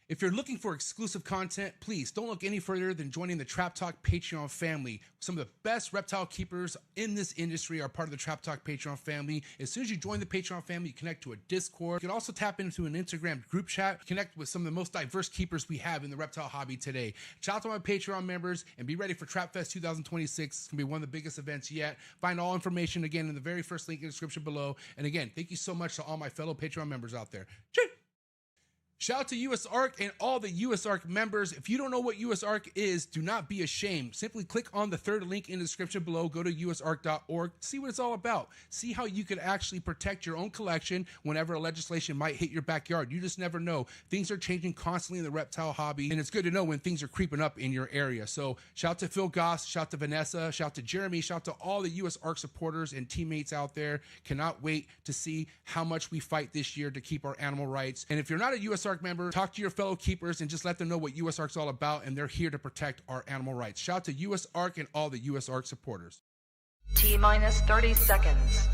If you're looking for exclusive content, please don't look any further than joining the Trap Talk Patreon family. Some of the best reptile keepers in this industry are part of the Trap Talk Patreon family. As soon as you join the Patreon family, you connect to a Discord. You can also tap into an Instagram group chat, connect with some of the most diverse keepers we have in the reptile hobby today. Shout out to my Patreon members and be ready for Trap Fest 2026. It's going to be one of the biggest events yet. Find all information again in the very first link in the description below. And again, thank you so much to all my fellow Patreon members out there. Cheers! Shout out to US ARC and all the US ARC members. If you don't know what US ARC is, do not be ashamed. Simply click on the third link in the description below. Go to usarc.org. See what it's all about. See how you could actually protect your own collection whenever a legislation might hit your backyard. You just never know. Things are changing constantly in the reptile hobby, and it's good to know when things are creeping up in your area. So shout out to Phil Goss, shout out to Vanessa, shout out to Jeremy, shout out to all the US ARC supporters and teammates out there. Cannot wait to see how much we fight this year to keep our animal rights. And if you're not a US ARC member, talk to your fellow keepers and just let them know what US ARC's all about, and they're here to protect our animal rights. Shout out to US ARC and all the US ARC supporters. T-minus 30 seconds.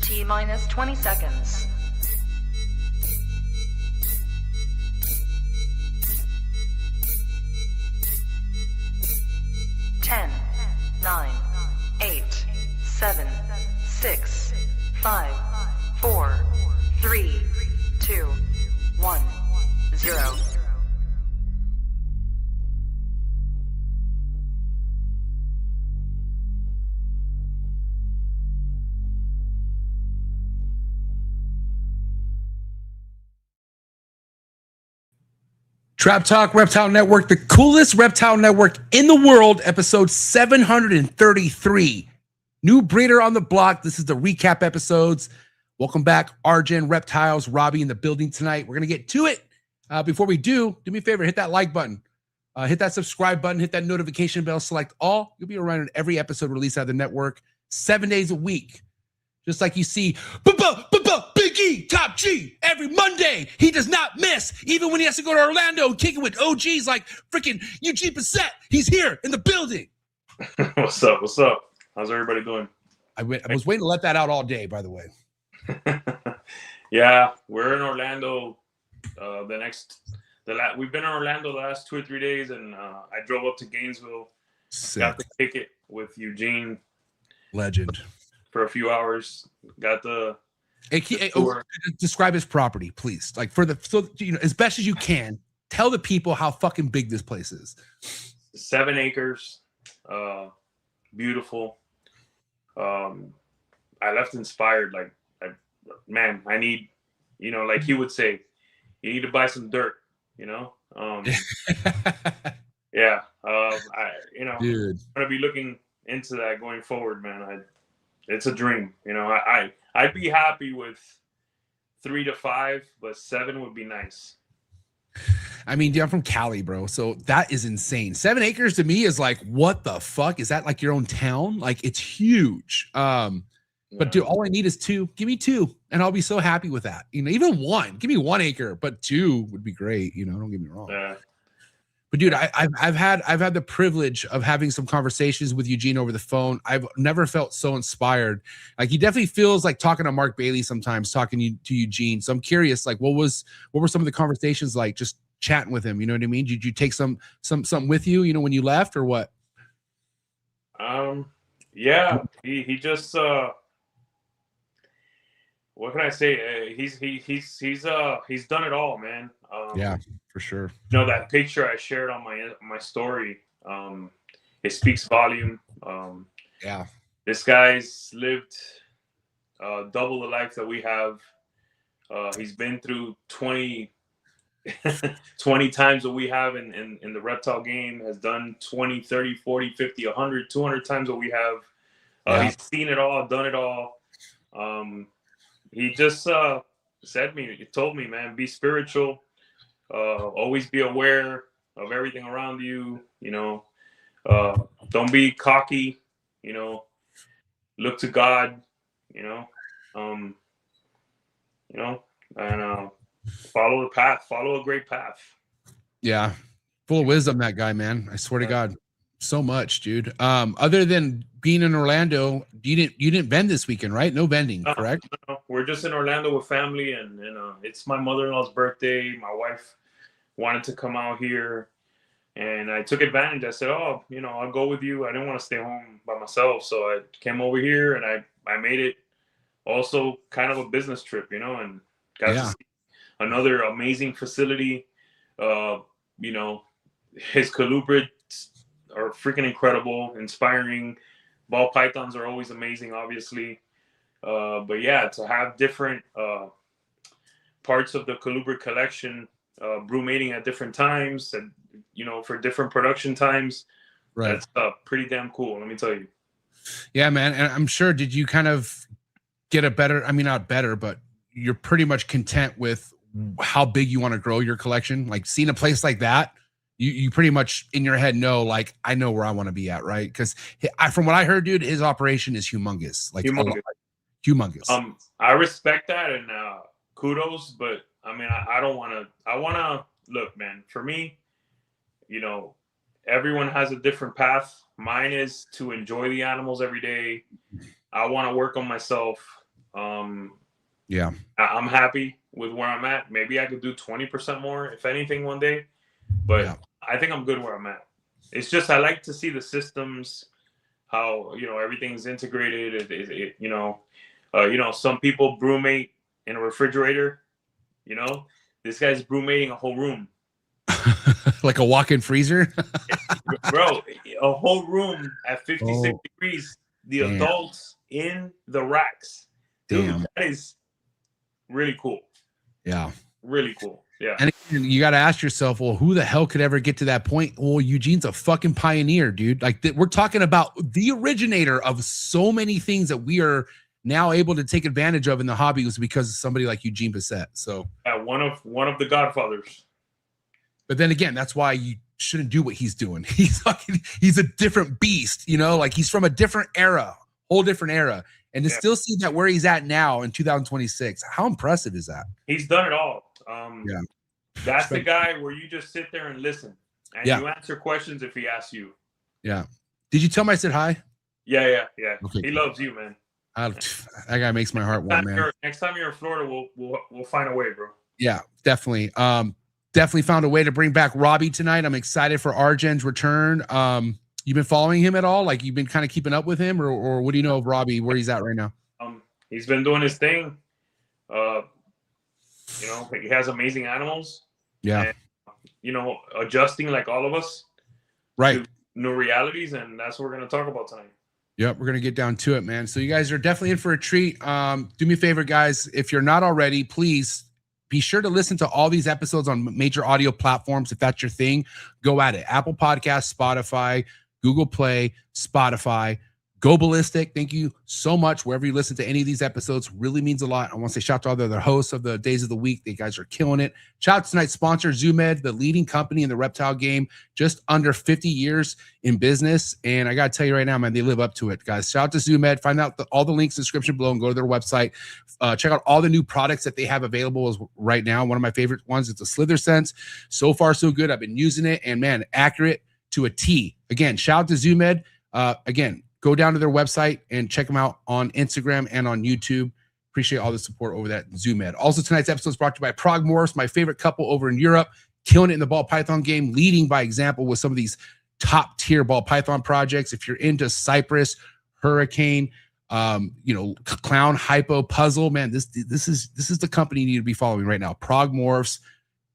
T-minus 20 seconds. 10, 9, 8, 7, 6, 5, 4, 3, 2, 1, 0. Trap Talk Reptile Network, the coolest reptile network in the world, episode 733. New breeder on the block. This is the recap episodes. Welcome back, Rjen, Reptiles, Robbie in the building tonight. We're going to get to it. Before we do me a favor, hit that like button. Hit that subscribe button. Hit that notification bell. Select all. You'll be around every episode released out of the network 7 days a week. Just like you see, Big E, Top G, every Monday. He does not miss, even when he has to go to Orlando and kick it with OGs like freaking Eugene Bissett. He's here in the building. What's up? What's up? How's everybody doing? I was waiting to let that out all day, by the way. Yeah, we're in Orlando. We've been in Orlando the last 2 or 3 days, and I drove up to Gainesville. Sick. Got the ticket with Eugene. Legend. For a few hours. Got the describe his property, please. Like as best as you can, tell the people how fucking big this place is. 7 acres. Beautiful. I left inspired. I need, like he would say, you need to buy some dirt, Yeah. Dude. I'm gonna be looking into that going forward, man. It's a dream, I'd be happy with 3 to 5, but 7 would be nice. I mean, dude, I'm from Cali, bro. So that is insane. 7 acres to me is like, what the fuck? Is that like your own town? Like, it's huge. But dude, all I need is 2. Give me 2, and I'll be so happy with that. Even 1. Give me 1 acre, but 2 would be great. Don't get me wrong. Yeah. But dude, I've had the privilege of having some conversations with Eugene over the phone. I've never felt so inspired. Like, he definitely feels like talking to Mark Bailey sometimes, talking to Eugene. So I'm curious, like, what were some of the conversations like, just chatting with him? You know what I mean? Did you take something with you, when you left, or what? Yeah, he just what can I say? He's done it all, man. Yeah, for sure. That picture I shared on my story, it speaks volume. Yeah, this guy's lived double the life that we have. He's been through 20 times what we have in the reptile game, has done 20, 30, 40, 50, 100, 200 times what we have. He's seen it all, done it all. He just told me, man, be spiritual, always be aware of everything around you, don't be cocky, look to God, and follow the path, follow a great path. Yeah. Full of wisdom, that guy, man. I swear to God. so much, dude. Other than being in Orlando, you didn't vend this weekend, right? No vending, correct? No, we're just in Orlando with family, and it's my mother-in-law's birthday. My wife wanted to come out here, and I took advantage. I said, "Oh, I'll go with you." I didn't want to stay home by myself, so I came over here, and I made it also kind of a business trip, and got to see another amazing facility. His colubrids are freaking incredible, inspiring. Ball pythons are always amazing, obviously. But yeah, to have different parts of the colubrid collection brumating at different times, and for different production times, right? That's pretty damn cool, let me tell you. Yeah, man. And I'm sure, did you kind of get a better, I mean, not better, but you're pretty much content with how big you want to grow your collection? Like, seeing a place like that, you pretty much in your head know, like, I know where I want to be at, right? Because from what I heard, dude, his operation is humongous. Like, humongous. I respect that, and kudos, but I mean, I don't want to. I want to look, man. For me, everyone has a different path. Mine is to enjoy the animals every day. I want to work on myself. Yeah, I'm happy with where I'm at. Maybe I could do 20% more, if anything, one day. But yeah, I think I'm good where I'm at. It's just I like to see the systems, how everything's integrated. Some people brumate in a refrigerator. This guy's brumating a whole room, like a walk-in freezer, bro. A whole room at 56 degrees. The adults in the racks. Dude, that is really cool. Yeah, really cool. Yeah. And you got to ask yourself, well, who the hell could ever get to that point? Well, Eugene's a fucking pioneer, dude. Like, we're talking about the originator of so many things that we are now able to take advantage of in the hobby, was because of somebody like Eugene Bissett. So one of the godfathers. But then again, that's why you shouldn't do what he's doing. He's a different beast, like, he's from a different era, whole different era. And to still see that where he's at now in 2026, how impressive is that? He's done it all. That's the guy where you just sit there and listen, and you answer questions if he asks you. Yeah. Did you tell him I said hi? Yeah. Okay. He loves you, man. That guy makes my heart warm, man. Next time you're in Florida, we'll find a way, bro. Yeah, definitely. Definitely found a way to bring back Robbie tonight. I'm excited for Rjen's return. You've been following him at all? Like, you've been kind of keeping up with him, or what do you know of Robbie, where he's at right now? He's been doing his thing. He has amazing animals. Yeah. And, adjusting like all of us. Right. To new realities, and that's what we're going to talk about tonight. Yep, we're going to get down to it, man. So you guys are definitely in for a treat. Do me a favor, guys. If you're not already, please be sure to listen to all these episodes on major audio platforms. If that's your thing, go at it. Apple Podcasts, Spotify, Google Play, Spotify. Go ballistic. Thank you so much. Wherever you listen to any of these episodes, really means a lot. I want to say shout out to all the other hosts of the days of the week. You guys are killing it. Shout out to tonight's sponsor, ZooMed, the leading company in the reptile game, just under 50 years in business. And I got to tell you right now, man, they live up to it, guys. Shout out to ZooMed. Find out all the links in the description below and go to their website. Check out all the new products that they have available right now. One of my favorite ones is the Slither Sense. So far, so good. I've been using it, and man, accurate to a T. Again, shout out to ZooMed. Again, go down to their website and check them out on Instagram and on YouTube. Appreciate all the support over that ZooMed. Also, tonight's episode is brought to you by PRAGUE, MORPHS, my favorite couple over in Europe, killing it in the ball python game, leading by example with some of these top tier ball python projects. If you're into Cypress, Hurricane, Clown, Hypo, Puzzle, man, this is the company you need to be following right now. PRAGUE, MORPHS,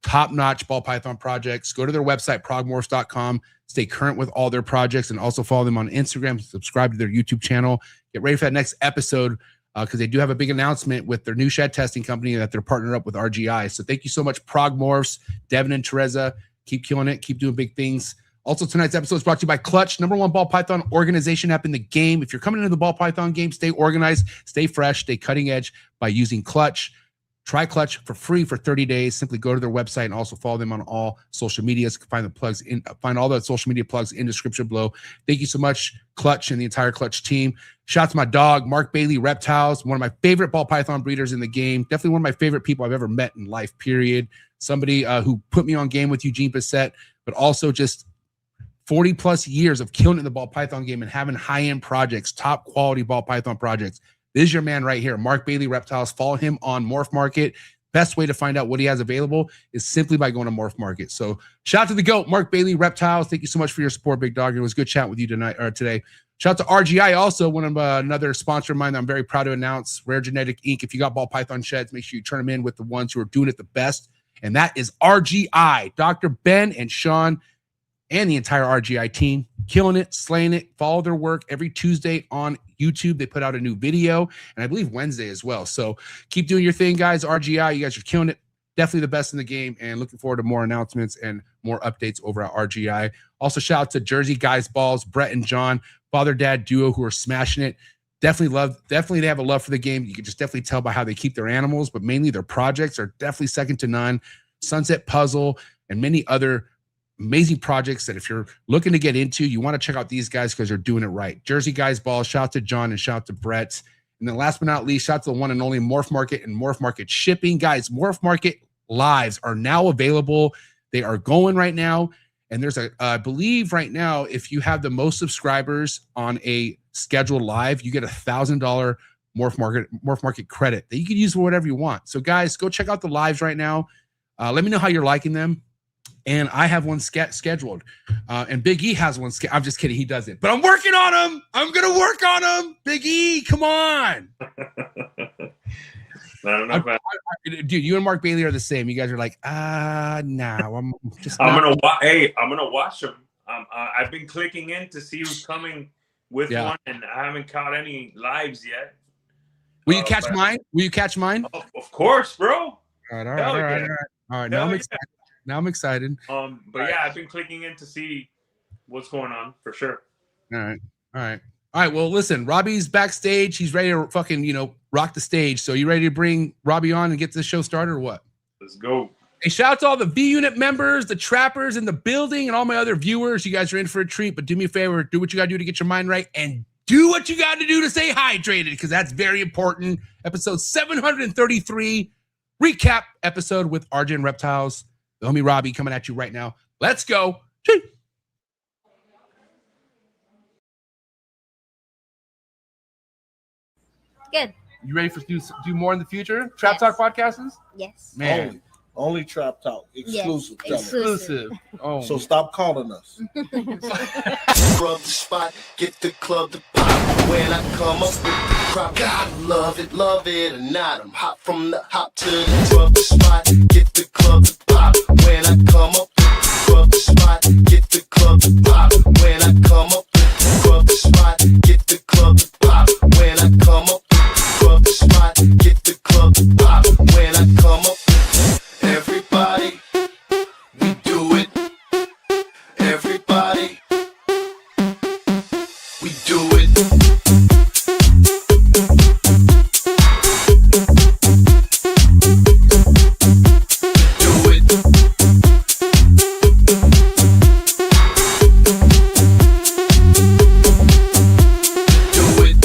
top-notch ball python projects. Go to their website, praguemorphs.com. Stay current with all their projects, and also follow them on Instagram. Subscribe to their YouTube channel. Get ready for that next episode, because they do have a big announcement with their new shed testing company that they're partnered up with RGI. So thank you so much, PRAGUE, MORPHS, Devin and Teresa. Keep killing it. Keep doing big things. Also, tonight's episode is brought to you by Clutch, #1 ball python organization app in the game. If you're coming into the ball python game, stay organized, stay fresh, stay cutting edge by using Clutch. Try Clutch for free for 30 days. Simply go to their website and also follow them on all social medias. Find all the social media plugs in the description below. Thank you so much, Clutch and the entire Clutch team. Shout out to my dog, Mark Bailey, Reptiles, one of my favorite ball python breeders in the game. Definitely one of my favorite people I've ever met in life, period. Somebody who put me on game with Eugene Bissett, but also just 40 plus years of killing it in the ball python game and having high-end projects, top quality ball python projects. This is your man right here, Mark Bailey Reptiles. Follow him on Morph Market. Best way to find out what he has available is simply by going to Morph Market. So shout out to the GOAT, Mark Bailey Reptiles. Thank you so much for your support, big dog. It was good chat with you today. Shout out to RGI, also one of another sponsor of mine that I'm very proud to announce, Rare Genetic Inc. If you got ball python sheds, make sure you turn them in with the ones who are doing it the best, and that is RGI. Dr. Ben and Sean and the entire RGI team, killing it, slaying it. Follow their work every Tuesday on YouTube. They put out a new video, and I believe Wednesday as well. So keep doing your thing, guys. RGI, you guys are killing it. Definitely the best in the game, and looking forward to more announcements and more updates over at RGI. Also, shout out to Jersey Guys Balls, Brett and John, father-dad duo who are smashing it. Definitely they have a love for the game. You can just definitely tell by how they keep their animals, but mainly their projects are definitely second to none. Sunset Puzzle and many other amazing projects that if you're looking to get into, you want to check out these guys because they're doing it right. Jersey Guys Balls, shout out to John and shout out to Brett. And then last but not least, shout out to the one and only Morph Market and Morph Market Shipping. Guys, Morph Market lives are now available. They are going right now. And there's I believe right now, if you have the most subscribers on a scheduled live, you get $1,000 Morph Market credit that you can use for whatever you want. So guys, go check out the lives right now. Let me know how you're liking them. And I have one scheduled. And Big E has one. I'm just kidding. He doesn't. But I'm working on him. I'm going to work on him. Big E, come on. Dude, you and Mark Bailey are the same. You guys are like, no. I'm gonna watch them. I've been clicking in to see who's coming with one, and I haven't caught any lives yet. Will you catch mine? Will you catch mine? Of course, bro. All right. Now I'm excited. But yeah, I've been clicking in to see what's going on for sure. All right. Well, listen, Robbie's backstage. He's ready to fucking, rock the stage. So you ready to bring Robbie on and get the show started or what? Let's go. Hey, shout out to all the V Unit members, the trappers in the building, and all my other viewers. You guys are in for a treat, but do me a favor, do what you got to do to get your mind right, and do what you got to do to stay hydrated, because that's very important. Episode 733, recap episode with Rjen Reptiles. The homie Robbie coming at you right now. Let's go. Chee. Good. You ready for do more in the future? Trap Talk podcasts? Yes. Man. Only Trap Talk. Exclusive. Yes. Exclusive. Oh. So stop calling us. Rub the spot, get the club to pop. When I come up with the crop, God love it or not. I'm hot from the hop to the rub the spot, get the club to pop. When I come up with the rub the spot, get the club to pop. When I come up with the rub the spot, get the club to pop. When I come up with the rub the spot, get the club to pop. When I come up with everybody, we do it. Everybody, we do it. Do it. Do it. Do it.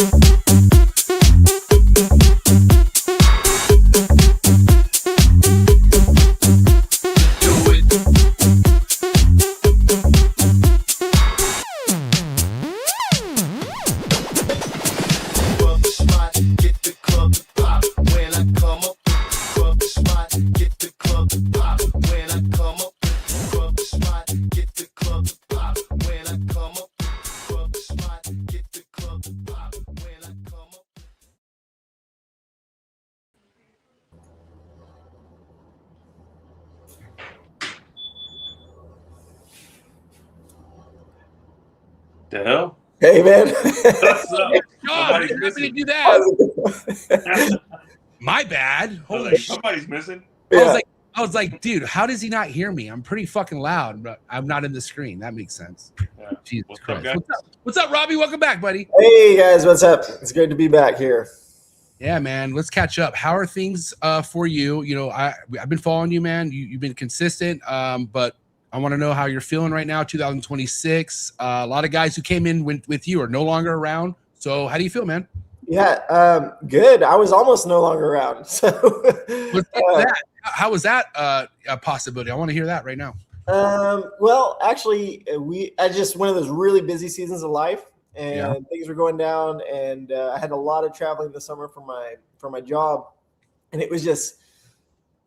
Rub the spot, get the club to pop. When I come up, rub the spot, get the club to pop. When I come up, rub the spot, get the club to pop. When I come up, rub the spot, get the club to pop. When I come up. The hell? Hey, man. What's up? God, Somebody's you're not missing. gonna do that. My bad. Holy shit. Somebody's missing. I was like, dude, how does he not hear me? I'm pretty fucking loud, but I'm not in the screen. That makes sense. Yeah. Jesus What's up, Christ. guys? What's up, Robbie? Welcome back, buddy. Hey guys, what's up? It's good to be back here. Yeah, man. Let's catch up. How are things for you? I've been following you, man. You've been consistent, but I want to know how you're feeling right now, 2026. A lot of guys who came in with you are no longer around. So how do you feel, man? Yeah, good. I was almost no longer around. So How was that a possibility? I want to hear that right now. Well, actually, I just one of those really busy seasons of life, and things were going down, and I had a lot of traveling this summer for my job, and it was just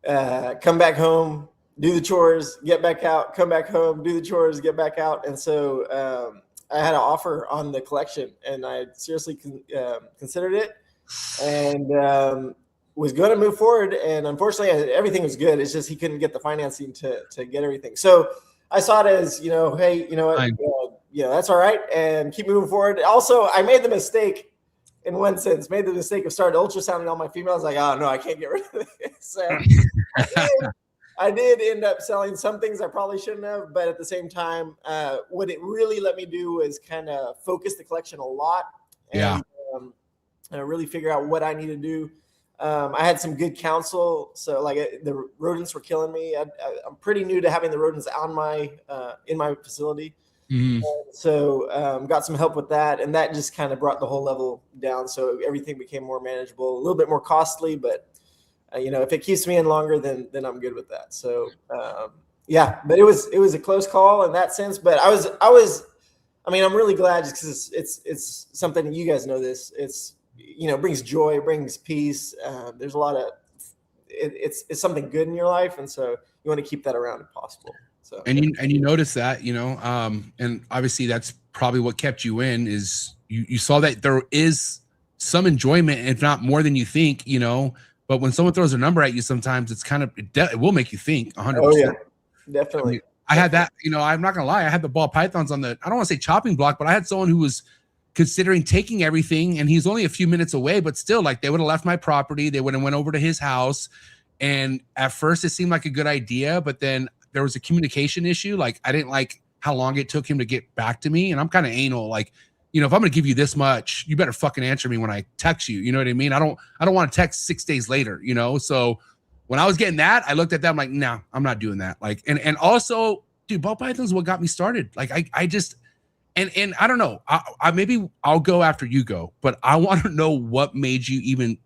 come back home, do the chores, get back out, come back home, do the chores, get back out, and so I had an offer on the collection, and I seriously considered it, and was going to move forward, and unfortunately everything was good. It's just he couldn't get the financing to get everything. So I saw it as, hey, you know what, that's all right, and keep moving forward. Also, I made the mistake in one sense, made the mistake of starting ultrasounding all my females. Like, oh no, I can't get rid of this. So I did end up selling some things I probably shouldn't have, but at the same time, what it really let me do was kind of focus the collection a lot, and really figure out what I need to do. I had some good counsel. So like the rodents were killing me. I'm pretty new to having the rodents on in my facility. Mm-hmm. So got some help with that. And that just kind of brought the whole level down. So everything became more manageable, a little bit more costly, but if it keeps me in longer, then I'm good with that. So but it was a close call in that sense, but I'm really glad just because it's something, you guys know this, it's, brings joy, brings peace. There's a lot of it's something good in your life, and so you want to keep that around if possible. So and you notice that, and obviously that's probably what kept you in, is you saw that there is some enjoyment, if not more than you think, but when someone throws a number at you, sometimes it's kind of it will make you think 100%. Oh yeah, definitely. I had that, I'm not gonna lie, I had the ball pythons on the, I don't want to say chopping block, but I had someone who was considering taking everything, and he's only a few minutes away, but still, like, they would have left my property, they would have went over to his house, and at first it seemed like a good idea, but then there was a communication issue. Like, I didn't like how long it took him to get back to me, and I'm kind of anal, like, if I'm gonna give you this much, you better fucking answer me when I text you, you know what I mean? I don't want to text 6 days later, so when I was getting that, I looked at that, I'm like, no, I'm not doing that. Like, and also, dude, ball pythons what got me started. Like, I just And I don't know, I maybe I'll go after you go, but I want to know what made you even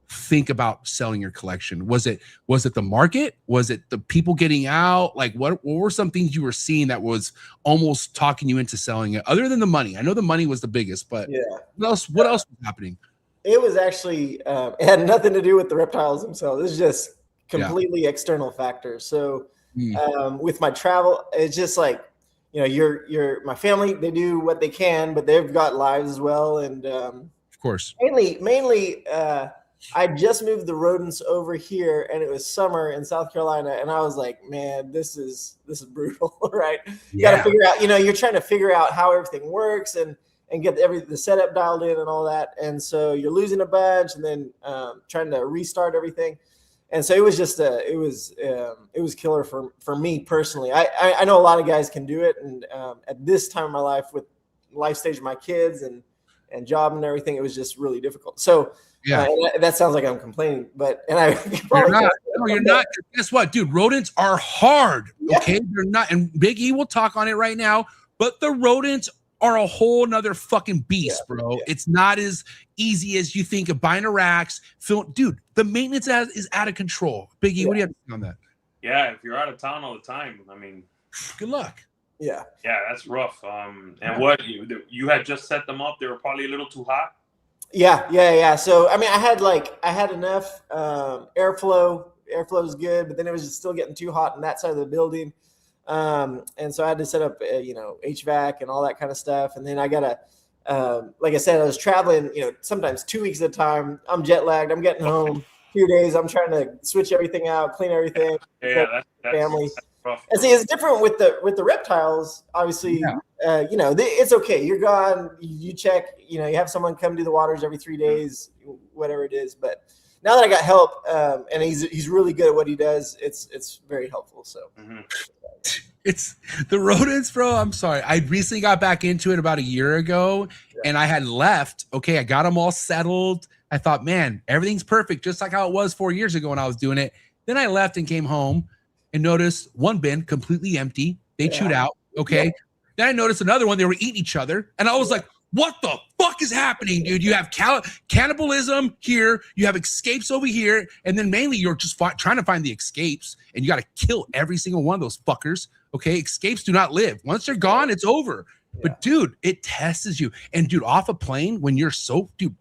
think about selling your collection. Was it the market? Was it the people getting out? Like, what were some things you were seeing that was almost talking you into selling it, other than the money? I know the money was the biggest, but what else was happening? It was actually, it had nothing to do with the reptiles themselves. It's just completely external factors. So with my travel, it's just like, you're my family, they do what they can, but they've got lives as well. And of course, mainly I just moved the rodents over here, and it was summer in South Carolina, and I was like, man, this is brutal, right? You got to figure out, you're trying to figure out how everything works and get the setup dialed in and all that. And so you're losing a bunch, and then trying to restart everything. And so it was just it was killer for me personally. I know a lot of guys can do it, and at this time of my life, with life stage of my kids and job and everything, it was just really difficult. So that sounds like I'm complaining, but you're not. No, you're not. Guess what, dude? Rodents are hard. Okay, they're not. And Big E will talk on it right now. But the rodents are a whole nother fucking beast, bro. It's not as easy as you think of buying a racks. Dude, the maintenance is out of control. Big E, what do you have to say on that? Yeah, if you're out of town all the time, I mean, good luck. Yeah, that's rough. And what you had just set them up, they were probably a little too hot. Yeah. So I mean, I had enough airflow. Airflow was good, but then it was just still getting too hot in that side of the building. And so I had to set up, HVAC and all that kind of stuff. And then I got like I said, I was traveling, sometimes 2 weeks at a time. I'm jet lagged. I'm getting home 2 days. I'm trying to switch everything out, clean everything. That's family. That's rough. And see, it's different with the reptiles. Obviously, it's okay. You're gone. You check. You have someone come do the waters every 3 days, whatever it is. But now that I got help, and he's really good at what he does, it's very helpful. So. Mm-hmm. It's the rodents, bro. I'm sorry. I recently got back into it about a year ago, and I had left. Okay, I got them all settled. I thought, man, everything's perfect, just like how it was 4 years ago when I was doing it. Then I left and came home and noticed one bin completely empty. They chewed out. Okay. Then I noticed another one. They were eating each other, and I was like, what the fuck is happening, dude? You have cannibalism here, you have escapes over here, and then mainly you're just trying to find the escapes, and you got to kill every single one of those fuckers. Okay, escapes do not live. Once they're gone, it's over. Yeah. But dude, it tests you. And dude, off a plane, when you're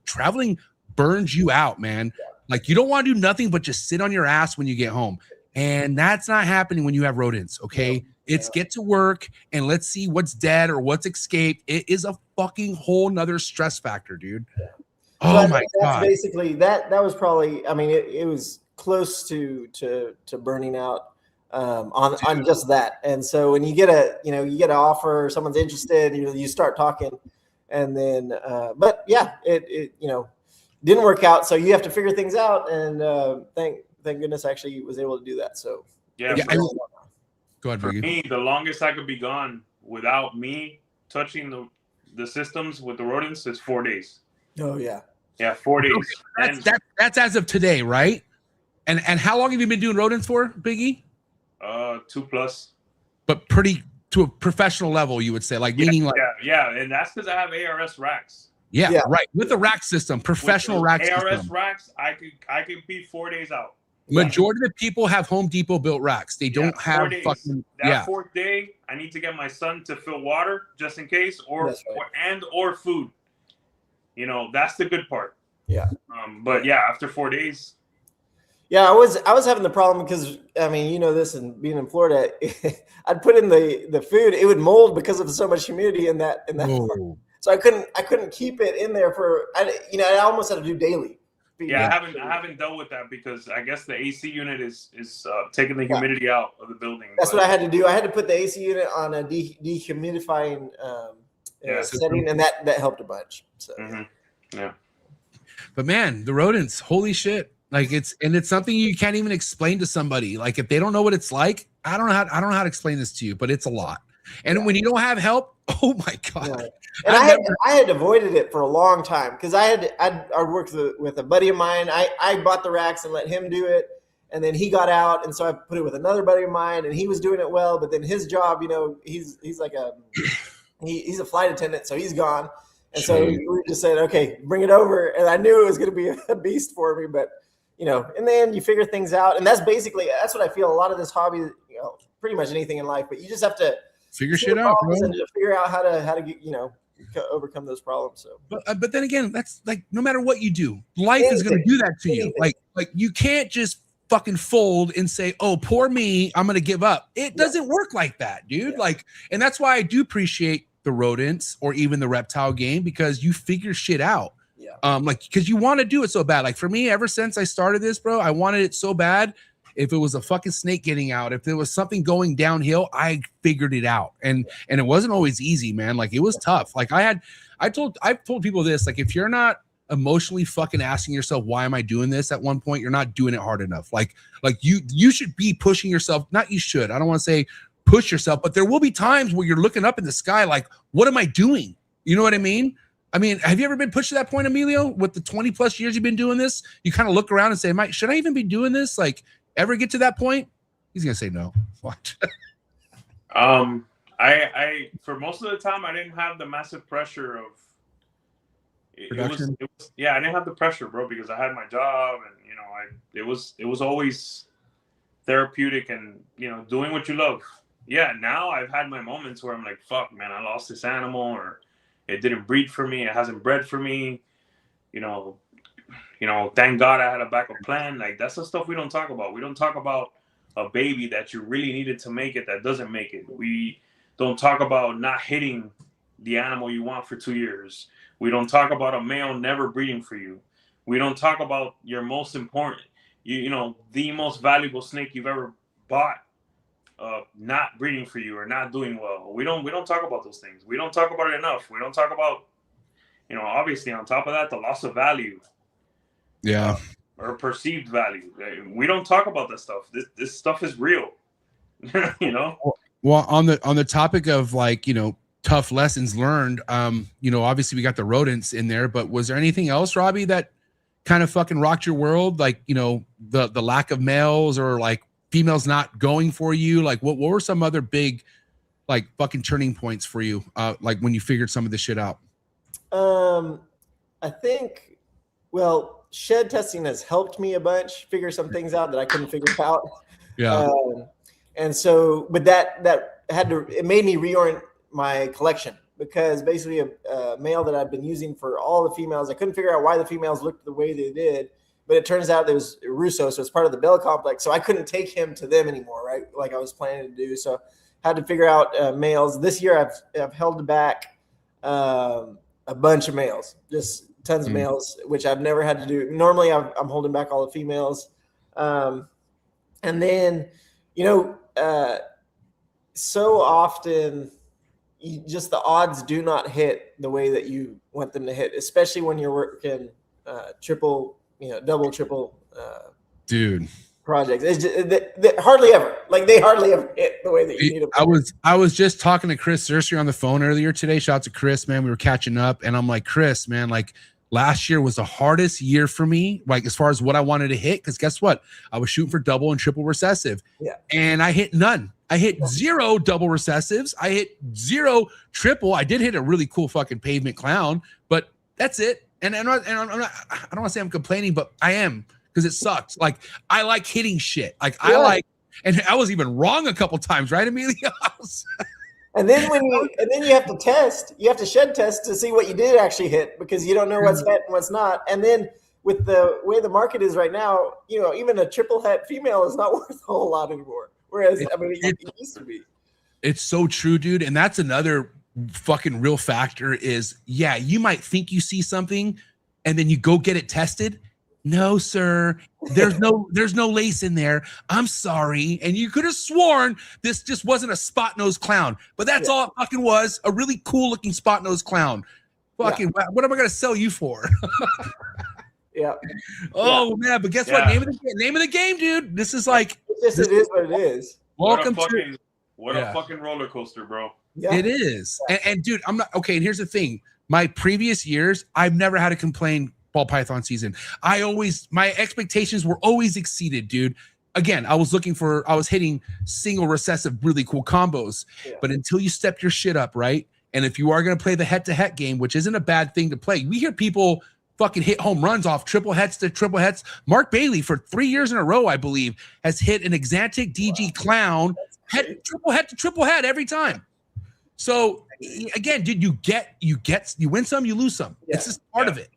traveling burns you out, man. Yeah. Like you don't want to do nothing but just sit on your ass when you get home. And that's not happening when you have rodents. Okay. Yeah. It's get to work and let's see what's dead or what's escaped. It is a fucking whole nother stress factor, dude. Yeah. Oh my God. Basically that was probably, I mean, it was close to burning out on just that. And so when you get an offer, someone's interested, you start talking, and then but yeah, it didn't work out. So you have to figure things out, and thank goodness I actually was able to do that. So yeah. Go ahead, for me, the longest I could be gone without me touching the systems with the rodents is 4 days. Oh yeah. Yeah, 4 days. Okay, that's as of today, right? And how long have you been doing rodents for, Biggie? 2+. But pretty to a professional level, you would say, like meaning like and that's because I have ARS racks. Yeah, right. With the rack system, professional rack system. ARS racks, I could be 4 days out. Majority of the people have Home Depot built racks. They don't have fucking that fourth day. I need to get my son to fill water just in case, or food. That's the good part. Yeah. But yeah, after 4 days. Yeah, I was having the problem because I mean, this, and being in Florida, I'd put in the food, it would mold because of so much humidity in that. So I couldn't keep it in there I almost had to do daily. Yeah, I haven't dealt with that because I guess the AC unit is taking the humidity out of the building. That's what I had to do. I had to put the AC unit on a dehumidifying setting, and that helped a bunch. So yeah. But man, the rodents, holy shit. Like it's something you can't even explain to somebody. Like if they don't know what it's like, I don't know how to explain this to you, but it's a lot. And when you don't have help, oh my God. Yeah. And I had avoided it for a long time because I worked with a buddy of mine. I bought the racks and let him do it. And then he got out. And so I put it with another buddy of mine, and he was doing it well. But then his job, he's like he's a flight attendant. So he's gone. And so we just said, okay, bring it over. And I knew it was going to be a beast for me, but and then you figure things out. And that's what I feel a lot of this hobby, pretty much anything in life, but you just have to figure shit out, bro. And figure out how to get, overcome those problems. So, but then again, that's like, no matter what you do, life is going to do that to you. Like you can't just fucking fold and say, oh, poor me, I'm going to give up. It doesn't work like that, dude. Yeah. And that's why I do appreciate the rodents or even the reptile game, because you figure shit out. Yeah. Because you want to do it so bad. Like for me, ever since I started this, bro, I wanted it so bad. If it was a fucking snake getting out, if there was something going downhill, I figured it out. And it wasn't always easy, man. Like it was tough. Like I've told people this, like if you're not emotionally fucking asking yourself, why am I doing this? At one point, you're not doing it hard enough. Like you should be pushing yourself. Not you should. I don't want to say push yourself, but there will be times where you're looking up in the sky, like, what am I doing? You know what I mean? Have you ever been pushed to that point, Emilio? With the 20 plus years you've been doing this, you kind of look around and say, should I even be doing this? Like, ever get to that point? He's gonna say no. What? I for most of the time I didn't have the massive pressure of production. It was I didn't have the pressure, bro, because I had my job, and it was always therapeutic and doing what you love. Yeah, now I've had my moments where I'm like, fuck, man, I lost this animal, or it didn't breed for me, it hasn't bred for me, thank God I had a backup plan. Like that's the stuff we don't talk about. We don't talk about a baby that you really needed to make it that doesn't make it. We don't talk about not hitting the animal you want for 2 years. We don't talk about a male never breeding for you. We don't talk about your most important, the most valuable snake you've ever bought, not breeding for you or not doing well. We don't talk about those things. We don't talk about it enough. We don't talk about, obviously on top of that, the loss of value. Yeah. Or perceived value. We don't talk about that stuff. This stuff is real. Well, on the topic of tough lessons learned, obviously we got the rodents in there, but was there anything else, Robbie, that kind of fucking rocked your world? Like, the lack of males, or like females not going for you? Like what were some other big fucking turning points for you? Like when you figured some of this shit out? I think, well, shed testing has helped me a bunch figure some things out that I couldn't figure out. Yeah. And so, but that it made me reorient my collection, because basically a male that I've been using for all the females, I couldn't figure out why the females looked the way they did, but it turns out there was Russo, so it's part of the Bell complex. So I couldn't take him to them anymore, right? Like I was planning to do. So had to figure out males. This year I've held back a bunch of males, just tons of males, which I've never had to do. Normally I'm holding back all the females. And then, so often just the odds do not hit the way that you want them to hit, especially when you're working triple, double, triple dude projects. It's just, they hardly ever hit the way that you need them. I was just talking to Chris Searcy on the phone earlier today. Shout out to Chris, man. We were catching up, and I'm like, Chris, man, like last year was the hardest year for me, like as far as what I wanted to hit, because guess what? I was shooting for double and triple recessive, and I hit none. I hit 0 double recessives. I hit 0 triple. I did hit a really cool fucking pavement clown, but that's it. And I'm not, I don't want to say I'm complaining, but I am, because it sucks. Like I like hitting shit. Like I like, and I was even wrong a couple times, right, Emilio? And then you have to test. You have to shed test to see what you did actually hit, because you don't know what's hit and what's not. And then with the way the market is right now, even a triple het female is not worth a whole lot anymore. Whereas it used to be. It's so true, dude. And that's another fucking real factor is, you might think you see something and then you go get it tested. No, sir. There's no lace in there. I'm sorry. And you could have sworn this just wasn't a spot nose clown, but that's all it fucking was. A really cool looking spot nose clown. Fucking, what am I going to sell you for? Man, but guess what? Name of the game, dude. This is like, it is what it is. Welcome what a fucking roller coaster, bro. Yeah. It is. And dude, I'm not okay. And here's the thing: my previous years, I've never had a complaint ball python season. My expectations were always exceeded, dude. Again, I was hitting single recessive, really cool combos. But until you step your shit up, right? And if you are going to play the head-to-head game, which isn't a bad thing to play, we hear people fucking hit home runs off triple hets to triple hets. Mark Bailey, for 3 years in a row, I believe, has hit an Exantic DG clown triple het to triple het every time. So again, dude, you win some, you lose some. It's just part of it,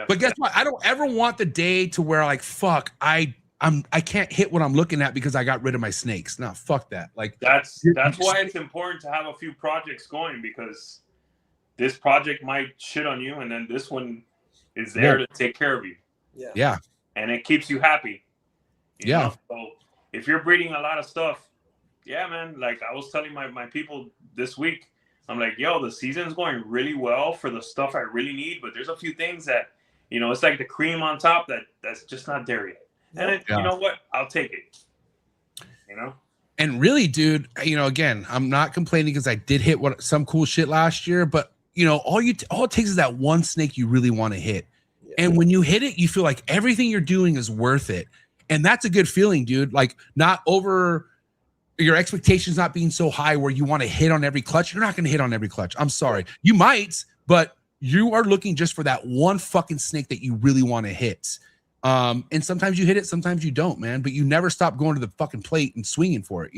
But guess what? I don't ever want the day to where like, fuck, I can't hit what I'm looking at because I got rid of my snakes. No, fuck that. Like that's why it's important to have a few projects going, because this project might shit on you, and then this one is there to take care of you. Yeah. And it keeps you happy. You know? So if you're breeding a lot of stuff, man, like I was telling my people this week, I'm like, yo, the season's going really well for the stuff I really need, but there's a few things that, it's like the cream on top that's just not there yet. And you know what? I'll take it. And really, dude, again, I'm not complaining because I did hit some cool shit last year, but all it takes is that one snake you really want to hit. And when you hit it, you feel like everything you're doing is worth it. And that's a good feeling, dude. Like your expectations not being so high where you want to hit on every clutch. You're not going to hit on every clutch. I'm sorry. You might, but you are looking just for that one fucking snake that you really want to hit. And sometimes you hit it, sometimes you don't, man. But you never stop going to the fucking plate and swinging for it,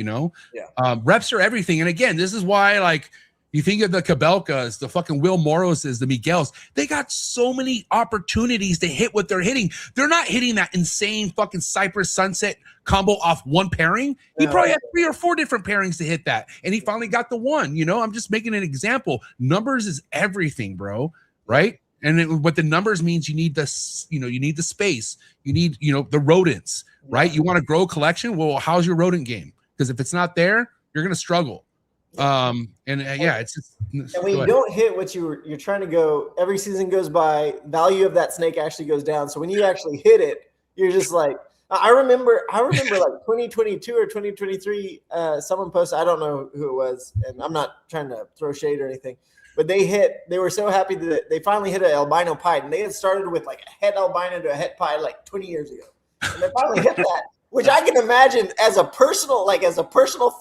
Reps are everything. And again, this is why, like, you think of the Cabelcas, the fucking Will Morrises, the Miguels, they got so many opportunities to hit what they're hitting. They're not hitting that insane fucking Cypress Sunset combo off one pairing. He probably had 3 or 4 different pairings to hit that. And he finally got the one, I'm just making an example. Numbers is everything, bro. Right. And what the numbers means, you need this, you need the space, you need, the rodents, right? You want to grow a collection. Well, how's your rodent game? Because if it's not there, you're going to struggle. It's just, and when you don't hit what you're trying to go, every season goes by, value of that snake actually goes down. So when you actually hit it, you're just like, I remember like 2022 or 2023, someone posted, I don't know who it was, and I'm not trying to throw shade or anything, but they were so happy that they finally hit an albino pied, and they had started with like a het albino to a het pied like 20 years ago. And they finally hit that, which I can imagine as a personal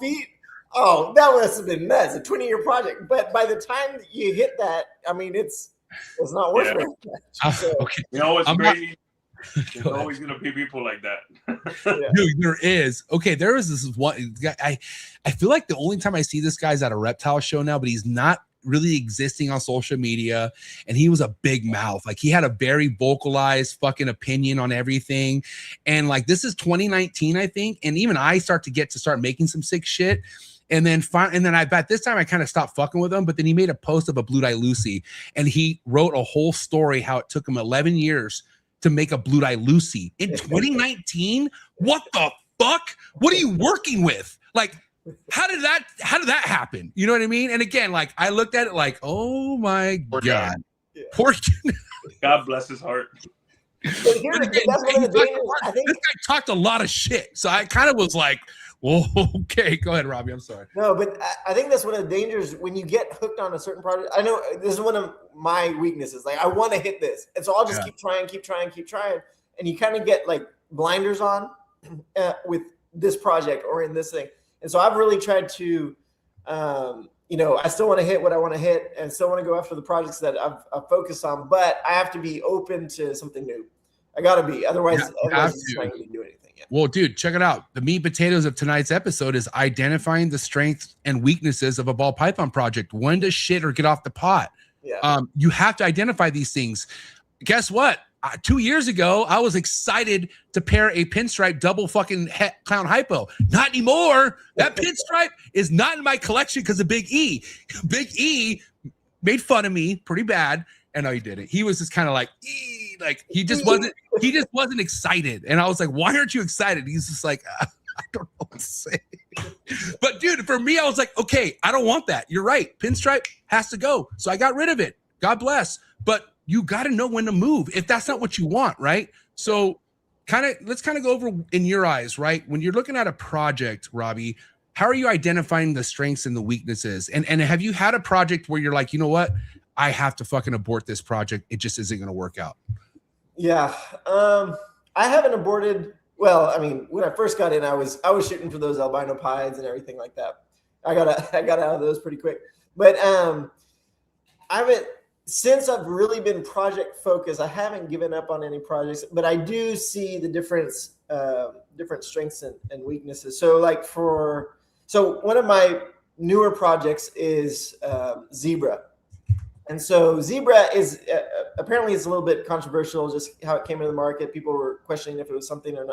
feat. Oh, that must have been nuts. A 20-year project. But by the time that you hit that, I mean, it's not worth very much. So, Okay. You know what's I'm crazy? There's always gonna be people like that. yeah. Dude, there is. Okay, there is this one guy. I feel like the only time I see this guy's at a reptile show now, but he's not really existing on social media. And he was a big mouth. Like he had a very vocalized fucking opinion on everything. And like this is 2019, I think. And even I start making some sick shit. And then at this time I kind of stopped fucking with him, but then he made a post of a blue-eye Lucy and he wrote a whole story how it took him 11 years to make a blue-eye Lucy in 2019. What the fuck? What are you working with? Like, how did that happen? You know what I mean? And again, like I looked at it like, oh my Poor God. guy. Poor God bless his heart. But here, that's one of the dangers. I think this guy talked a lot of shit. So I kind of was like, well, okay, go ahead, Robbie. I'm sorry. No, but I think that's one of the dangers when you get hooked on a certain project. I know this is one of my weaknesses. Like I want to hit this, and so I'll just keep trying, and you kind of get like blinders on with this project or in this thing. And so I've really tried to, I still want to hit what I want to hit, and still want to go after the projects that I've focused on. But I have to be open to something new. I gotta be, otherwise it's not going to do anything. Well, dude, check it out. The meat and potatoes of tonight's episode is identifying the strengths and weaknesses of a ball python project. When to shit or get off the pot. Yeah. You have to identify these things. Guess what? 2 years ago, I was excited to pair a pinstripe double fucking clown hypo. Not anymore. That pinstripe is not in my collection because of Big E. Big E made fun of me pretty bad. And no, he didn't. He was just kind of like, he just wasn't excited. And I was like, why aren't you excited? He's just like, I don't know what to say. But dude, for me, I was like, okay, I don't want that. You're right. Pinstripe has to go. So I got rid of it. God bless. But you got to know when to move if that's not what you want, right? So let's go over in your eyes, right? When you're looking at a project, Robbie, how are you identifying the strengths and the weaknesses? And have you had a project where you're like, you know what? I have to fucking abort this project. It just isn't going to work out. Yeah. I haven't aborted. Well, I mean, when I first got in, I was shooting for those albino pieds and everything like that. I got out of those pretty quick. But I haven't, since I've really been project focused, I haven't given up on any projects, but I do see the different strengths and weaknesses. So one of my newer projects is Zebra. And so Zebra is apparently it's a little bit controversial, just how it came into the market. People were questioning if it was something or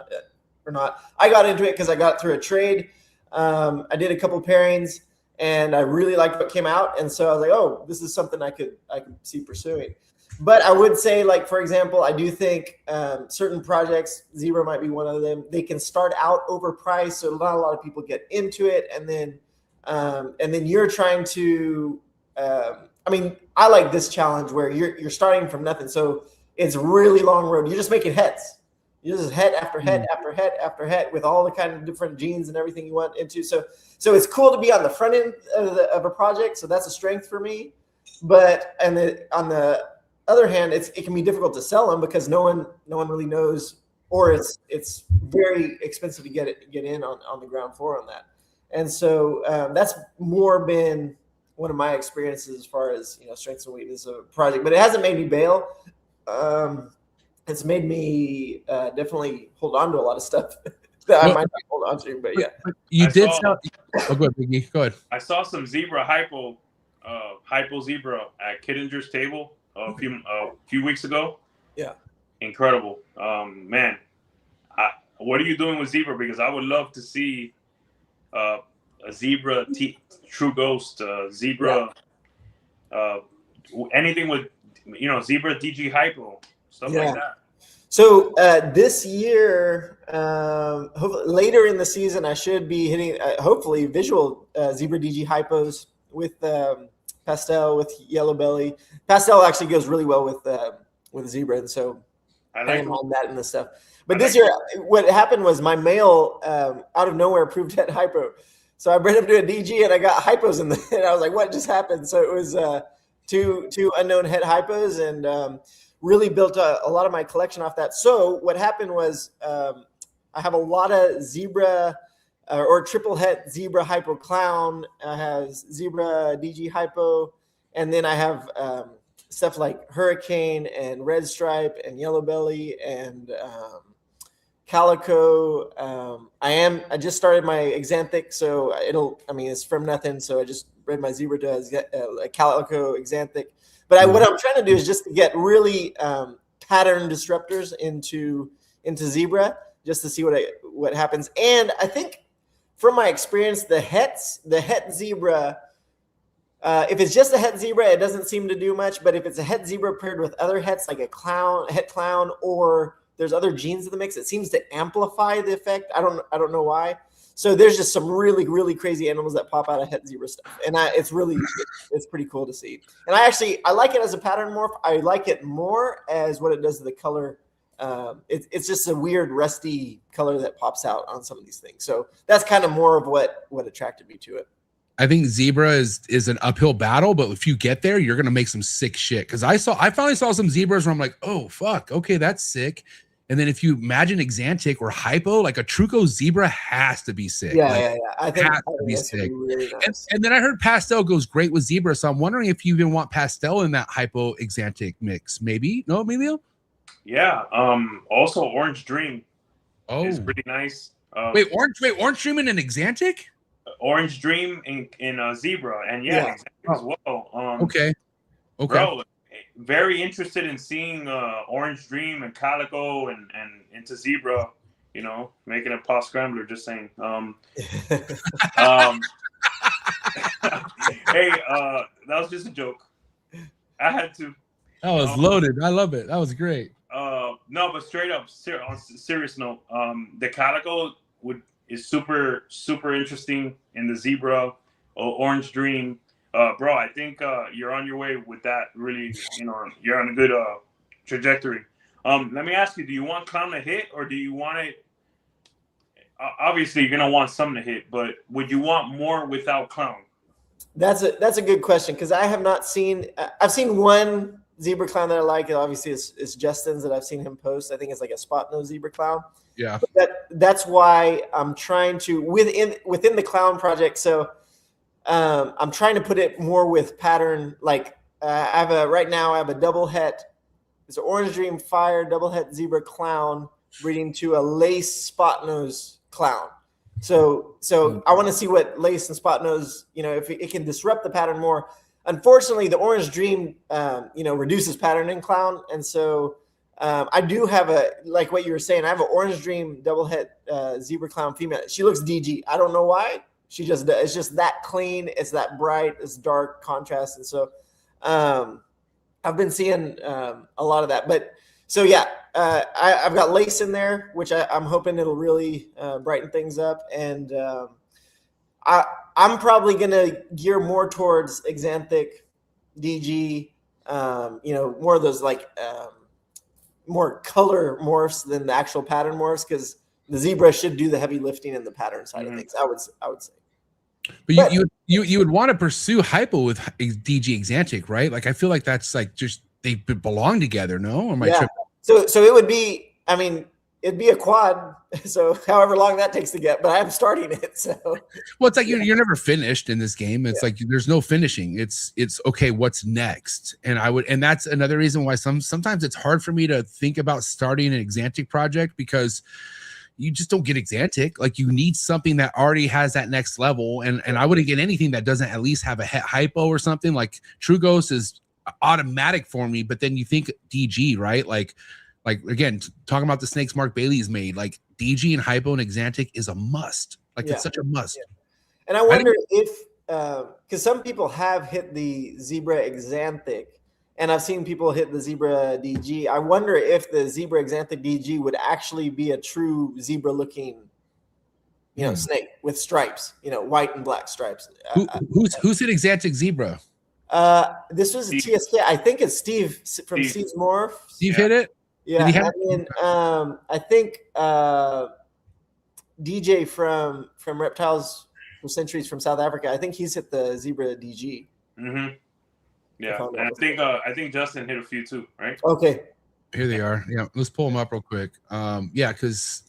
not. I got into it because I got it through a trade. I did a couple pairings, and I really liked what came out. And so I was like, oh, this is something I could see pursuing. But I would say, like, for example, I do think certain projects, Zebra might be one of them, they can start out overpriced, so not a lot of people get into it. And then you're trying to I like this challenge where you're starting from nothing. So it's really long road. You're just making heads. You just head after head after head after head with all the kind of different genes and everything you want into. So it's cool to be on the front end of a project. So that's a strength for me. But on the other hand, it can be difficult to sell them because no one really knows, or it's very expensive to get in on the ground floor on that. And so that's more been one of my experiences as far as strengths and weaknesses of a project. But it hasn't made me bail. It's made me definitely hold on to a lot of stuff that I might not hold on to. But yeah, you did. Go ahead, Biggie. Go ahead. I saw some zebra hypo zebra at Kittinger's table a few weeks ago. Yeah, incredible. Man, what are you doing with zebra? Because I would love to see a zebra true ghost zebra, anything with zebra DG hypo stuff like that. So this year, hopefully later in the season, I should be hitting hopefully visual zebra DG hypos with pastel, with yellow belly. Pastel actually goes really well with zebra, and so I am on that and the stuff. But this year, what happened was my male out of nowhere proved het hypo. So I bred him to a DG and I got hypos in and I was like, what just happened? So it was two unknown het hypos and really built a lot of my collection off that. So what happened was I have a lot of zebra or triple het zebra hypo clown. Has zebra DG hypo, and then I have stuff like hurricane and red stripe and yellow belly and calico. I just started my Xanthic, so it's from nothing. So I just bred my zebra to a calico Xanthic. But what I'm trying to do is just to get really pattern disruptors into zebra, just to see what happens. And I think from my experience, the het zebra, if it's just a het zebra, it doesn't seem to do much. But if it's a het zebra paired with other hets, like a het clown, or there's other genes in the mix, it seems to amplify the effect. I don't know why. So there's just some really, really crazy animals that pop out of het zebra stuff. And it's pretty cool to see. And I like it as a pattern morph. I like it more as what it does to the color. It's just a weird rusty color that pops out on some of these things. So that's kind of more of what attracted me to it. I think zebra is an uphill battle, but if you get there, you're gonna make some sick shit. Because I finally saw some zebras where I'm like, oh fuck, okay, that's sick. And then if you imagine Xanthic or hypo, like a Truco zebra has to be sick. Yeah. I think has to be sick. Really nice. And then I heard pastel goes great with zebra, so I'm wondering if you even want pastel in that hypo Xanthic mix. Maybe? No, Emilio? Yeah. Also, Orange Dream is pretty nice. Wait, Orange Dream in an Xanthic? Orange Dream in zebra, and Xanthic as well. Okay. Bro, very interested in seeing Orange Dream and Calico and into zebra, making a pop scrambler, just saying. Hey, that was just a joke. I had to. That was loaded. I love it. That was great. No, but straight up, on a serious note, the Calico is super, super interesting in the zebra, Orange Dream. Bro, I think you're on your way with that. Really, you're on a good trajectory. Let me ask you: do you want clown to hit, or do you want it? Obviously, you're gonna want some to hit, but would you want more without clown? That's a good question, because I have not seen. I've seen one zebra clown that I like. Obviously, it's Justin's that I've seen him post. I think it's like a spot nose zebra clown. Yeah. But that's why I'm trying to within the clown project. So. I'm trying to put it more with pattern. Like right now I have a double het. It's an Orange Dream Fire double het zebra clown breeding to a lace spot nose clown. So I want to see what lace and spot nose, if it can disrupt the pattern more. Unfortunately, the Orange Dream, reduces pattern in clown, and so I do have like what you were saying. I have an Orange Dream double het zebra clown female. She looks DG. I don't know why. It's just that clean. It's that bright. It's dark contrast. And so I've been seeing a lot of that. But so, yeah, I've got lace in there, which I'm hoping it'll really brighten things up. And I'm probably going to gear more towards Xanthic, DG, more of those like more color morphs than the actual pattern morphs, because the zebra should do the heavy lifting in the pattern side of things. I would say. But you would want to pursue hypo with DG Xanthic, right? Like I feel like that's like just they belong together. No, or am I tripping? So it would be. I mean, it'd be a quad. So however long that takes to get, but I'm starting it. So well, it's like you're never finished in this game. It's like there's no finishing. It's okay. What's next? And that's another reason why sometimes it's hard for me to think about starting an Xanthic project, because you just don't get Xanthic. Like you need something that already has that next level. And I wouldn't get anything that doesn't at least have a hypo or something. Like True Ghost is automatic for me, but then you think DG, right? Like again, talking about the snakes Mark Bailey's made, like DG and hypo and Xanthic is a must. Like it's such a must. Yeah. And I wonder if, because some people have hit the zebra Xanthic, and I've seen people hit the zebra DG. I wonder if the zebra Xanthic DG would actually be a true zebra looking, snake with stripes, white and black stripes. Who's hit Xanthic zebra? This was a TSK. I think it's Steve from Steve's Morph. Steve hit it? Yeah. I think DJ from Reptiles for Centuries from South Africa. I think he's hit the zebra DG. Mm-hmm. Yeah, and I think Justin hit a few too, right? Okay. Here they are. Yeah, let's pull them up real quick. Yeah, because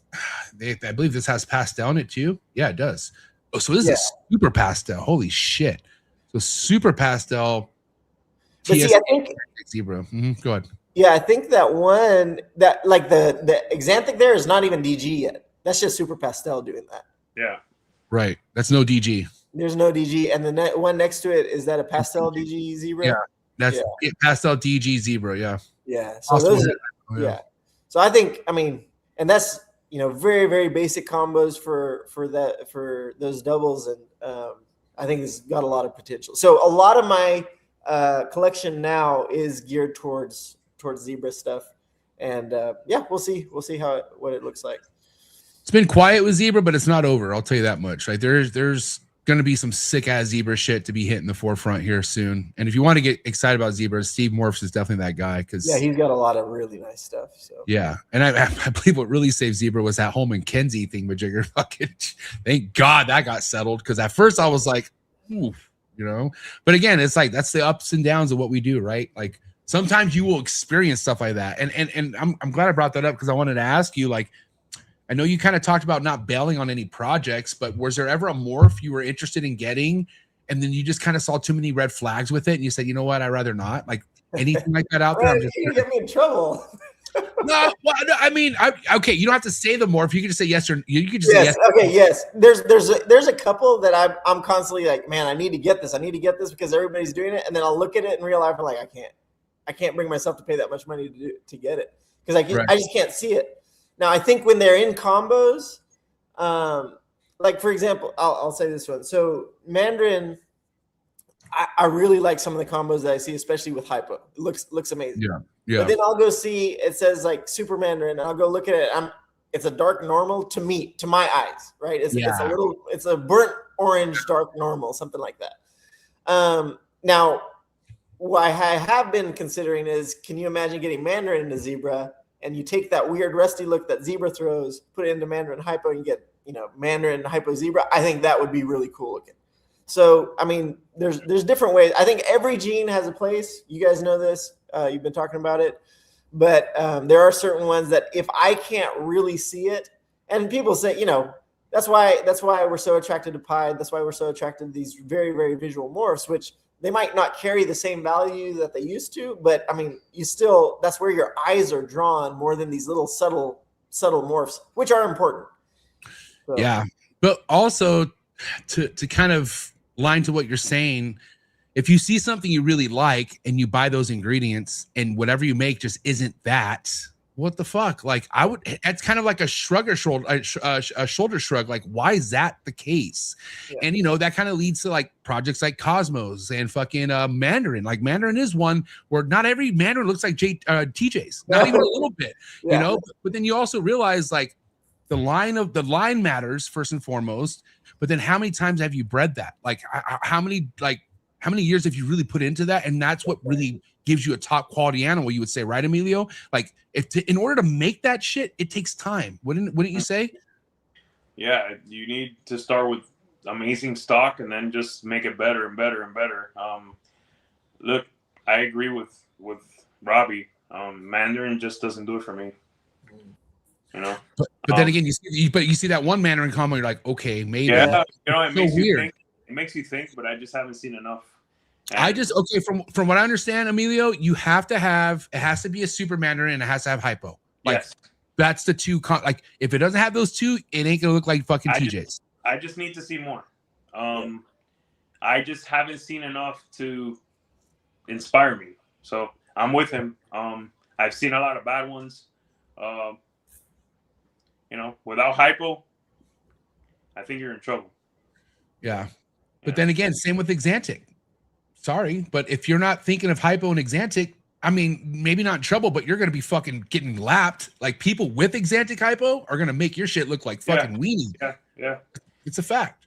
I believe this has pastel in it too. Yeah, it does. Oh, so this is a super pastel. Holy shit. So super pastel. But see, I think zebra. Go ahead. Yeah, I think that one that like the Xanthic there is not even DG yet. That's just super pastel doing that. Yeah. Right. That's no DG. There's no DG, and the one next to it, is that a pastel DG zebra? Yeah, that's pastel DG zebra. Yeah. Yeah. So those are, So I think, I mean, and that's, you know, very, very basic combos for those doubles, and I think it's got a lot of potential. So a lot of my collection now is geared towards zebra stuff, and we'll see what it looks like. It's been quiet with zebra, but it's not over. I'll tell you that much. Like there's going to be some sick ass zebra shit to be hitting the forefront here soon. And if you want to get excited about zebras, Steve MORPHS is definitely that guy. Because he's got a lot of really nice stuff. So yeah, and I believe what really saved zebra was that Holman Kenzie thing with Jigger. Fucking thank God that got settled. Because at first I was like, oof, you know. But again, it's like that's the ups and downs of what we do, right? Like sometimes you will experience stuff like that. And I'm glad I brought that up because I wanted to ask you, like, I know you kind of talked about not bailing on any projects, but was there ever a morph you were interested in getting and then you just kind of saw too many red flags with it and you said, you know what, I'd rather not? Like anything like that out there? You get me in trouble. No, well, I mean, okay, you don't have to say the morph. You can just say yes or you can just say yes. Okay, yes. There's a couple that I'm constantly like, man, I need to get this. I need to get this because everybody's doing it. And then I'll look at it in real life and like, I can't bring myself to pay that much money to get it because I just can't see it. Now, I think when they're in combos, like, for example, I'll say this one. So Mandarin, I really like some of the combos that I see, especially with hypo. It looks amazing. Yeah. But then I'll go see, it says, like, Super Mandarin, and I'll go look at it. It's a dark normal to my eyes, right? It's a burnt orange dark normal, something like that. Now, what I have been considering is, can you imagine getting Mandarin into Zebra, and you take that weird rusty look that Zebra throws, put it into Mandarin Hypo, and you get, you know, Mandarin Hypo Zebra? I think that would be really cool looking. So, I mean, there's different ways. I think every gene has a place. You guys know this. You've been talking about it. But there are certain ones that if I can't really see it, and people say, you know, that's why we're so attracted to Pied. That's why we're so attracted to these very, very visual morphs, which they might not carry the same value that they used to, but I mean, that's where your eyes are drawn more than these little subtle morphs, which are important. So. Yeah. But also to kind of line to what you're saying, if you see something you really like and you buy those ingredients and whatever you make just isn't that, what the fuck? Like it's kind of like a shoulder shrug. Like, why is that the case? Yeah. And, you know, that kind of leads to like projects like Cosmos and fucking Mandarin. Like Mandarin is one where not every Mandarin looks like TJ's, not even a little bit, you know, but then you also realize like the line matters first and foremost, but then how many times have you bred that? Like how many years have you really put into that? And that's what really gives you a top quality animal, you would say, right, Emilio? Like in order to make that shit, it takes time. Wouldn't you say? Yeah, you need to start with amazing stock and then just make it better and better and better. Look, I agree with Robbie. Mandarin just doesn't do it for me. You know. But then again, you see that one Mandarin combo, you're like, okay, maybe. Yeah, you know, it makes so you think. It makes you think, but I just haven't seen enough. From what I understand, Emilio, it has to be a super Mandarin and it has to have hypo. Like yes. That's the two. Like if it doesn't have those two, it ain't gonna look like fucking TJ's. I just need to see more. I just haven't seen enough to inspire me. So I'm with him. I've seen a lot of bad ones. You know, without hypo, I think you're in trouble. Yeah. But then again, same with Xanthic. Sorry, but if you're not thinking of hypo and Xanthic, I mean, maybe not in trouble, but you're going to be fucking getting lapped. Like people with Xanthic hypo are going to make your shit look like fucking weenie. Yeah. It's a fact.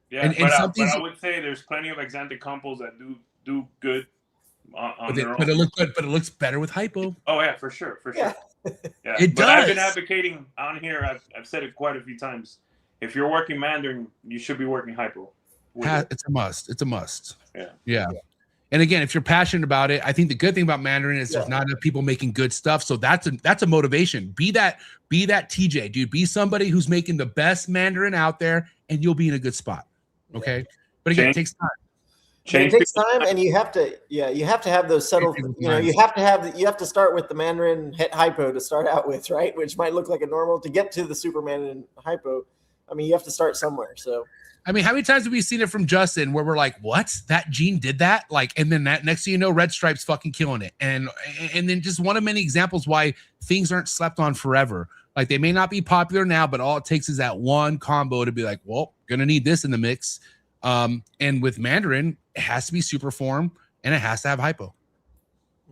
Yeah, but I would say there's plenty of Xanthic compos that do good on their own. But it looks better with hypo. Oh yeah, for sure. Yeah. It does. I've been advocating on here. I've said it quite a few times. If you're working Mandarin, you should be working hypo. It's a must. Yeah. And again, if you're passionate about it, I think the good thing about Mandarin is there's not enough people making good stuff. So that's a motivation. Be that TJ, dude. Be somebody who's making the best Mandarin out there, and you'll be in a good spot. Okay. But again, it takes time. It takes time, and you have to have those subtle, you have to start with the Mandarin het hypo to start out with, right? Which might look like a normal to get to the super Mandarin hypo. I mean, you have to start somewhere. So I mean, how many times have we seen it from Justin where we're like, what? That gene did that? Like, and then that next thing you know, Red Stripe's fucking killing it. And then just one of many examples why things aren't slept on forever. Like, they may not be popular now, but all it takes is that one combo to be like, well, gonna need this in the mix. And with Mandarin, it has to be super form and it has to have hypo.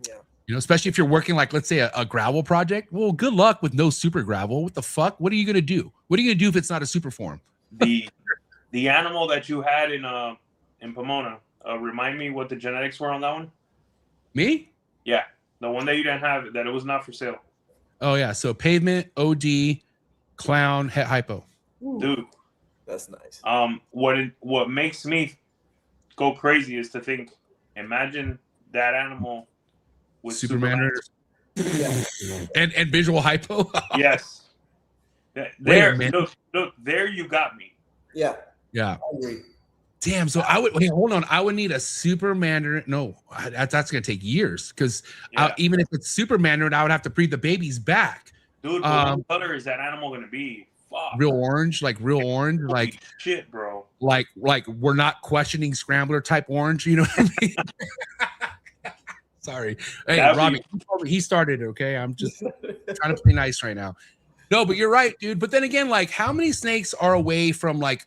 Yeah. You know, especially if you're working like, let's say a gravel project. Well, good luck with no super gravel. What the fuck? What are you gonna do? What are you gonna do if it's not a super form? The animal that you had in Pomona, remind me what the genetics were on that one. Me? Yeah, the one that you didn't have, that it was not for sale. Oh yeah, so pavement, OD, clown, het hypo. Dude, that's nice. What makes me go crazy is to think, imagine that animal with Superman and visual hypo. Yes. There, look, there you got me. Yeah. Yeah. Damn. So I would hold on. I would need a super Mandarin. No, that's gonna take years because even if it's super Mandarin, I would have to breed the babies back. Dude, what color is that animal gonna be? Fuck. Real orange, like Holy like shit, bro. Like we're not questioning scrambler type orange. You know what I mean? Sorry. Hey, Robbie, he started it. Okay, I'm just trying to play nice right now. No, but you're right, dude. But then again, like, how many snakes are away from like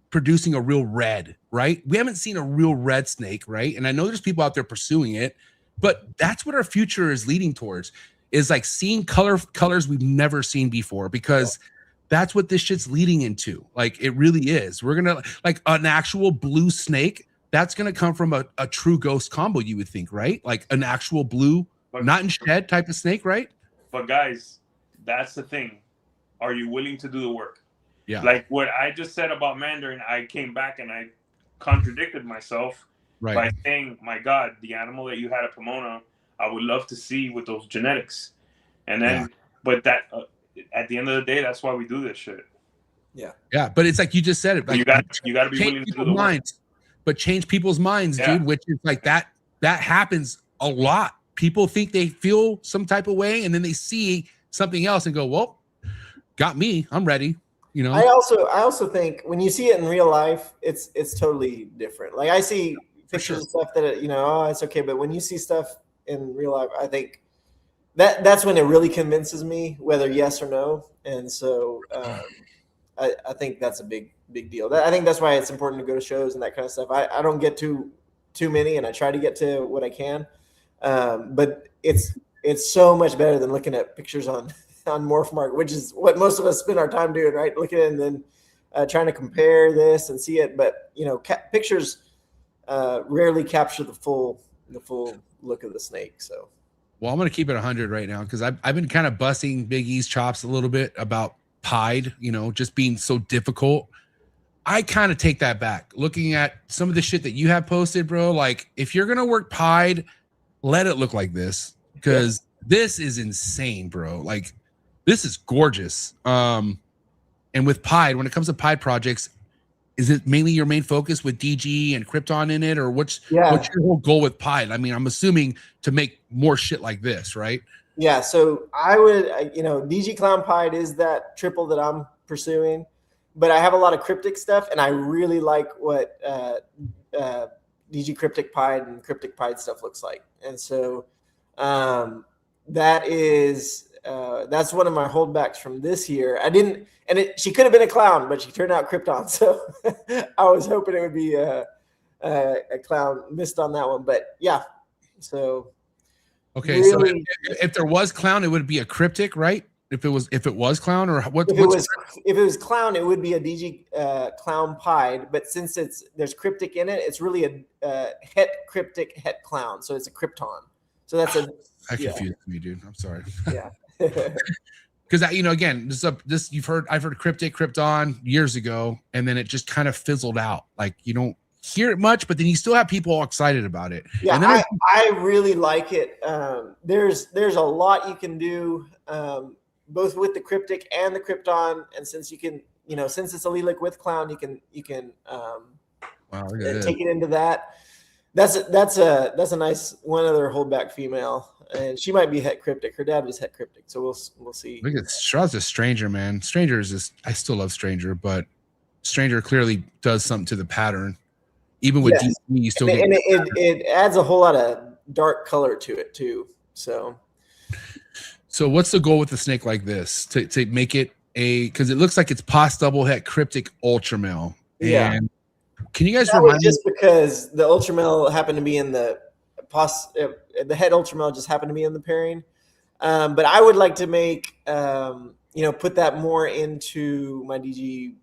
producing a real red, right? We haven't seen a real red snake, right? And I know there's people out there pursuing it, but that's what our future is leading towards, is like seeing colors we've never seen before, because that's what this shit's leading into. Like, it really is. We're gonna like an actual blue snake. That's gonna come from a true ghost combo, you would think, right? Like an actual blue, not in shed type of snake, right? But guys, that's the thing. Are you willing to do the work? Yeah. Like what I just said about Mandarin, I came back and I contradicted myself by saying, my God, the animal that you had at Pomona, I would love to see with those genetics. And then, but that at the end of the day, that's why we do this shit. Yeah. Yeah. But it's like you just said it. Like, you got to be willing to do the work. But change people's minds, dude, which is like that happens a lot. People think they feel some type of way and then they see something else and go, well, got me, I'm ready. You know, I also think when you see it in real life, it's totally different. Like, I see pictures of stuff that, you know, oh, it's okay. But when you see stuff in real life, I think that's when it really convinces me whether yes or no. And so I think that's a big deal. I think that's why it's important to go to shows and that kind of stuff. I don't get too many, and I try to get to what I can. But it's so much better than looking at pictures on MORPH, which is what most of us spend our time doing, right? Looking at it and then trying to compare this and see it. But, you know, pictures rarely capture the full look of the snake. So, well, I'm going to keep it 100 right now, because I've been kind of busting Big E's chops a little bit about pied, you know, just being so difficult. I kind of take that back. Looking at some of the shit that you have posted, bro, like, if you're going to work pied, let it look like this, because this is insane, bro. Like, this is gorgeous. And with pied, when it comes to pied projects, is it mainly your main focus with DG and Krypton in it, or what's your whole goal with pied? I mean, I'm assuming to make more shit like this, right? Yeah. So I would, you know, DG Clown Pied is that triple that I'm pursuing, but I have a lot of cryptic stuff, and I really like what DG Cryptic Pied and Cryptic Pied stuff looks like. And so that is that's one of my holdbacks from this year. She could have been a clown, but she turned out Krypton. So I was hoping it would be a clown. Missed on that one, but yeah. So okay, really, so if there was clown, it would be a cryptic, right? If it was clown, or what? If it was clown, it would be a DG Clown Pied. But since there's cryptic in it, it's really a het cryptic het clown. So it's a Krypton. So that's that confused me, dude. I'm sorry. Yeah. Because you know, again, I've heard cryptic Krypton years ago, and then it just kind of fizzled out. Like, you don't hear it much, but then you still have people all excited about it. Yeah, and then I really like it. There's a lot you can do, both with the cryptic and the krypton, and since you can, since it's a lilac with clown, you can take it into that. That's a nice one other holdback female, and she might be het cryptic. Her dad was het cryptic, so we'll see. Look at Shroud's a Stranger, man. Stranger is just, I still love Stranger, but Stranger clearly does something to the pattern. Even with DC, you still get it adds a whole lot of dark color to it too. So what's the goal with the snake like this? To make it because it looks like it's pos double het cryptic ultra male. Yeah. And can you guys remind me? Just because the ultra male happened to be in the het ultra male just happened to be in the pairing. But I would like to make put that more into my DG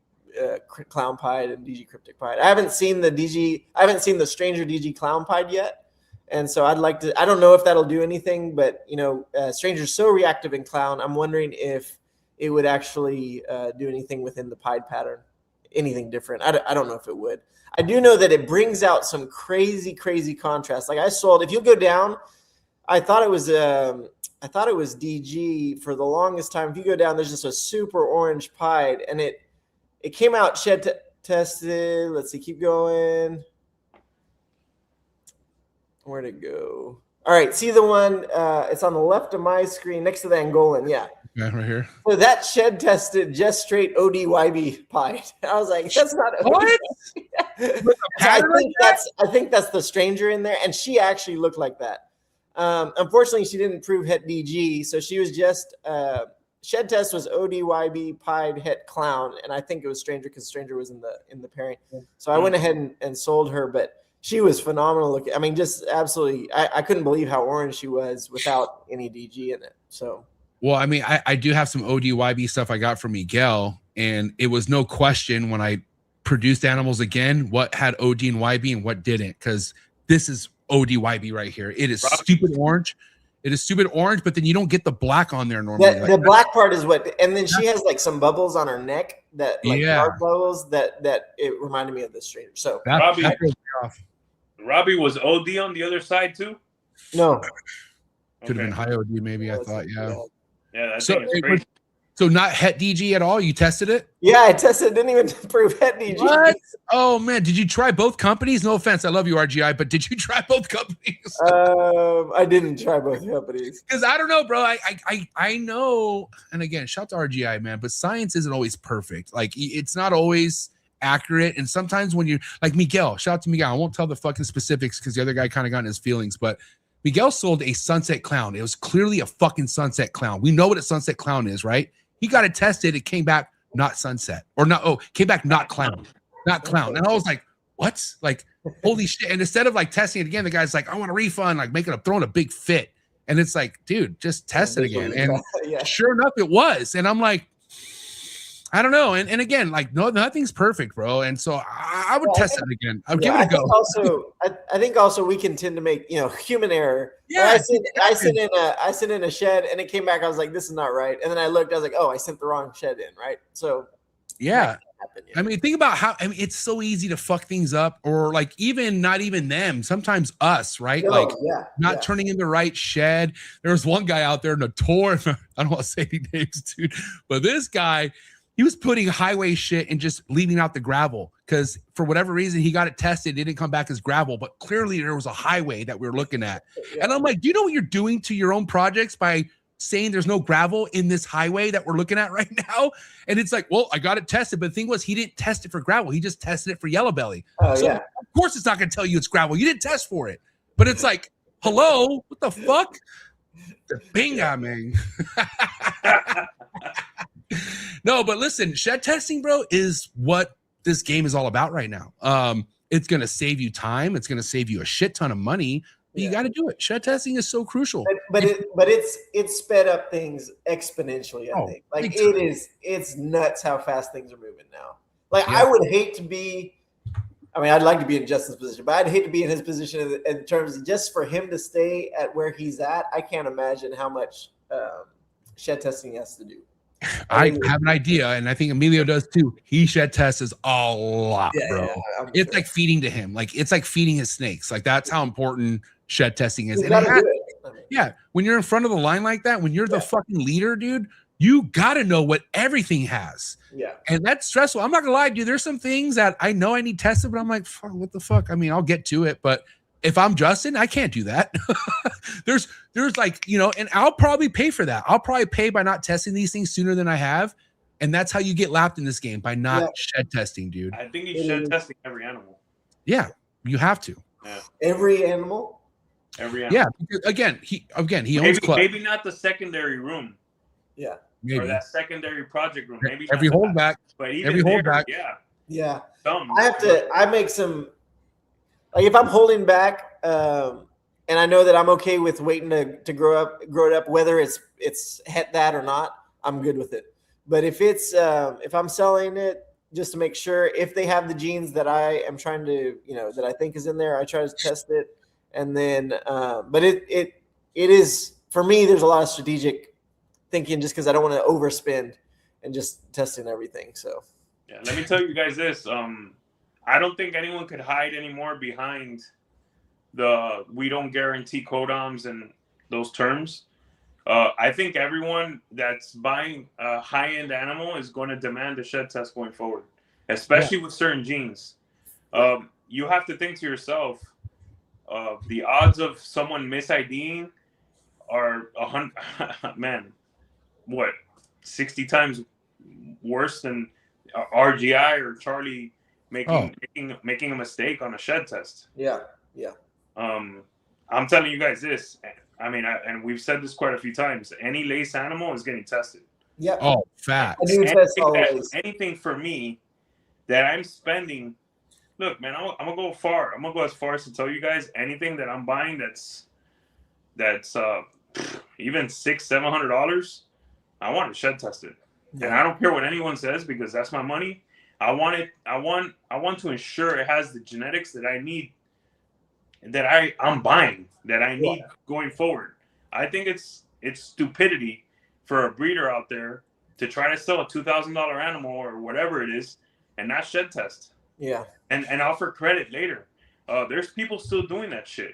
clown pied and DG cryptic pied. I haven't seen the Stranger DG clown pied yet, and so I'd like to. I don't know if that'll do anything, but Stranger's so reactive in clown. I'm wondering if it would actually do anything within the pied pattern, anything different. I don't know if it would. I do know that it brings out some crazy contrast. Like I sold, if you go down, I thought it was DG for the longest time. If you go down, there's just a super orange pied, and it came out shed tested. Let's see, keep going. Where'd it go? All right, see the one, it's on the left of my screen next to the Angolan. Yeah, right here. So that shed tested just straight ODYB pied. I was like, that's not what? I think that's the Stranger in there, and she actually looked like that. Unfortunately, she didn't prove het DG, so she was just shed test was ODYB pied het clown, and I think it was Stranger because Stranger was in the pairing. So I went ahead and sold her, but she was phenomenal looking. I mean, just absolutely. I couldn't believe how orange she was without any DG in it. So. Well, I mean, I do have some ODYB stuff I got from Miguel, and it was no question when I produced animals again what had OD and YB and what didn't, because this is ODYB right here. It is stupid orange. It is stupid orange, but then you don't get the black on there normally. The black part is what, and then she has like some bubbles on her neck that dark bubbles that it reminded me of the Stranger. So Robbie was OD on the other side too. No, could have been high OD maybe. I thought, yeah. So not het DG at all? You tested it? Yeah, I tested. Didn't even prove het DG. What? Oh man, did you try both companies? No offense, I love you, RGI, but did you try both companies? I didn't try both companies because I don't know, bro. I know, and again, shout to RGI, man. But science isn't always perfect. Like it's not always accurate, and sometimes when you're like Miguel, shout out to Miguel. I won't tell the fucking specifics because the other guy kind of got in his feelings, but. Miguel sold a sunset clown. It was clearly a fucking sunset clown. We know what a sunset clown is, right? He got it tested. It came back not sunset or not. Oh, came back not clown, not clown. And I was like, what? Like, holy shit. And instead of like testing it again, the guy's like, I want a refund, like throwing a big fit. And it's like, dude, just test it again. And sure enough, it was. And I'm like, I don't know. And again, like nothing's perfect, bro. And so I would test it again. I'll give it a go. I think also we can tend to make, human error. Yeah. I sent in a shed and it came back. I was like, this is not right. And then I looked, I was like, oh, I sent the wrong shed in. Right. So yeah. I mean, think about how, it's so easy to fuck things up, or like not even them, sometimes us, right? Not turning in the right shed. There was one guy out there in a tour. I don't want to say any names, dude, but this guy, he was putting highway shit and just leaving out the gravel because for whatever reason, he got it tested. It didn't come back as gravel, but clearly there was a highway that we were looking at. Yeah. And I'm like, do you know what you're doing to your own projects by saying there's no gravel in this highway that we're looking at right now? And it's like, well, I got it tested. But the thing was, he didn't test it for gravel. He just tested it for yellow belly. Of course, it's not going to tell you it's gravel. You didn't test for it. But it's like, hello, what the fuck? The bingo, man. No, but listen, shed testing, bro, is what this game is all about right now. It's going to save you time. It's going to save you a shit ton of money. But you got to do it. Shed testing is so crucial. But it's sped up things exponentially, I think. Like it's nuts how fast things are moving now. Like I would hate to be, I'd like to be in Justin's position, but I'd hate to be in his position in terms of just for him to stay at where he's at. I can't imagine how much shed testing he has to do. I have an idea, and I think Emilio does too. He shed tests a lot, bro. It's like feeding to him. Like it's like feeding his snakes. Like that's how important shed testing is. And yeah, when you're in front of the line like that, when you're the fucking leader, dude, you gotta know what everything has. Yeah. And that's stressful. I'm not gonna lie, dude. There's some things that I know I need tested, but I'm like, fuck, what the fuck? I mean, I'll get to it, but if I'm Justin, I can't do that. there's like, you know, and I'll probably pay for that. I'll probably pay by not testing these things sooner than I have. And that's how you get lapped in this game, by not shed testing, dude. I think you shed testing every animal. Yeah, you have to. Yeah. Every animal? Every animal. Yeah, because he owns club. Maybe not the secondary room. Yeah. Maybe. Or that secondary project room. Maybe every holdback. But even every holdback. Yeah. Yeah. Some. I make some, like if I'm holding back, and I know that I'm okay with waiting to grow it up, whether it's that or not, I'm good with it. But if it's if I'm selling it just to make sure, if they have the genes that I am trying to, you know, that I think is in there, I try to test it. And then but it is, for me, there's a lot of strategic thinking, just because I don't want to overspend and just testing everything. So yeah, let me tell you guys this. I don't think anyone could hide anymore behind the we don't guarantee codoms and those terms. I think everyone that's buying a high-end animal is going to demand a shed test going forward, especially with certain genes. You have to think to yourself, the odds of someone mis-IDing are 100, man, what, 60 times worse than RGI or Charlie making a mistake on a shed test. Yeah. I'm telling you guys this. I mean, and we've said this quite a few times. Any lace animal is getting tested. Yeah. Oh, facts. I do test always. Anything for me that I'm spending. Look, man, I'm gonna go far. I'm gonna go as far as to tell you guys anything that I'm buying that's even $600-700. I want it shed tested, and I don't care what anyone says, because that's my money. I want it. I want to ensure it has the genetics that I need, that I'm buying, that I need going forward. I think it's stupidity for a breeder out there to try to sell a $2,000 animal or whatever it is and not shed test. Yeah. And offer credit later. There's people still doing that shit,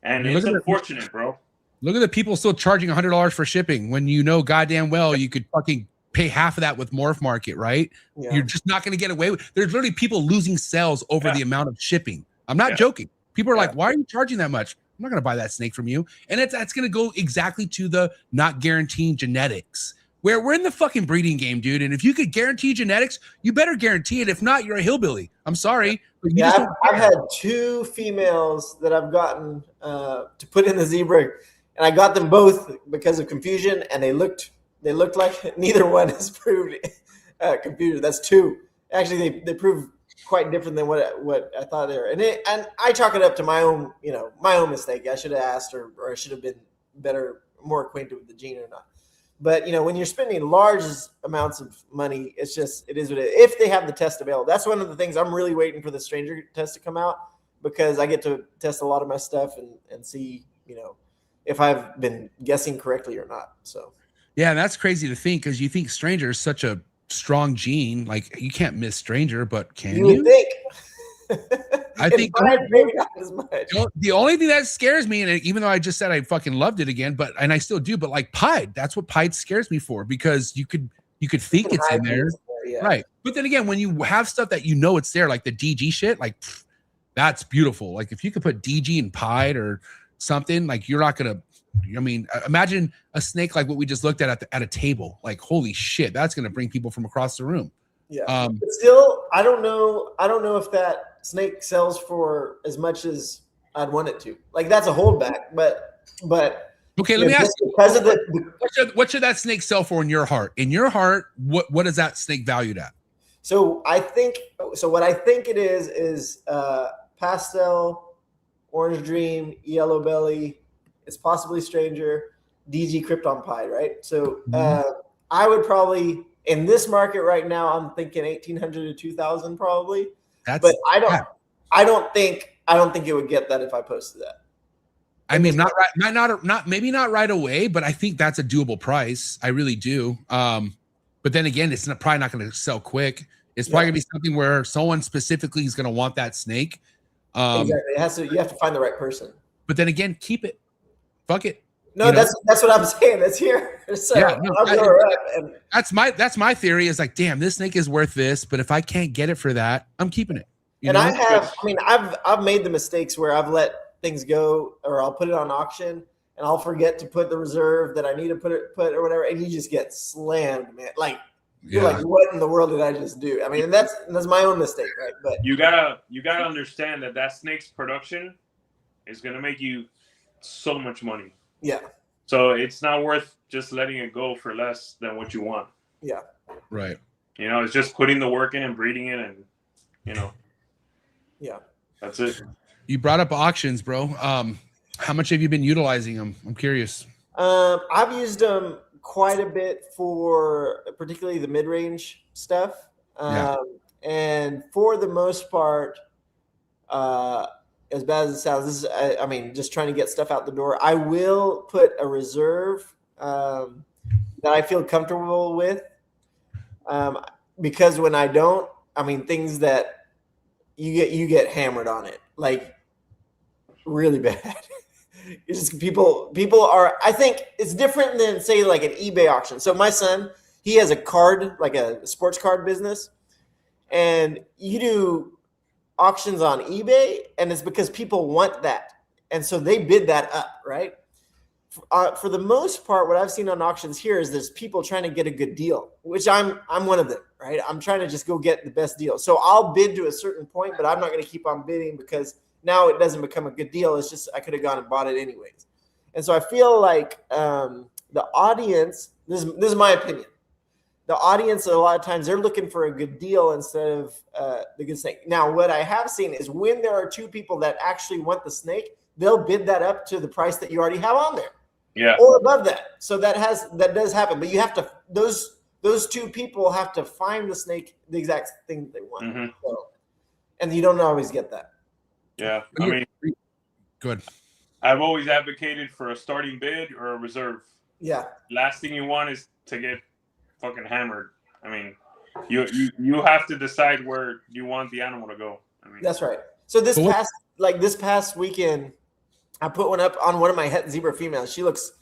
and it's unfortunate, bro. Look at the people still charging $100 for shipping when you know goddamn well you could fucking pay half of that with MORPH market, right? Yeah. You're just not going to get away with. There's literally people losing sales over the amount of shipping. I'm not joking. People are like, why are you charging that much? I'm not going to buy that snake from you. And that's going to go exactly to the not guaranteeing genetics, where we're in the fucking breeding game, dude. And if you could guarantee genetics, you better guarantee it. If not, you're a hillbilly. I'm sorry. But I've had 2 females that I've gotten to put in the zebra, and I got them both because of confusion, and they looked like neither one has proved confusion. That's 2. Actually, they proved quite different than what I thought they were. And I chalk it up to my own mistake. I should have asked, or I should have been more acquainted with the gene or not. But, you know, when you're spending large amounts of money, it is what it is. If they have the test available, that's one of the things I'm really waiting for, the stranger test to come out, because I get to test a lot of my stuff and see, you know, if I've been guessing correctly or not. So, yeah, that's crazy to think, because you think stranger is such a strong gene. Like, you can't miss stranger, but can you? You think? I think maybe not as much. The only thing that scares me, and even though I just said I fucking loved it again, and I still do, but like pied, that's what pied scares me for, because you could think it's in there, right? But then again, when you have stuff that you know it's there, like the DG shit, like that's beautiful. Like if you could put DG and pied or something, like you're not gonna. I mean, imagine a snake like what we just looked at a table. Like, holy shit, that's gonna bring people from across the room. Yeah. But still, I don't know if that snake sells for as much as I'd want it to. Like, that's a holdback, but okay, let me ask you, what should that snake sell for in your heart? In your heart, what is that snake valued at? So what I think it is pastel, orange dream, yellow belly. It's possibly stranger, DG Krypton pie, right? So I would probably, in this market right now, I'm thinking 1,800 to 2,000 probably. But I don't think it would get that if I posted that. I mean, maybe not right away, but I think that's a doable price. I really do. But then again, it's probably not going to sell quick. It's probably going to be something where someone specifically is going to want that snake. Exactly. It has to. You have to find the right person. But then again, keep it. Fuck it. No, that's what I'm saying. That's here. So yeah, no, that's my theory is like, damn, this snake is worth this, but if I can't get it for that, I'm keeping it. And know? I've made the mistakes where I've let things go, or I'll put it on auction and I'll forget to put the reserve that I need to put or whatever, and you just get slammed, man. Like you're like, what in the world did I just do? I mean, and that's my own mistake, right? But you gotta understand that snake's production is gonna make you so much money. Yeah. So it's not worth just letting it go for less than what you want. Yeah. Right. You know, it's just putting the work in and breeding it, and you know. Yeah. That's it. You brought up auctions, bro. How much have you been utilizing them? I'm curious. I've used them quite a bit for particularly the mid-range stuff. And for the most part, as bad as it sounds, this is, I mean, just trying to get stuff out the door. I will put a reserve that I feel comfortable with, because when I don't, I mean, things that you get hammered on it, like really bad. It's just people are. I think it's different than say like an eBay auction. So my son, he has a card, like a sports card business, and you do auctions on eBay, and it's because people want that, and so they bid that up, right? For the most part, what I've seen on auctions here is there's people trying to get a good deal, which I'm one of them, right? I'm trying to just go get the best deal. So I'll bid to a certain point, but I'm not going to keep on bidding because now it doesn't become a good deal. It's just I could have gone and bought it anyways. And so I feel like the audience, this is my opinion, the audience a lot of times they're looking for a good deal instead of the good snake. Now, what I have seen is when there are two people that actually want the snake, they'll bid that up to the price that you already have on there. Yeah. Or above that. So that does happen. But you have to those two people have to find the snake, the exact thing that they want. Mm-hmm. So, and you don't always get that. Yeah. I mean, good. I've always advocated for a starting bid or a reserve. Yeah. Last thing you want is to get fucking hammered. I mean, you have to decide where you want the animal to go. I mean, that's right. So this past weekend, I put one up on one of my het zebra females. She looks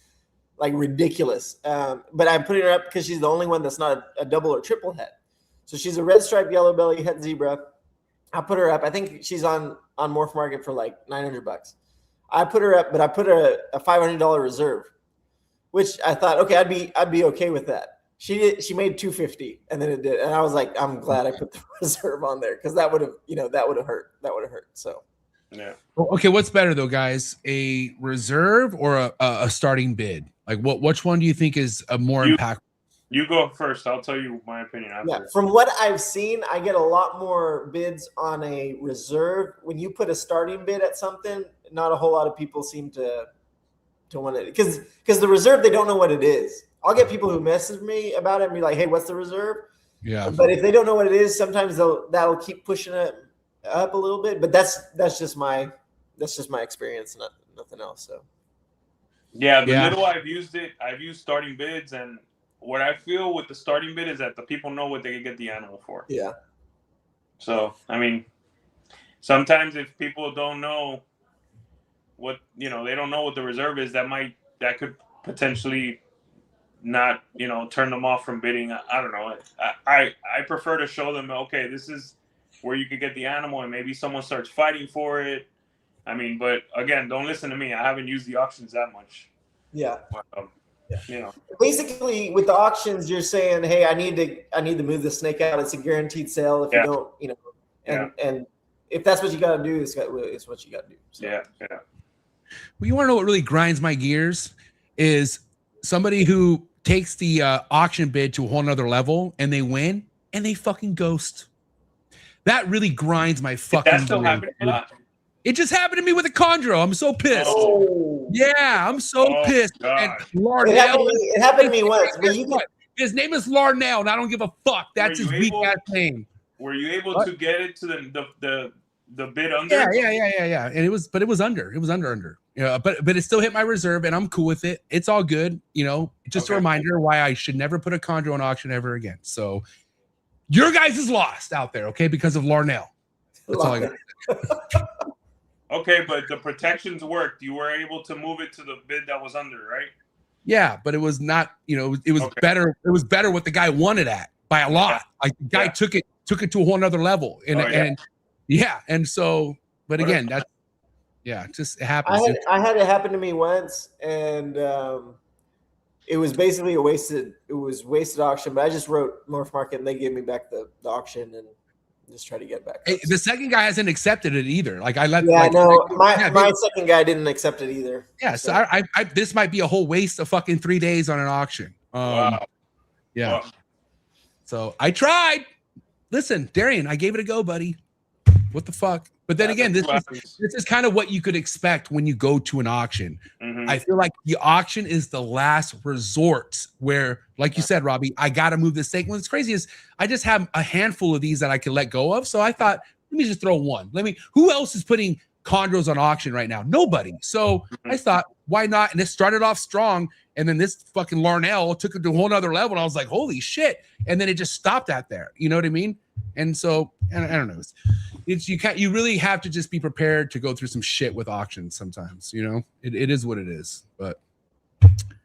like ridiculous, but I'm putting her up because she's the only one that's not a double or triple het. So she's a red striped yellow belly het zebra. I put her up. I think she's on MORPH Market for like $900. I put her up, but I put a $500 reserve, which I thought, okay, I'd be okay with that. She made $250, and then it did, and I was like, I'm glad I put the reserve on there because that would have hurt. That would have hurt. So. Yeah. Okay, what's better though, guys? A reserve or a starting bid? Like, which one do you think is a more impactful? You go first. I'll tell you my opinion after. Yeah, from what I've seen, I get a lot more bids on a reserve. When you put a starting bid at something, not a whole lot of people seem to want it because the reserve, they don't know what it is. I'll get people who message me about it and be like, "Hey, what's the reserve?" Yeah. But if they don't know what it is, sometimes that'll keep pushing it up a little bit. But that's just my experience, nothing else. So. Yeah, little I've used starting bids, and what I feel with the starting bid is that the people know what they can get the animal for. Yeah. So, I mean, sometimes if people don't know what, they don't know what the reserve is, that could potentially not, turn them off from bidding. I don't know. I prefer to show them, okay, this is where you could get the animal, and maybe someone starts fighting for it. I mean, but again, don't listen to me. I haven't used the auctions that much. Yeah. Yeah. Basically, with the auctions, you're saying, "Hey, I need to move the snake out. It's a guaranteed sale. If you don't, and if that's what you got to do, it's what you got to do." So. Yeah. Well, you want to know what really grinds my gears is somebody who takes the auction bid to a whole nother level and they win and they fucking ghost. That really grinds my fucking gears. That still happening a lot. It just happened to me with a chondro. I'm so pissed. Oh. Yeah, I'm so pissed. And Larnell, it happened to me once. His name is Larnell, and I don't give a fuck. That's his weak ass name. Were you able to get it to the bid under. Yeah. And it was under. It was under. Yeah, but it still hit my reserve, and I'm cool with it. It's all good. You know, just a reminder why I should never put a chondro on auction ever again. So your guys is lost out there, okay, because of Larnell. That's all I got. Okay, but the protections worked. You were able to move it to the bid that was under, right? Yeah, but it was not, you know, it was better. It was better what the guy wanted at by a lot. Like the guy took it to a whole nother level. And so, but again, that's just it happens. I had it happen to me once, and it was basically a wasted auction, but I just wrote Morph Market and they gave me back the auction and just try to get back. Hey, the second guy hasn't accepted it either. Like I let my second guy didn't accept it either. Yeah, so I this might be a whole waste of fucking 3 days on an auction. Wow. Yeah. Wow. So I tried. Listen, Darian, I gave it a go, buddy. What the fuck? But then again, this is kind of what you could expect when you go to an auction. Mm-hmm. I feel like the auction is the last resort where, like you said, Robbie, I got to move this thing. What's crazy is I just have a handful of these that I can let go of. So I thought, let me just throw one. Who else is putting chondros on auction right now? Nobody. So I thought, why not? And it started off strong. And then this fucking Larnell took it to a whole nother level. And I was like, holy shit. And then it just stopped at there. You know what I mean? And so, I don't know. You really have to just be prepared to go through some shit with auctions sometimes. You know, it is what it is. But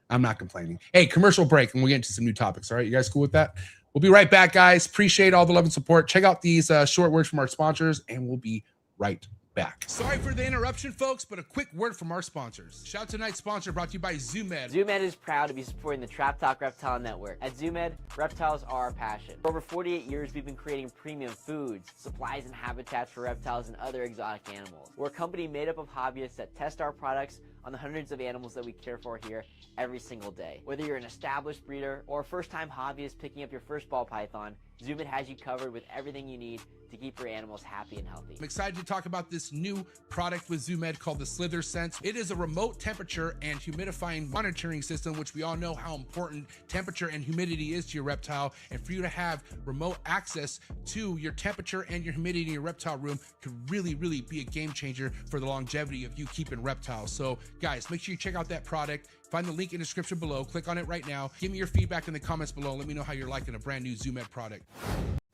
I'm not complaining. Hey, commercial break, and we'll get into some new topics. All right, you guys cool with that? We'll be right back, guys. Appreciate all the love and support. Check out these short words from our sponsors, and we'll be right back. Sorry for the interruption, folks, but a quick word from our sponsors. Shout out to tonight's sponsor brought to you by ZooMed. ZooMed is proud to be supporting the Trap Talk Reptile Network. At ZooMed, reptiles are our passion. For over 48 years, we've been creating premium foods, supplies, and habitats for reptiles and other exotic animals. We're a company made up of hobbyists that test our products on the hundreds of animals that we care for here every single day. Whether you're an established breeder or a first-time hobbyist picking up your first ball python, ZooMed has you covered with everything you need to keep your animals happy and healthy. I'm excited to talk about this new product with ZooMed called the Slither Sense. It is a remote temperature and humidifying monitoring system, which we all know how important temperature and humidity is to your reptile. And for you to have remote access to your temperature and your humidity in your reptile room could really, really be a game changer for the longevity of you keeping reptiles. So guys, make sure you check out that product. Find the link in the description below. Click on it right now. Give me your feedback in the comments below. Let me know how you're liking a brand new ZooMed product.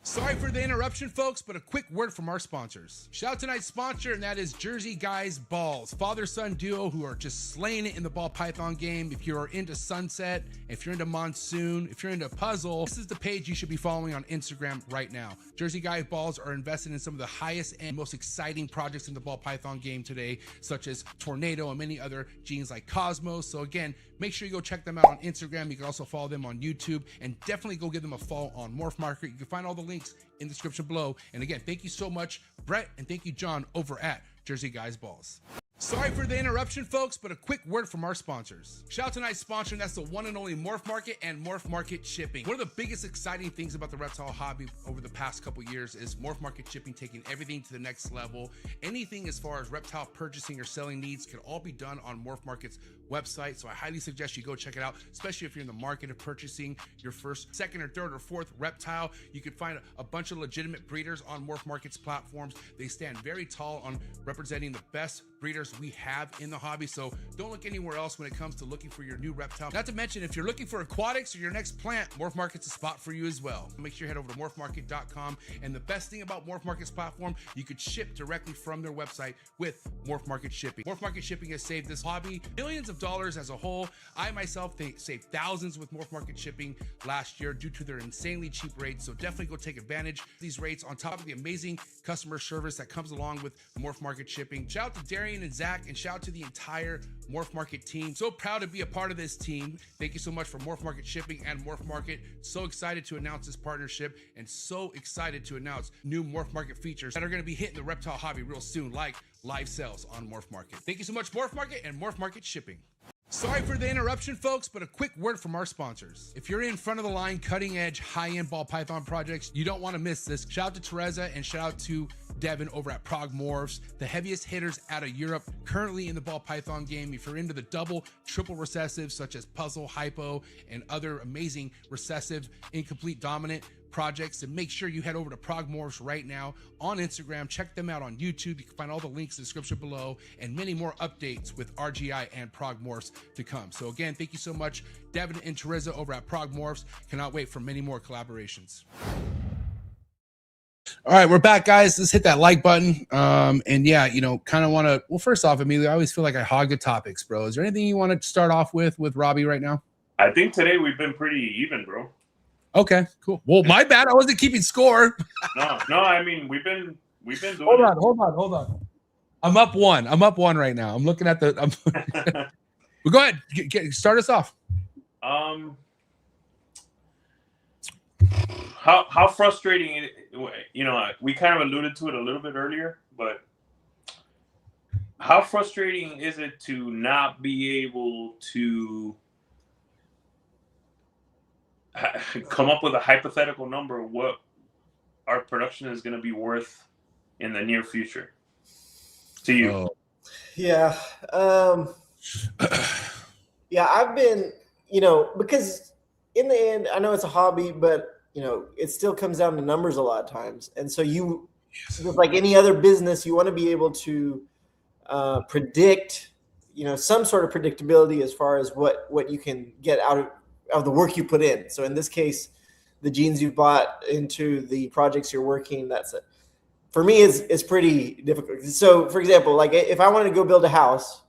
Sorry for the interruption, folks, but a quick word from our sponsors. Shout out to tonight's sponsor, and that is Jersey Guys Balls, father-son duo who are just slaying it in the ball python game. If you're into Sunset, if you're into Monsoon, if you're into Puzzle, this is the page you should be following on Instagram right now. Jersey Guys Balls are invested in some of the highest and most exciting projects in the ball python game today, such as Tornado and many other genes like Cosmos. So again, make sure you go check them out on Instagram. You can also follow them on YouTube, and definitely go give them a follow on Morph Market. You can find all the links in the description below. And again, thank you so much, Brett, and thank you, John, over at Jersey Guys Balls. Sorry for the interruption, folks, but a quick word from our sponsors. Shout out to tonight's sponsor, and that's the one and only Morph Market and Morph Market Shipping. One of the biggest exciting things about the reptile hobby over the past couple years is Morph Market Shipping taking everything to the next level. Anything as far as reptile purchasing or selling needs can all be done on Morph Market's website. So I highly suggest you go check it out, especially if you're in the market of purchasing your first, second, or third, or fourth reptile. You can find a bunch of legitimate breeders on Morph Market's platforms. They stand very tall on representing the best breeders we have in the hobby, so don't look anywhere else when it comes to looking for your new reptile. Not to mention, if you're looking for aquatics or your next plant, Morph Market's a spot for you as well. Make sure you head over to morphmarket.com, and the best thing about Morph Market's platform, you could ship directly from their website with Morph Market Shipping. Morph Market Shipping has saved this hobby millions of dollars as a whole. I myself saved thousands with Morph Market Shipping last year due to their insanely cheap rates, so definitely go take advantage of these rates on top of the amazing customer service that comes along with Morph Market Shipping. Shout out to Darian and Zach, and shout out to the entire Morph Market team. So proud to be a part of this team. Thank you so much for Morph Market Shipping and Morph Market. So excited to announce this partnership, and so excited to announce new Morph Market features that are going to be hitting the reptile hobby real soon, like live sales on Morph Market. Thank you so much, Morph Market and Morph Market Shipping. Sorry for the interruption, folks, but a quick word from our sponsors. If you're in front of the line, cutting edge, high-end ball python projects, you don't want to miss this. Shout out to Teresa and shout out to Devin over at Prague MORPHs, the heaviest hitters out of Europe, currently in the ball python game. If you're into the double, triple recessive, such as puzzle, hypo, and other amazing recessive, incomplete, dominant projects, and make sure you head over to Prague MORPHs right now on Instagram. Check them out on YouTube. You can find all the links in the description below, and many more updates with RGI and Prague MORPHs to come. So again, thank you so much, Devin and Teresa over at Prague MORPHs. Cannot wait for many more collaborations. All right, we're back, guys. Let's hit that like button. And yeah, you know, kind of want to, well, first off, Emilio, I always feel like I hog the topics, bro. Is there anything you want to start off with Robbie right now? I think today we've been pretty even, bro. Okay, cool. Well, my bad. I wasn't keeping score. No. I mean, we've been doing. Hold on. I'm up one right now. I'm looking at the. Well, go ahead. Start us off. How frustrating it. You know, we kind of alluded to it a little bit earlier, but how frustrating is it to not be able to come up with a hypothetical number of what our production is going to be worth in the near future to you? Oh. Yeah. Yeah, I've been, you know, because in the end, I know it's a hobby, but, you know, it still comes down to numbers a lot of times. And so just like any other business, you want to be able to predict, you know, some sort of predictability as far as what you can get out of the work you put in. So in this case, the genes you've bought into the projects you're working, that's it. For me, it's pretty difficult. So for example, like if I wanted to go build a house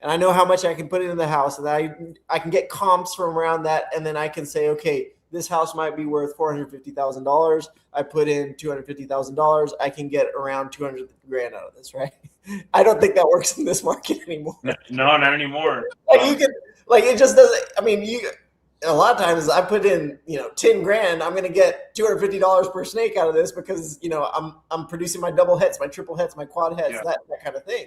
and I know how much I can put into the house, and I can get comps from around that, and then I can say, okay, this house might be worth $450,000. I put in $250,000. I can get around $200,000 out of this, right? I don't think that works in this market anymore. No, not anymore. Like you can, like it just doesn't. I mean, a lot of times I put in, you know, $10,000. I'm going to get $250 per snake out of this because, you know, I'm producing my double heads, my triple heads, my quad heads, that kind of thing.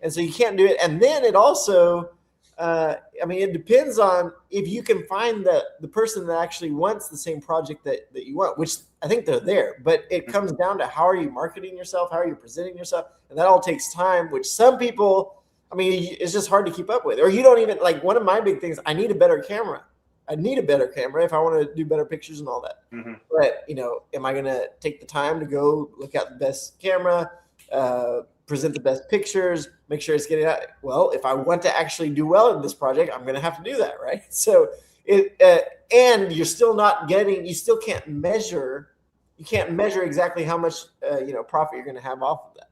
And so you can't do it. And then it also, I mean, it depends on if you can find the person that actually wants the same project that you want, which I think they're there. But it comes down to how are you marketing yourself? How are you presenting yourself? And that all takes time, which some people, I mean, it's just hard to keep up with. Or you don't even, like one of my big things, I need a better camera. I need a better camera if I want to do better pictures and all that. Mm-hmm. But, you know, am I going to take the time to go look at the best camera, present the best pictures, make sure it's getting out? Well, if I want to actually do well in this project, I'm going to have to do that, right? So and you're still not getting, you still can't measure, exactly how much, you know, profit you're going to have off of that.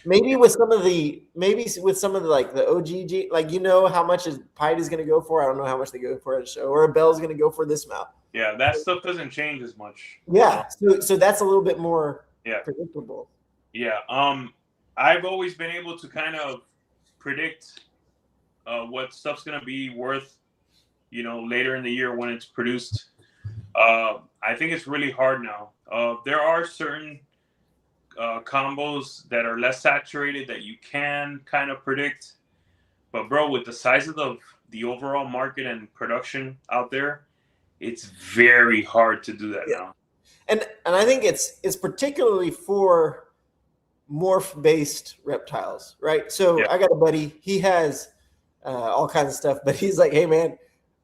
Maybe with some of the like the OGG, like, you know, how much is Pied is going to go for? I don't know how much they go for at a show, or a Bell's going to go for this amount. Yeah, that stuff doesn't change as much. Yeah, so that's a little bit more predictable. Yeah, I've always been able to kind of predict what stuff's going to be worth, you know, later in the year when it's produced. I think it's really hard now. There are certain combos that are less saturated that you can kind of predict, but bro, with the size of the overall market and production out there, it's very hard to do that now. And I think it's particularly for morph based reptiles, right? So I got a buddy, he has all kinds of stuff, but he's like, hey man,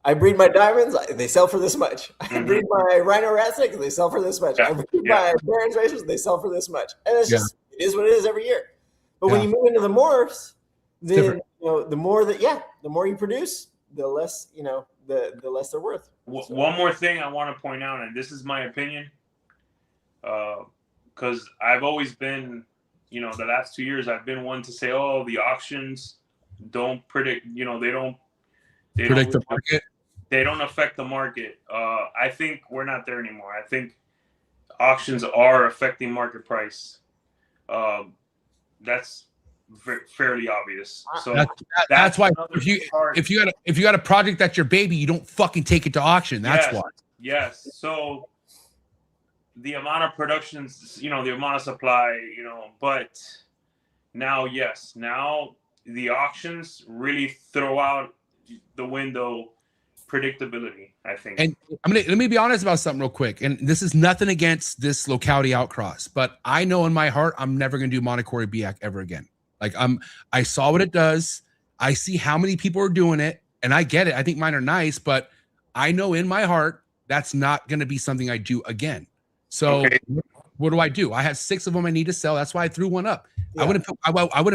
I breed my diamonds, they sell for this much. I breed my rhino rat snakes, they sell for this much. I breed my Barons racers, they sell for this much. And it's just, it is what it is every year. But when you move into the morphs, then you know, the more you produce, the less, you know, the less they're worth. So. One more thing I want to point out, and this is my opinion, because I've always been, you know, the last 2 years, I've been one to say, oh, the auctions don't predict, you know, they don't predict the market. They don't affect the market. I think we're not there anymore. I think auctions are affecting market price. That's fairly obvious. So that's why if you got a project that's your baby, you don't fucking take it to auction. That's why. Yes. So the amount of productions, you know, the amount of supply, you know, but now, now the auctions really throw out the window predictability, I think. And let me be honest about something real quick. And this is nothing against this locality outcross, but I know in my heart I'm never gonna do Monocory Biak ever again. Like I saw what it does. I see how many people are doing it, and I get it. I think mine are nice, but I know in my heart that's not gonna be something I do again. So what do? I have 6 of them I need to sell. That's why I threw one up. Yeah. I wouldn't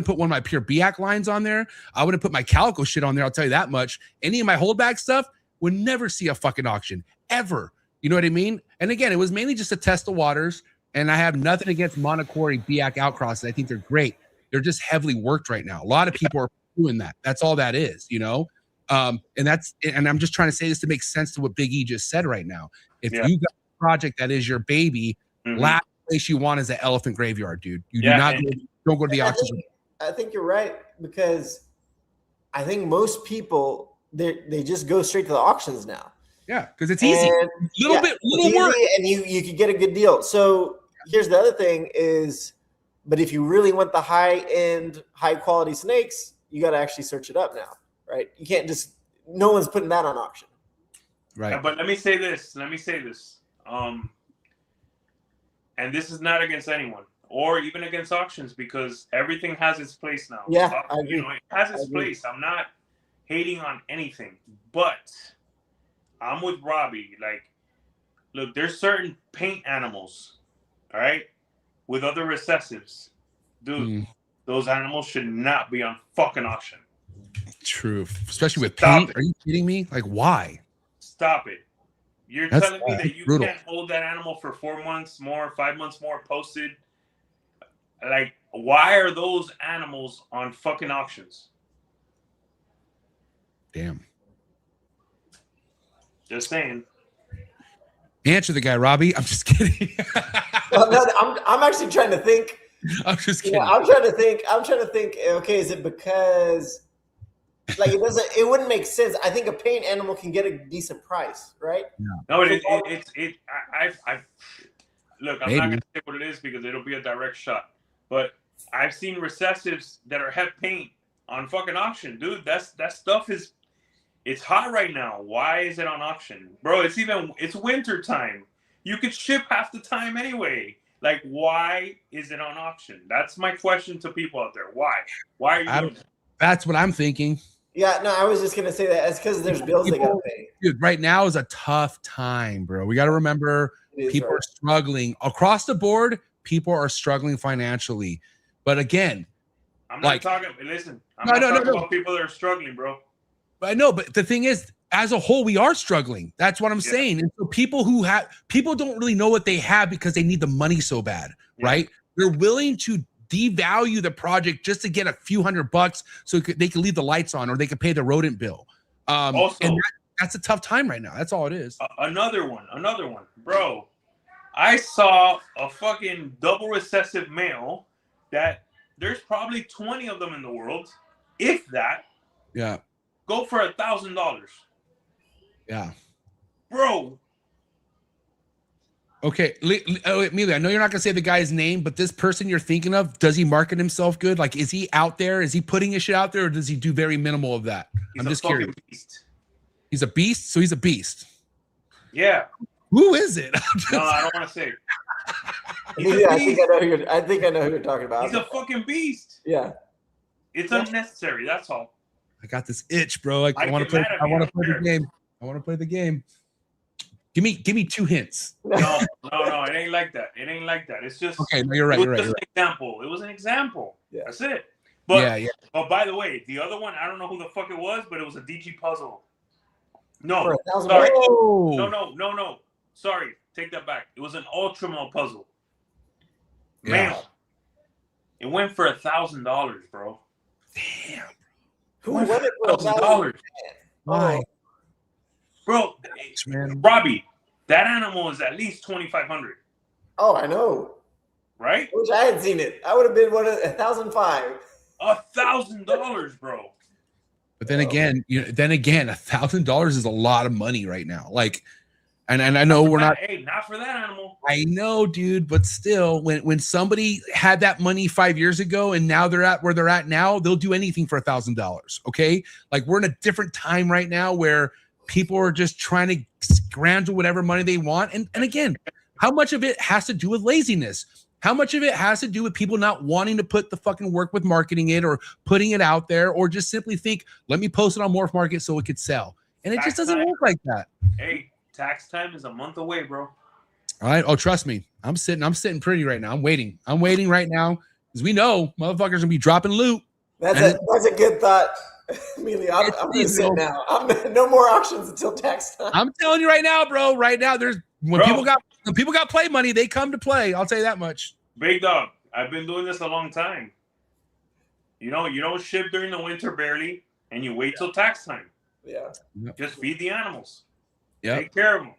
put one of my pure Biak lines on there. I wouldn't put my Calico shit on there. I'll tell you that much. Any of my holdback stuff would never see a fucking auction ever. You know what I mean? And again, it was mainly just to test the waters. And I have nothing against Monocory Biak outcrosses. I think they're great. They're just heavily worked right now. A lot of people are doing that. That's all that is, you know? And I'm just trying to say this to make sense to what Big E just said right now. If you got a project that is your baby, last place you want is an elephant graveyard, dude. You do not don't go to the auction. I think you're right, because I think most people they just go straight to the auctions now. Yeah, because it's easy. Little work, and you could get a good deal. So here's the other thing is, but if you really want the high end, high quality snakes, you got to actually search it up now, right? You can't just, no one's putting that on auction. Right. But let me say this. And this is not against anyone or even against auctions, because everything has its place now. Yeah, I agree. You know, it has its place. I'm not hating on anything, but I'm with Robbie. Like, look, there's certain paint animals, all right, with other recessives. Dude, those animals should not be on fucking auction. True. Especially with paint. Are you kidding me? Like, why? Stop it. You're telling me that you can't hold that animal for 4 months more, 5 months more posted? Like, why are those animals on fucking auctions? Damn. Just saying. Answer the guy, Robbie. I'm just kidding. Well, no, I'm actually trying to think. I'm just kidding. I'm trying to think. Okay, is it because like it wouldn't make sense? I think a paint animal can get a decent price, right? No, look, I'm not gonna say what it is because it'll be a direct shot. But I've seen recessives that are het paint on fucking auction, dude. That stuff is, it's hot right now. Why is it on auction, bro? It's winter time. You could ship half the time anyway. Like, why is it on auction? That's my question to people out there. Why are you doing that? That's what I'm thinking. Yeah, no, I was just gonna say that it's because there's bills they gotta pay. Dude, right now is a tough time, bro. We got to remember people are struggling across the board. People are struggling financially, but again, I'm not talking. Listen, I'm not talking about people that are struggling, bro. I know, but the thing is, as a whole, we are struggling. That's what I'm saying. And so people don't really know what they have because they need the money so bad, right? They're willing to devalue the project just to get a few $100 so they can leave the lights on or they can pay the rodent bill. Also, and that's a tough time right now. That's all it is. Another one, bro. I saw a fucking double recessive male that there's probably 20 of them in the world, if that. Yeah. Go for $1,000. Yeah. Bro. Okay, Amelia, I know you're not gonna say the guy's name, but this person you're thinking of, does he market himself good? Like, is he out there? Is he putting his shit out there, or does he do very minimal of that? I'm just curious. Beast. He's a beast, so he's a beast. Yeah. Who is it? No, I don't want to say. Yeah, I think I know who you're talking about. He's a fucking beast. Yeah. It's unnecessary. That's all. I got this itch, bro. I want to play. I want to play the game. I want to play the game. Give me 2 hints. No, it ain't like that. It's just okay. No, you're right. It was an example. It was an example. Yeah. That's it. But yeah. Oh, by the way, the other one, I don't know who the fuck it was, but it was a DG puzzle. No, sorry. No. Sorry, take that back. It was an Ultramel puzzle. Man, it went for $1,000, bro. Damn. Who won it for $1,000? Why? Bro, Robbie, that animal is at least 2,500. Oh, I know. Right? I wish I had seen it. I would have been $1,005. $1,000, bro. But then again, $1,000 is a lot of money right now. Like, and I know we're not. Hey, not for that animal. I know, dude, but still, when somebody had that money 5 years ago and now they're at where they're at now, they'll do anything for $1,000. Okay, like we're in a different time right now where people are just trying to scrounge whatever money they want. And again, how much of it has to do with laziness? How much of it has to do with people not wanting to put the fucking work with marketing it or putting it out there, or just simply think, let me post it on Morph Market so it could sell? And it just doesn't work like that. Hey, tax time is a month away, bro. All right. Oh, trust me. I'm sitting pretty right now. I'm waiting right now because we know motherfuckers gonna be dropping loot. That's a good thought, Emilio. I'm gonna sit now. No more auctions until tax time. I'm telling you right now, bro. Right now, when people got play money, they come to play. I'll tell you that much. Big dog, I've been doing this a long time. You know, you don't ship during the winter barely, and you wait till tax time. Yeah. Just feed the animals. Yeah. Take care of them.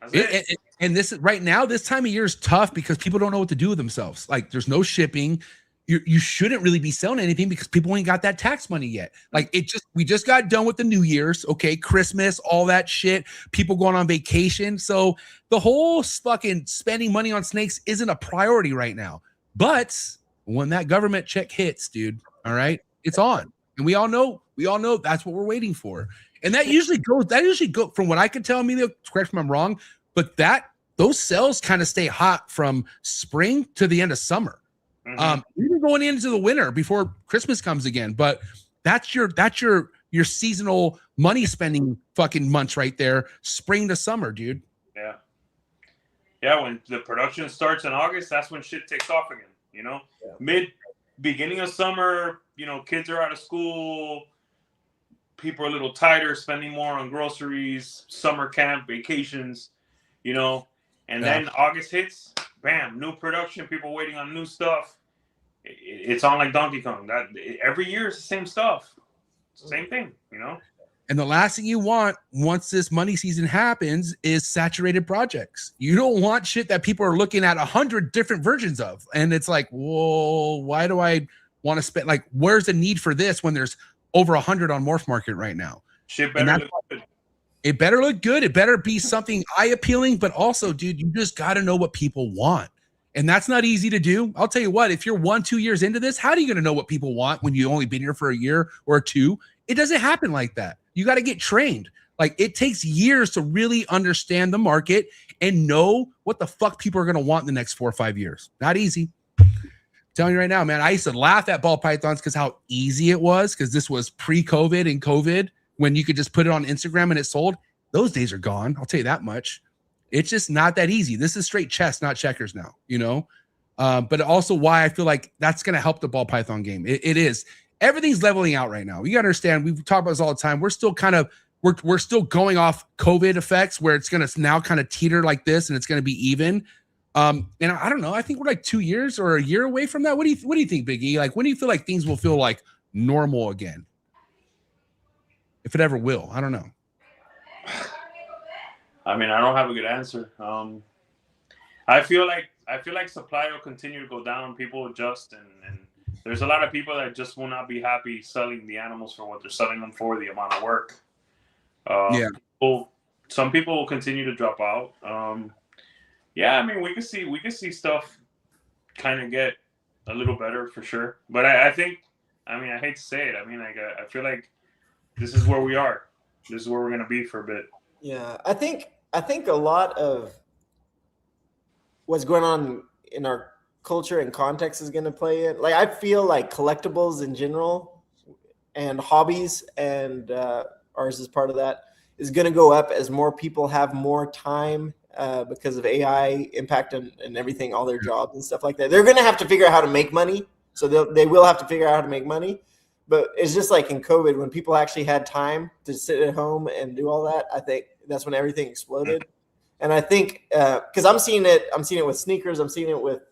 That's it. And this right now, this time of year is tough because people don't know what to do with themselves. Like, there's no shipping. You shouldn't really be selling anything because people ain't got that tax money yet. Like, we just got done with the New Year's, okay, Christmas, all that shit, people going on vacation. So the whole fucking spending money on snakes isn't a priority right now. But when that government check hits, dude, all right, it's on. And we all know that's what we're waiting for. And that usually goes from what I can tell, Emilio, correct me if I'm wrong, but those sales kind of stay hot from spring to the end of summer. Even going into the winter before Christmas comes again, but that's your seasonal money spending fucking months right there, spring to summer, dude. Yeah, when the production starts in August, that's when shit takes off again. You know, beginning of summer, you know, kids are out of school, people are a little tighter, spending more on groceries, summer camp, vacations, you know, and then August hits. Bam, new production, people waiting on new stuff. It's on like Donkey Kong. That every year is the same stuff. Same thing, you know? And the last thing you want once this money season happens is saturated projects. You don't want shit that people are looking at 100 different versions of. And it's like, whoa, why do I want to spend? Like, where's the need for this when there's over 100 on Morph Market right now? Shit better look good. It better look good. It better be something eye-appealing, but also, dude, you just got to know what people want. And that's not easy to do. I'll tell you what, if you're 1-2 years into this, how are you going to know what people want when you've only been here for a year or two? It doesn't happen like that. You got to get trained. Like, it takes years to really understand the market and know what the fuck people are going to want in the next 4 or 5 years. Not easy. I'm telling you right now, man, I used to laugh at ball pythons because how easy it was, because this was pre-COVID and COVID, when you could just put it on Instagram and it sold. Those days are gone. I'll tell you that much. It's just not that easy. This is straight chess, not checkers now, you know? But also why I feel like that's going to help the ball python game. It is. Everything's leveling out right now. You got to understand, we talk about this all the time. We're still kind of, we're still going off COVID effects where it's going to now kind of teeter like this and it's going to be even. And I don't know. I think we're like 2 years or a year away from that. What do you think, Big E? Like, when do you feel like things will feel like normal again? If it ever will, I don't know. I mean, I don't have a good answer. I feel like supply will continue to go down. People adjust, and there's a lot of people that just will not be happy selling the animals for what they're selling them for, the amount of work. Some people will continue to drop out. Yeah, I mean, we can see stuff kind of get a little better for sure. But I think, I mean, I hate to say it. I mean, like, I feel like this is where we are. This is where we're going to be for a bit. Yeah, I think a lot of what's going on in our culture and context is going to play in. Like, I feel like collectibles in general and hobbies, and ours is part of that, is going to go up as more people have more time because of AI impact and everything, all their jobs and stuff like that. They're going to have to figure out how to make money. So they will have to figure out how to make money. But it's just like in COVID, when people actually had time to sit at home and do all that, I think that's when everything exploded. And I think because I'm seeing it with sneakers, I'm seeing it with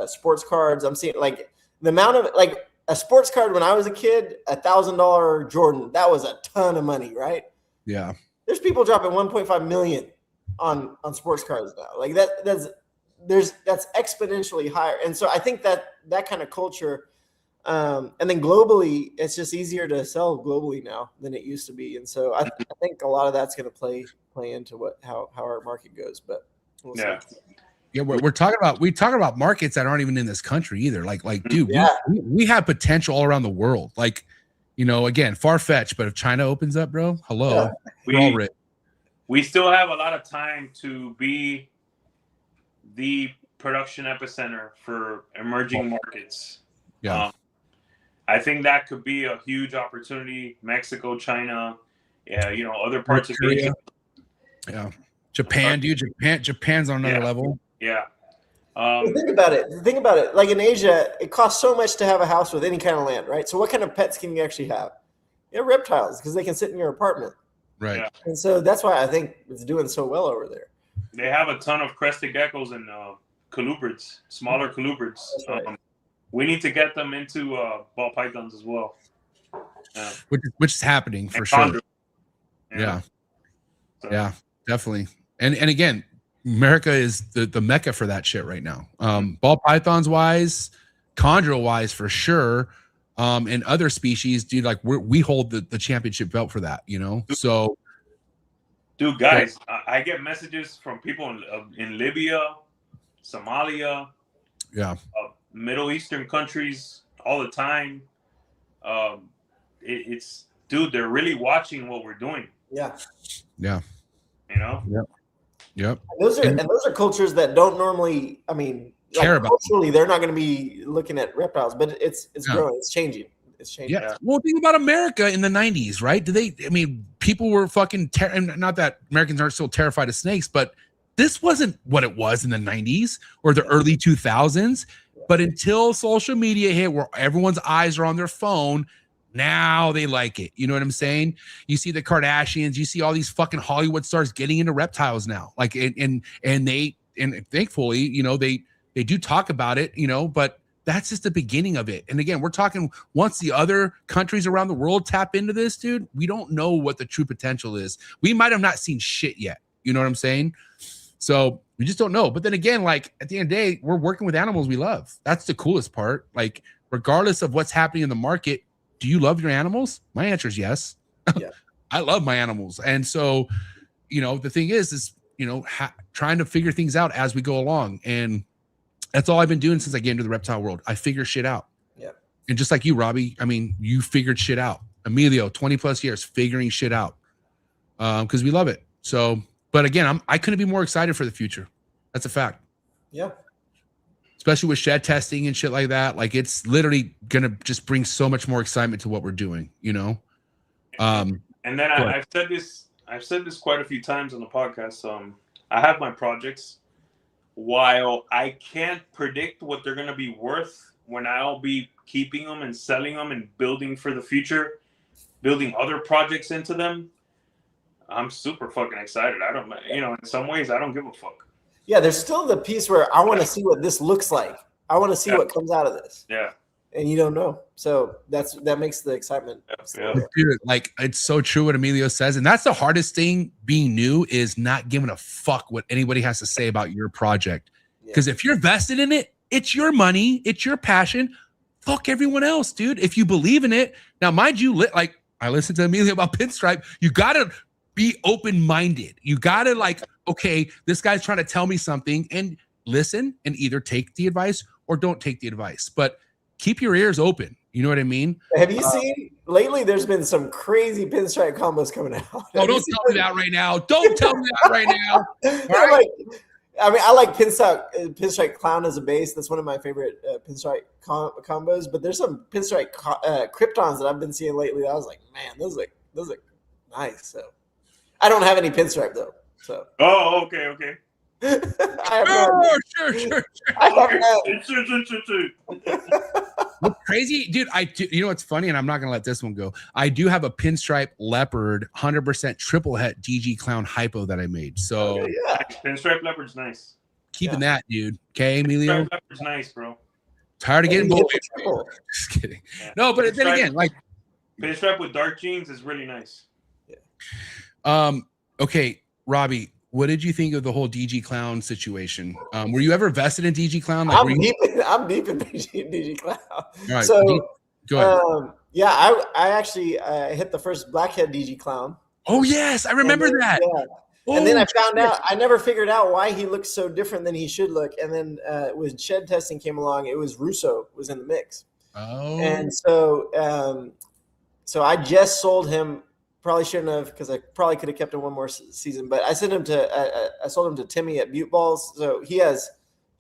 sports cards. I'm seeing like the amount of like a sports card when I was a kid, $1,000 Jordan, that was a ton of money, right? Yeah. There's people dropping 1.5 million on sports cards now. Like that's exponentially higher. And so I think that kind of culture. And then globally, it's just easier to sell globally now than it used to be, and so I think a lot of that's going to play into how our market goes. But we'll see. Yeah, we're talking about markets that aren't even in this country either. Like, dude, we have potential all around the world. Like, again, far-fetched, but if China opens up, bro, hello. Yeah. We still have a lot of time to be the production epicenter for emerging markets. Yeah. I think that could be a huge opportunity. Mexico, China, other parts of Asia. Yeah. Japan, dude. Japan's on another level. Yeah. Think about it. Like in Asia, it costs so much to have a house with any kind of land, right? So what kind of pets can you actually have? Reptiles, because they can sit in your apartment. Right. Yeah. And so that's why I think it's doing so well over there. They have a ton of crested geckos and colubrids, smaller colubrids. Right. We need to get them into ball pythons as well. Which is happening for sure. Yeah. So. Yeah, definitely. And again, America is the mecca for that shit right now. Ball pythons wise, chondro wise for sure. And other species, dude, like we hold the championship belt for that, So, dude, guys, I get messages from people in Libya, Somalia, Middle Eastern countries all the time. It's dude, they're really watching what we're doing. Yeah. Yep. Yep. And those are cultures that don't normally, care about culturally, they're not going to be looking at reptiles, but it's growing, it's changing. It's changing. Yeah. Well, think about America in the 90s, right? People were fucking not that Americans aren't still terrified of snakes, but this wasn't what it was in the 90s or the early 2000s. But until social media hit where everyone's eyes are on their phone, now they like it. You know what I'm saying? You see the Kardashians, you see all these fucking Hollywood stars getting into reptiles now. Like, and thankfully, they do talk about it, but that's just the beginning of it. And again, we're talking once the other countries around the world tap into this, dude, we don't know what the true potential is. We might have not seen shit yet. You know what I'm saying? So we just don't know. But then again, like at the end of the day, we're working with animals we love. That's the coolest part. Like, regardless of what's happening in the market, do you love your animals? My answer is yes. Yeah. I love my animals. And so, the thing is trying to figure things out as we go along. And that's all I've been doing since I get into the reptile world. I figure shit out. Yeah. And just like you, Robbie, you figured shit out. Emilio, 20 plus years figuring shit out. Because we love it. So, but again, I couldn't be more excited for the future. That's a fact. Yeah. Especially with shed testing and shit like that. Like, it's literally gonna just bring so much more excitement to what we're doing, And then I've said this quite a few times on the podcast. I have my projects. While I can't predict what they're gonna be worth when I'll be keeping them and selling them and building for the future, building other projects into them, I'm super fucking excited. I don't, in some ways, I don't give a fuck. Yeah, there's still the piece where I want to see what this looks like. I want to see what comes out of this. Yeah. And you don't know. So that makes the excitement. Yeah. Dude, like, it's so true what Emilio says. And that's the hardest thing being new, is not giving a fuck what anybody has to say about your project. Because if you're vested in it, it's your money, it's your passion. Fuck everyone else, dude. If you believe in it. Now, mind you, like, I listened to Emilio about pinstripe. You got to be open-minded. You got to, like, okay, this guy's trying to tell me something, and listen and either take the advice or don't take the advice. But keep your ears open. You know what I mean? Have you seen lately? There's been some crazy pinstripe combos coming out. Oh, don't tell me that right now. Don't tell me that right now. Right. I like pinstripe clown as a base. That's one of my favorite pinstripe combos. But there's some pinstripe kryptons that I've been seeing lately that I was like, man, those look nice. So I don't have any pinstripe though. So. Oh, okay. Sure. What's crazy, dude? You know what's funny, and I'm not gonna let this one go. I do have a pinstripe leopard, 100% triple het DG clown hypo that I made. So pinstripe leopard's nice. Keeping that, dude. Okay, Emilio. Pinstripe leopard's nice, bro. Tired of getting both. Just kidding. Yeah. No, but then again, like pinstripe with dark jeans is really nice. Yeah. Okay, Robbie. What did you think of the whole DG Clown situation? Were you ever vested in DG Clown? Like, I'm deep in DG Clown. All right, so go ahead. I actually hit the first blackhead DG Clown. Oh yes, I remember that. Yeah. Oh, and then I found out, I never figured out why he looked so different than he should look. And then when shed testing came along, it was Russo was in the mix. Oh. And so So I just sold him. Probably shouldn't have, because I probably could have kept him one more season. But I sent him to I sold him to Timmy at Butte Balls. So he has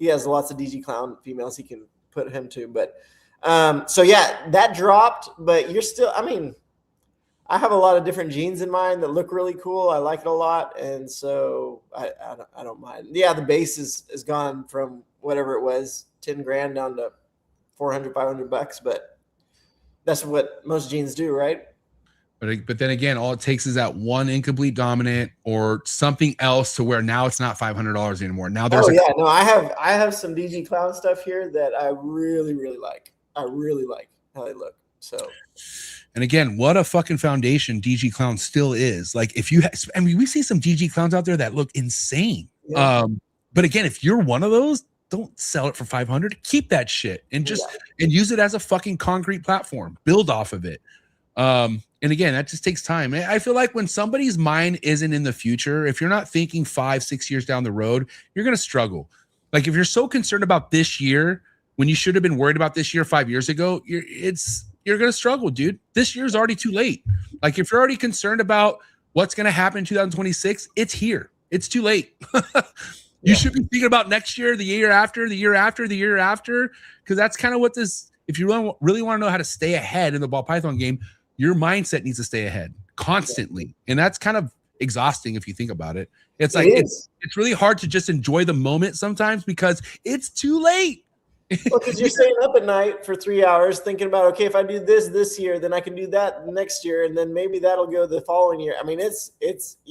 lots of DG Clown females he can put him to. But so yeah, that dropped. But you're still. I mean, I have a lot of different genes in mind that look really cool. I like it a lot, and so I don't mind. Yeah, the base is gone from whatever it was, 10 grand down to $400, $500. But that's what most genes do, right? But then again, all it takes is that one incomplete dominant or something else to where now it's not $500 anymore. Now there's I have some DG Clown stuff here that I really like. I really like how they look. So, and again, what a fucking foundation DG Clown still is. Like if you, I mean, we see some DG Clowns out there that look insane. Yeah. But again, if you're one of those, don't sell it for 500. Keep that shit and just and use it as a fucking concrete platform. Build off of it. And again, that just takes time. I feel like when somebody's mind isn't in the future, if you're not thinking 5-6 years down the road, you're going to struggle. Like if you're so concerned about this year, when you should have been worried about this year 5 years ago, you're going to struggle, dude. This year's already too late. Like if you're already concerned about what's going to happen in 2026, it's here. It's too late. You should be thinking about next year, the year after, the year after, the year after, because that's kind of what this, if you really want to know how to stay ahead in the ball python game, your mindset needs to stay ahead constantly. And that's kind of exhausting if you think about it. It's like, it's really hard to just enjoy the moment sometimes because it's too late. Well, because you're staying up at night for 3 hours thinking about, okay, if I do this year, then I can do that next year. And then maybe that'll go the following year. I mean, it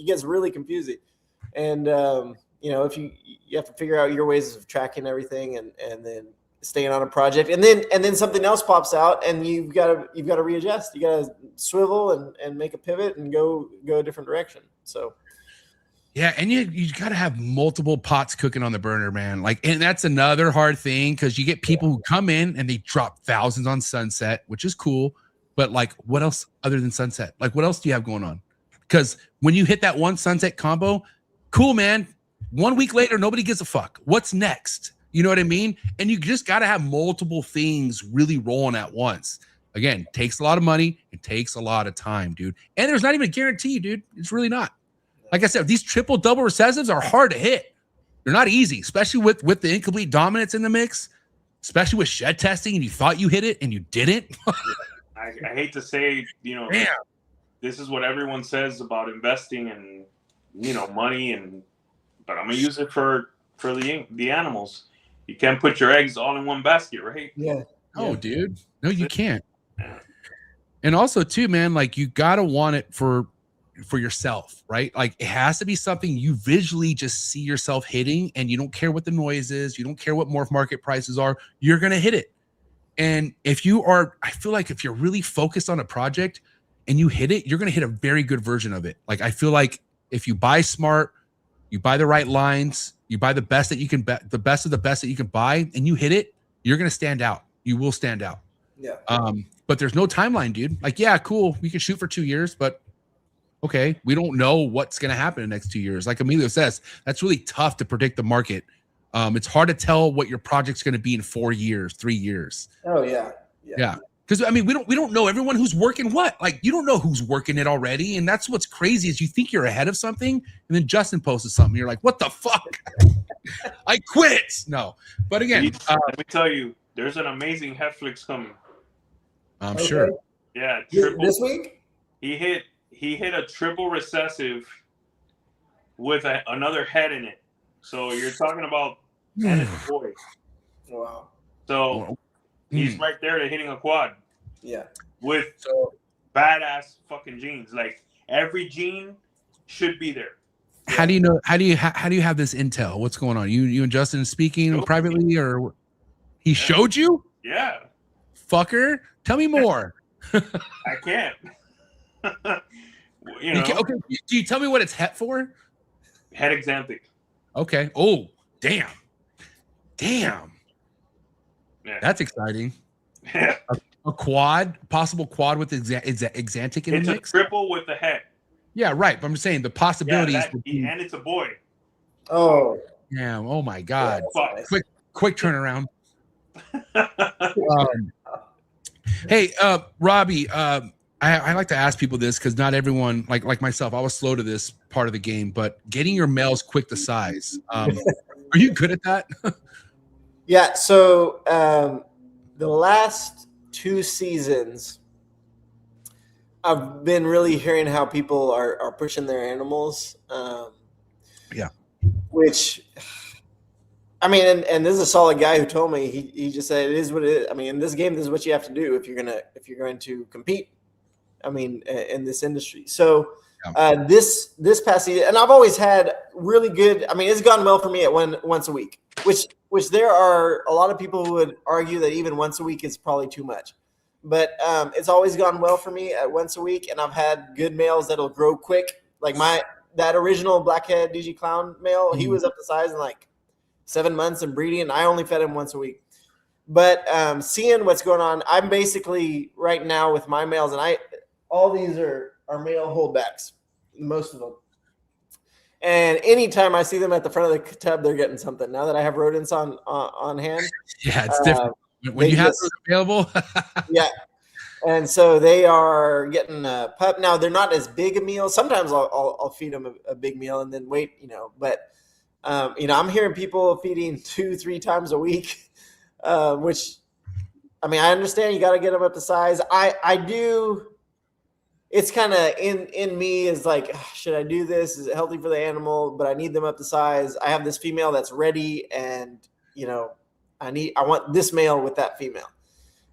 gets really confusing. And, you know, if you have to figure out your ways of tracking everything and then staying on a project, and then something else pops out and you've got to readjust. You got to swivel and make a pivot and go a different direction. So yeah, and you got to have multiple pots cooking on the burner, man. Like, and that's another hard thing because you get people who come in and they drop thousands on Sunset, which is cool, but like, what else other than Sunset? Like, what else do you have going on? Because when you hit that one Sunset combo, cool, man. 1 week later, nobody gives a fuck. What's next? You know what I mean? And you just got to have multiple things really rolling at once. Again, it takes a lot of money. It takes a lot of time, dude. And there's not even a guarantee, dude. It's really not. Like I said, these triple double recessives are hard to hit. They're not easy, especially with the incomplete dominance in the mix, especially with shed testing and you thought you hit it and you didn't. I hate to say, you know, this is what everyone says about investing and, you know, money, but I'm going to use it for the animals. You can't put your eggs all in one basket, right? Yeah. Oh, dude. No, you can't. And also, too, man, like you gotta want it for yourself, right? Like it has to be something you visually just see yourself hitting, and you don't care what the noise is, you don't care what morph market prices are, you're gonna hit it. And if you are, I feel like if you're really focused on a project and you hit it, you're gonna hit a very good version of it. Like I feel like if you buy smart, you buy the right lines, you buy the best that you can bet, the best of the best that you can buy, and you hit it, you're gonna stand out. You will stand out. Yeah. But there's no timeline, dude. Like, yeah, cool. We can shoot for 2 years, but okay, we don't know what's gonna happen in the next 2 years. Like Emilio says, that's really tough to predict the market. It's hard to tell what your project's gonna be in 4 years, 3 years. Oh yeah. Yeah. Because I mean, we don't know everyone who's working what. Like, you don't know who's working it already, and that's what's crazy is you think you're ahead of something, and then Justin posted something. You're like, what the fuck? I quit. No, but again, let me tell you, there's an amazing Netflix coming. I'm sure. Yeah, this week he hit a triple recessive with another head in it. So you're talking about and it's a boy. Wow. So he's right there to hitting a quad. Yeah. With badass fucking genes. Like every gene should be there. How do you know? How do you have this intel? What's going on? You and Justin speaking privately, or he showed you? Yeah. Fucker, tell me more. I can't. You know. Okay. Do you tell me what it's het for? Head exanthic. Okay. Oh, damn. Yeah. That's exciting. Yeah. A quad, possible quad with exantic in the mix. It's a triple with the head. Yeah, right. But I'm saying the possibilities. And it's a boy. Oh. Yeah. Oh my God. Yeah, Quick turnaround. Hey, Robbie, I like to ask people this because not everyone, like myself, I was slow to this part of the game, but getting your males quick to size. Are you good at that? Yeah. So the last 2 seasons, I've been really hearing how people are pushing their animals. Yeah. Which, I mean, and this is a solid guy who told me, he just said, it is what it is. I mean, in this game, this is what you have to do if you're going to compete. I mean, in this industry. So this past season, and I've always had really good, I mean, it's gone well for me at once a week, which there are a lot of people who would argue that even once a week is probably too much. But it's always gone well for me at once a week, and I've had good males that'll grow quick. Like that original blackhead DG clown male, he was up to size in like 7 months and breeding, and I only fed him once a week. But seeing what's going on, I'm basically right now with my males, and all these are male holdbacks, most of them. And anytime I see them at the front of the tub, they're getting something. Now that I have rodents on hand, yeah, it's different when you have those available. Yeah, and so they are getting a pup. Now they're not as big a meal. Sometimes I'll feed them a big meal and then wait, But I'm hearing people feeding 2-3 times a week, which, I mean, I understand you got to get them up to size. I do. It's kind of in me is like, should I do this? Is it healthy for the animal? But I need them up to size. I have this female that's ready, and I want this male with that female.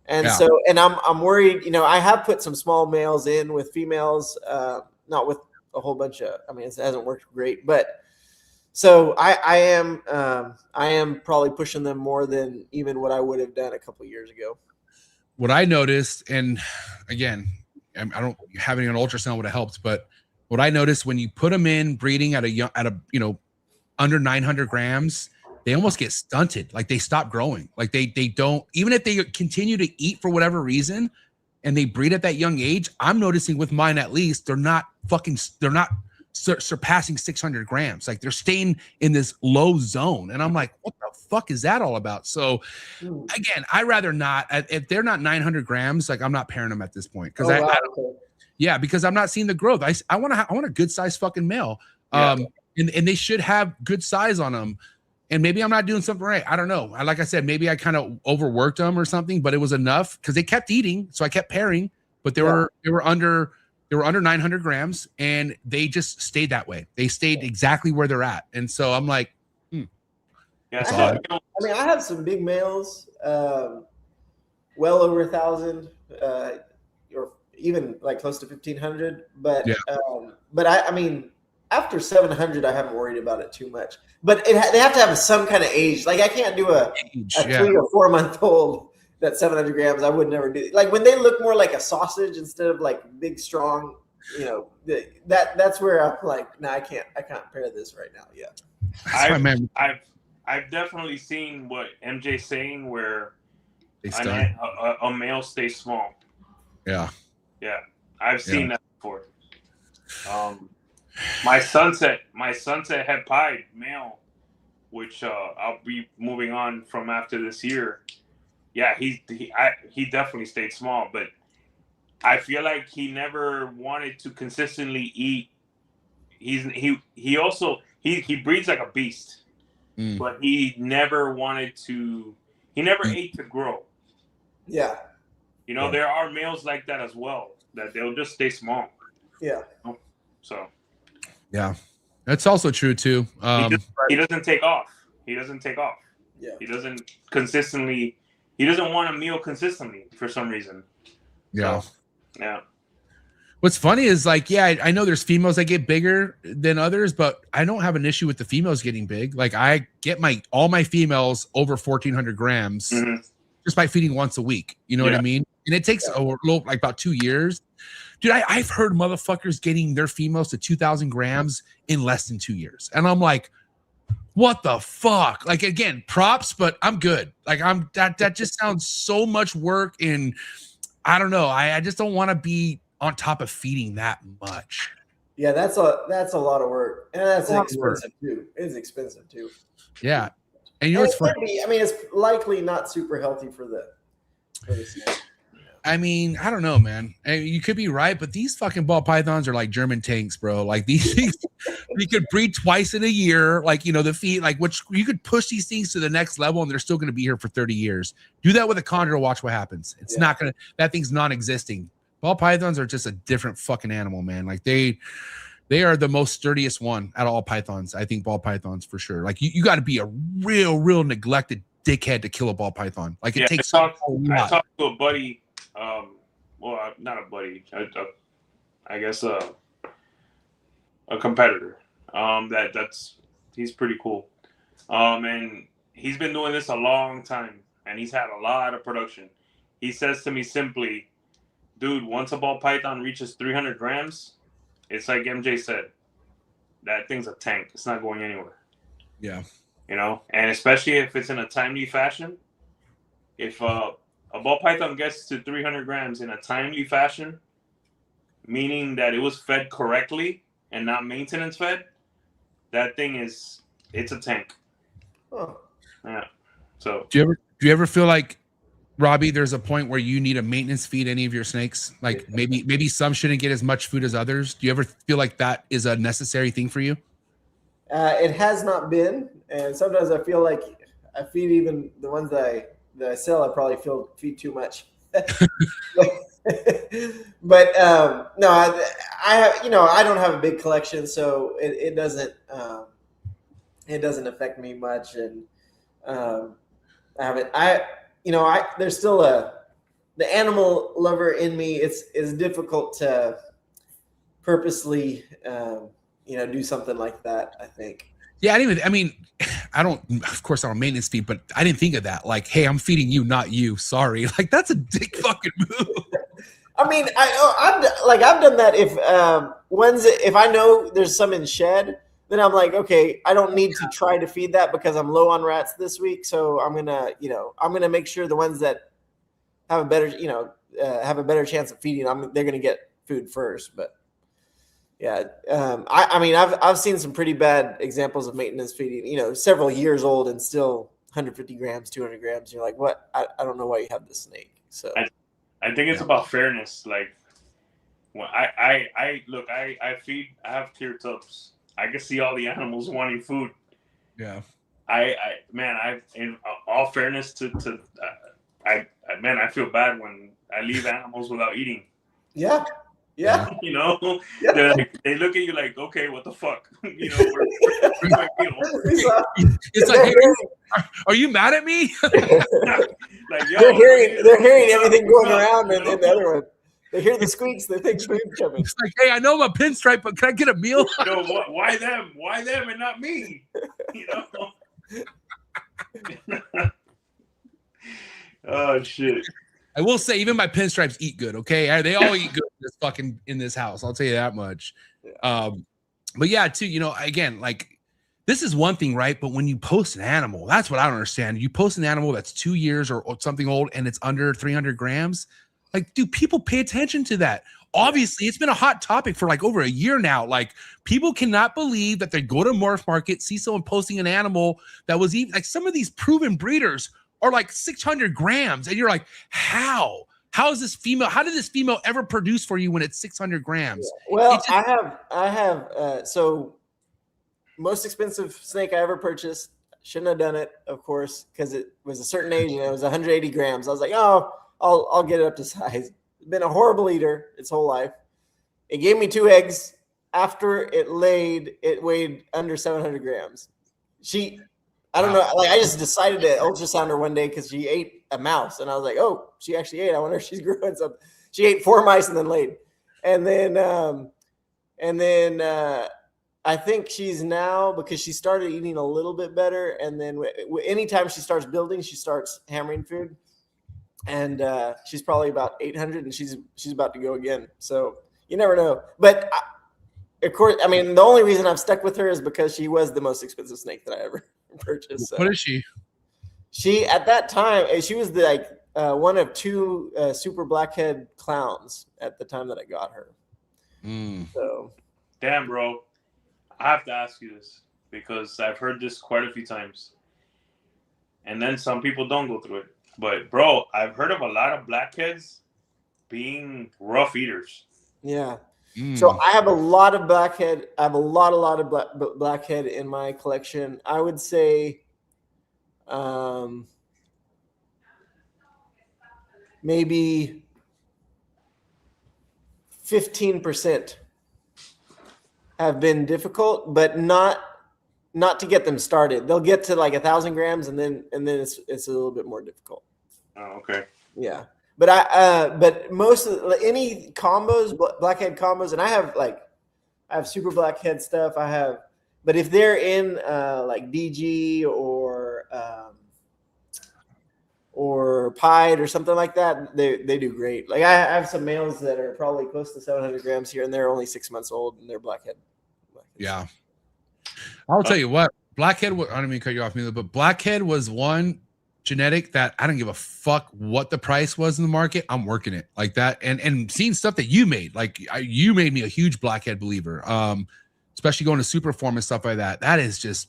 And so, and I'm worried, I have put some small males in with females, not with a whole bunch of, I mean, it hasn't worked great, but so I am probably pushing them more than even what I would have done a couple of years ago. What I noticed, and again, I don't having an ultrasound would have helped, but what I noticed when you put them in breeding at a under 900 grams, they almost get stunted. Like they stop growing. Like they don't, even if they continue to eat for whatever reason and they breed at that young age, I'm noticing with mine, at least, they're not surpassing 600 grams. Like they're staying in this low zone. And I'm like, what the fuck is that all about? So again, I rather not, if they're not 900 grams, like I'm not pairing them at this point. Cause yeah, because I'm not seeing the growth. I want a good size fucking male. And they should have good size on them. And maybe I'm not doing something right. I don't know. Like I said, maybe I kind of overworked them or something, but it was enough because they kept eating. So I kept pairing, but they were under 900 grams and they just stayed that way. They stayed exactly where they're at. And so I'm like, I mean, I have some big males, well over 1,000, or even like close to 1,500. But I mean, after 700, I haven't worried about it too much. But they have to have some kind of age. Like I can't do a 3 or 4 month old that's 700 grams. I would never do. Like when they look more like a sausage instead of like big, strong, that's where I'm like, no, I can't pair this right now. Yeah. I've definitely seen what MJ's saying where a male stays small. Yeah. I've seen that before. My sunset had pied male, which I'll be moving on from after this year. Yeah, he definitely stayed small, but I feel like he never wanted to consistently eat. He breeds like a beast, but he never wanted to. He never ate to grow. Yeah, there are males like that as well, that they'll just stay small. Yeah. So. Yeah, that's also true too. He doesn't take off. Yeah. He doesn't consistently. He doesn't want a meal consistently for some reason. Yeah. So, yeah. What's funny is like, I know there's females that get bigger than others, but I don't have an issue with the females getting big. Like I get all my females over 1,400 grams just by feeding once a week. You know what I mean? And it takes like about 2 years. Dude, I've heard motherfuckers getting their females to 2,000 grams in less than 2 years. And I'm like, what the fuck? Like, again, props, but I'm good. Like that just sounds so much work. And I don't know. I just don't want to be on top of feeding that much. Yeah, that's a lot of work. And that's expensive too. It's expensive too. Yeah. And what's funny? I mean, it's likely not super healthy for the snake. I mean, I don't know, man. You could be right, but these fucking ball pythons are like German tanks, bro. Like these things, you could breed twice in a year. Like, you know, the feet, like which you could push these things to the next level and they're still going to be here for 30 years. Do that with a chondro, watch what happens. It's not going to, that thing's non-existing. Ball pythons are just a different fucking animal, man. Like they are the most sturdiest one out of all pythons. I think ball pythons for sure. Like you got to be a real neglected dickhead to kill a ball python. Like it takes I talked to a buddy. Well, not a buddy. I guess a competitor. He's pretty cool. And he's been doing this a long time, and he's had a lot of production. He says to me simply, "Dude, once a ball python reaches 300 grams, it's like MJ said. That thing's a tank. It's not going anywhere." Yeah. You know, and especially if it's in a timely fashion. If a ball python gets to 300 grams in a timely fashion, meaning that it was fed correctly and not maintenance fed, that thing it's a tank. Oh. Yeah. So do you ever feel like, Robbie, there's a point where you need a maintenance feed any of your snakes? Like maybe some shouldn't get as much food as others. Do you ever feel like that is a necessary thing for you? It has not been, and sometimes I feel like I feed even the ones that I sell. I probably feed too much. But no, I I don't have a big collection, so it doesn't affect me much, and there's still the animal lover in me. It's difficult to purposely do something like that, I think. Yeah, of course I don't maintenance feed, but I didn't think of that. Like, hey, I'm feeding you, not you. Sorry. Like, that's a dick fucking move. I mean, I've done that if I know there's some in shed, then I'm like, okay, I don't need to try to feed that because I'm low on rats this week. So I'm gonna make sure the ones that have a better chance of feeding, they're gonna get food first. But yeah, I've seen some pretty bad examples of maintenance feeding, several years old and still 150 grams, 200 grams. You're like, what? I don't know why you have this snake. So I think it's about fairness. Like, when I have clear tubs. I can see all the animals wanting food. Yeah. In all fairness I feel bad when I leave animals without eating. Yeah. Yeah. They look at you like, okay, what the fuck? It's like, hey, are you mad at me? Like, yo, they're hearing everything going around, and the other one, they hear the squeaks. They think food's coming. It's like, hey, I know I'm a pinstripe, but can I get a meal? Why them? Why them and not me? Oh shit. I will say, even my pinstripes eat good. Okay, they all eat good in this house. I'll tell you that much. But yeah, too. Again, like, this is one thing, right? But when you post an animal, that's what I don't understand. You post an animal that's 2 years or something old, and it's under 300 grams. Like, do people pay attention to that? Obviously, it's been a hot topic for like over a year now. Like, people cannot believe that they go to MORPH market, see someone posting an animal that was even like some of these proven breeders are like 600 grams. And you're like, how is this female? How did this female ever produce for you when it's 600 grams? Well, I have, so most expensive snake I ever purchased. Shouldn't have done it, of course, because it was a certain age and it was 180 grams. I was like, oh, I'll get it up to size. It's been a horrible eater its whole life. It gave me 2 eggs. After it laid, it weighed under 700 grams. I don't know. Like, I just decided to ultrasound her one day because she ate a mouse, and I was like, "Oh, she actually ate. I wonder if she's growing something." She ate 4 mice and then laid, and then I think she's now, because she started eating a little bit better, and then anytime she starts building, she starts hammering food, and she's probably about 800, and she's about to go again. So you never know, but. Of course, I mean, the only reason I've stuck with her is because she was the most expensive snake that I ever purchased. So. What is she? She, at that time, she was one of 2 super blackhead clowns at the time that I got her. So, damn, bro, I have to ask you this because I've heard this quite a few times, and then some people don't go through it. But bro, I've heard of a lot of blackheads being rough eaters. Yeah. So I have a lot of blackhead. I have a lot of blackhead in my collection. I would say maybe 15% have been difficult, but not to get them started. They'll get to like 1,000 grams, and then it's a little bit more difficult. Oh, okay. Yeah. But but most of any combos, blackhead combos, and I have super blackhead stuff. But if they're in like DG or Pied or something like that, they do great. Like I have some males that are probably close to 700 grams here, and they're only 6 months old, and they're blackhead. Yeah, I'll tell you what, blackhead. I don't mean to cut you off, Mila, but blackhead was one genetic that I don't give a fuck what the price was in the market. I'm working it like that, and seeing stuff that you made, like you made me a huge blackhead believer. Especially going to super form and stuff like that. That is just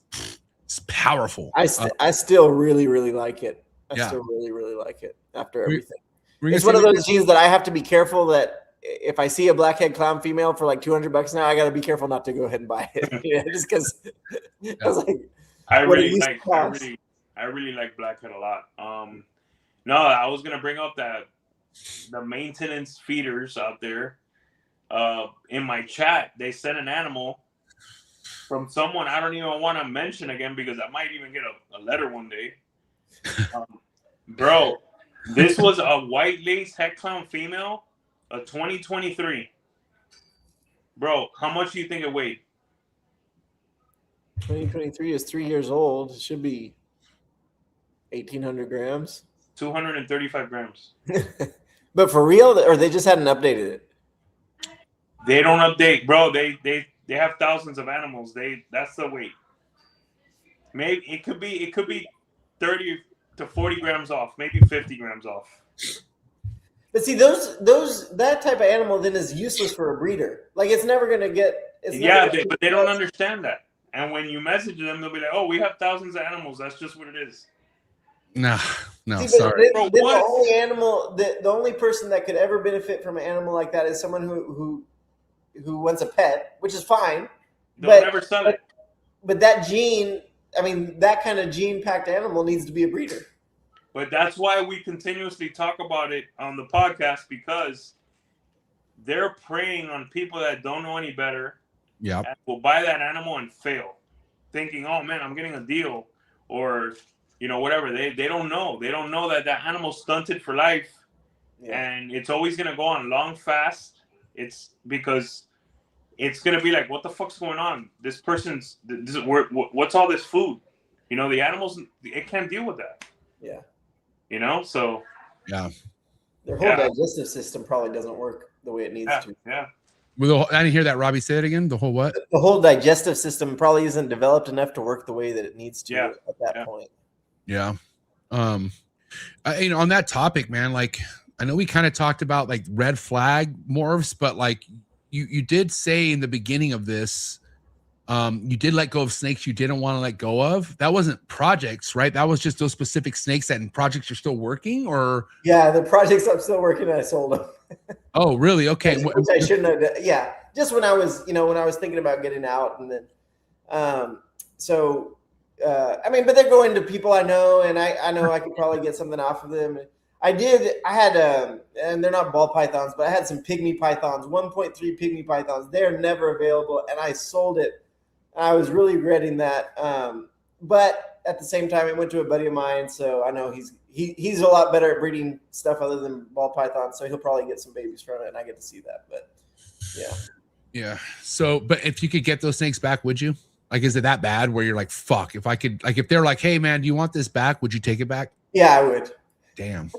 it's powerful. I still really like it. I Yeah. still really like it after everything. We're It's one of those genes that I have to be careful that if I see a blackhead clown female for like $200 now, I got to be careful not to go ahead and buy it. Yeah, just because I really like blackhead a lot. No, I was gonna bring up that the maintenance feeders out there. In my chat, they sent an animal from someone I don't even want to mention again because I might even get a letter one day. Bro, this was a white lace head clown female, a 2023. Bro, how much do you think it weighed? 2023 is 3 years old. It should be 1,800 grams. 235 grams. But for real, or they just hadn't updated it? They don't update, bro. They have thousands of animals. That's the weight. Maybe it could be 30 to 40 grams off, maybe 50 grams off. But see, that type of animal then is useless for a breeder. Like it's never gonna get. But they don't understand that. And when you message them, they'll be like, "Oh, we have thousands of animals. That's just what it is." No, see, sorry. Then the only animal, the only person that could ever benefit from an animal like that is someone who wants a pet, which is fine. They'll never sell it. But that gene, I mean, that kind of gene-packed animal needs to be a breeder. But that's why we continuously talk about it on the podcast, because they're preying on people that don't know any better. Yeah. And will buy that animal and fail, thinking, "Oh man, I'm getting a deal," or whatever. They don't know. They don't know that that animal's stunted for life, and it's always gonna go on long fast. It's because it's gonna be like, what the fuck's going on? This person's what's all this food? The animals, it can't deal with that. Yeah. So their whole digestive system probably doesn't work the way it needs to. Yeah. I didn't hear that. Robbie, say it again. The whole what? The whole digestive system probably isn't developed enough to work the way that it needs to at that point. Yeah. On that topic, man, like I know we kind of talked about like red flag morphs, but like you did say in the beginning of this, you did let go of snakes you didn't want to let go of. That wasn't projects, right? That was just those specific snakes that in projects you're still working, or the projects I'm still working, I sold them. Oh, really? Okay. Which I shouldn't have done. Yeah, just when I was, when I was thinking about getting out, and then, I mean, but they're going to people I know, and I know I could probably get something off of them. I had, and they're not ball pythons, but I had some pygmy pythons, 1.3 pygmy pythons. They're never available, and I sold it. I was really regretting that. But at the same time, it went to a buddy of mine, so I know he's a lot better at breeding stuff other than ball pythons, so he'll probably get some babies from it, and I get to see that. But yeah. So, but if you could get those snakes back, would you? Like, is it that bad where you're like, fuck, if I could, like, if they're like, hey man, do you want this back? Would you take it back? Yeah, I would. Damn.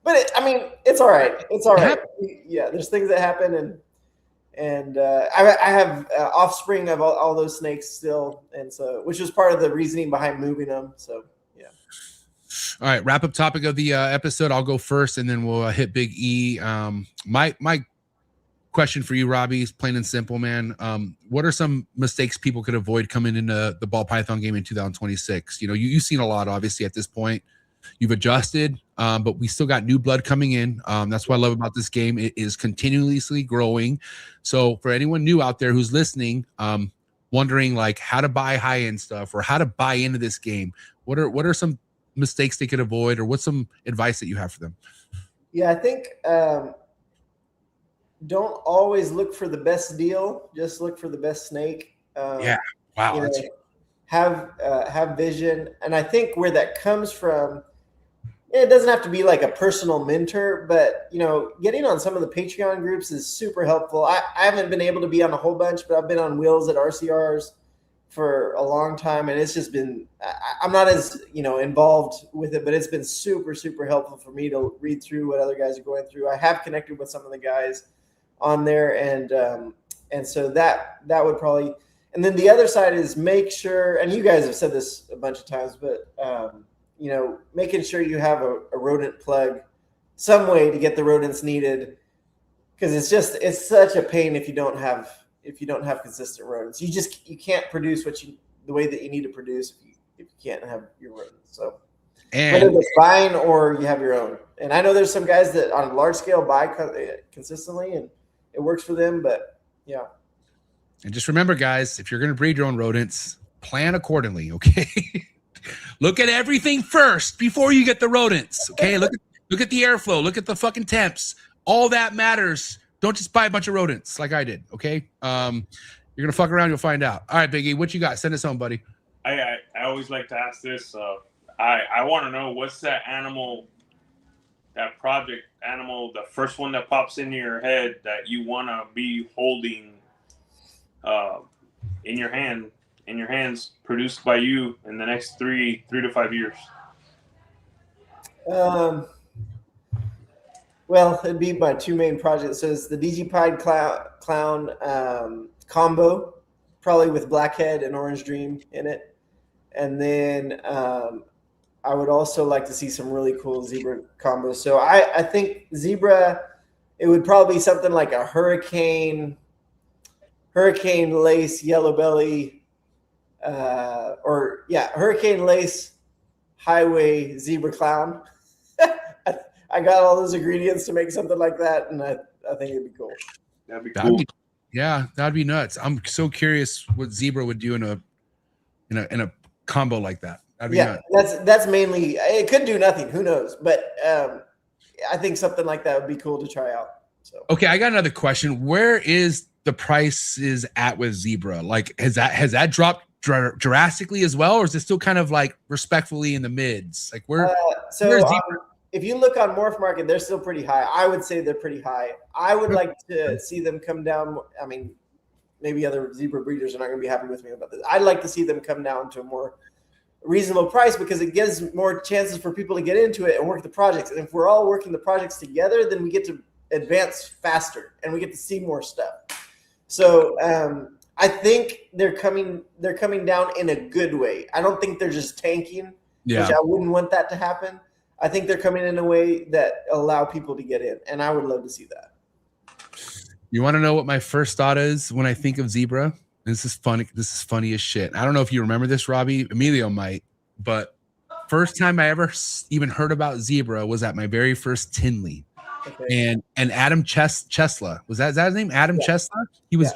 But I mean, it's all right. It's all right. Yeah, there's things that happen, and I have offspring of all those snakes still, and so which was part of the reasoning behind moving them. So yeah. All right, wrap up topic of the episode. I'll go first, and then we'll hit Big E. My question for you, Robbie, is plain and simple, man. What are some mistakes people could avoid coming into the ball python game in 2026? You've seen a lot, obviously, at this point. You've adjusted, but we still got new blood coming in. That's what I love about this game. It is continuously growing. So for anyone new out there who's listening, wondering like how to buy high-end stuff or how to buy into this game, what are some mistakes they could avoid, or what's some advice that you have for them? Yeah, I think don't always look for the best deal. Just look for the best snake. Yeah. Wow. You know, have vision. And I think where that comes from, it doesn't have to be like a personal mentor, but you know, getting on some of the Patreon groups is super helpful. I haven't been able to be on a whole bunch, but I've been on wheels at RCRs for a long time, and it's just been, I'm not as, you know, involved with it, but it's been super, super helpful for me to read through what other guys are going through. I have connected with some of the guys on there, and so that would probably, and then the other side is make sure, and you guys have said this a bunch of times, but you know, making sure you have a rodent plug, some way to get the rodents needed, because it's such a pain if you don't have consistent rodents. You can't produce the way that you need to produce if you can't have your rodents. So whether it's buying or you have your own. And I know there's some guys that on a large scale buy consistently and it works for them, but yeah. And just remember, guys, if you're going to breed your own rodents, plan accordingly. Okay. Look at everything first before you get the rodents. Okay. Look at the airflow. Look at the fucking temps. All that matters. Don't just buy a bunch of rodents like I did. Okay. You're going to fuck around. You'll find out. All right, Biggie, what you got? Send us home, buddy. I always like to ask this. I want to know, what's that animal, that project animal, the first one that pops into your head that you want to be holding in your hands, produced by you in the next 3 to 5 years? Well, it'd be my two main projects. So it's the DigiPied Clown combo, probably with Blackhead and Orange Dream in it. And then I would also like to see some really cool zebra combos. So I think zebra, it would probably be something like a hurricane lace yellow belly, hurricane lace highway zebra clown. I got all those ingredients to make something like that, and I think it'd be cool. That'd be cool. That'd be nuts. I'm so curious what zebra would do in a combo like that. That'd be nuts. That's mainly, it could do nothing, who knows, but I think something like that would be cool to try out. So okay, I got another question. Where is the price is at with zebra? Like, has that dropped drastically as well, or is it still kind of like respectfully in the mids? Like where's zebra? If you look on Morph Market, they're still pretty high. I would say they're pretty high. I would like to see them come down. I mean, maybe other zebra breeders are not going to be happy with me about this. I'd like to see them come down to a more reasonable price, because it gives more chances for people to get into it and work the projects. And if we're all working the projects together, then we get to advance faster and we get to see more stuff. So I think they're coming down in a good way. I don't think they're just tanking, which I wouldn't want that to happen. I think they're coming in a way that allow people to get in, and I would love to see that. You want to know what my first thought is when I think of zebra? This is funny. This is funny as shit. I don't know if you remember this, Robbie. Emilio might, but first time I ever even heard about zebra was at my very first Tinley. Okay. And Adam Chesla, was that his name? Adam Chesla? He was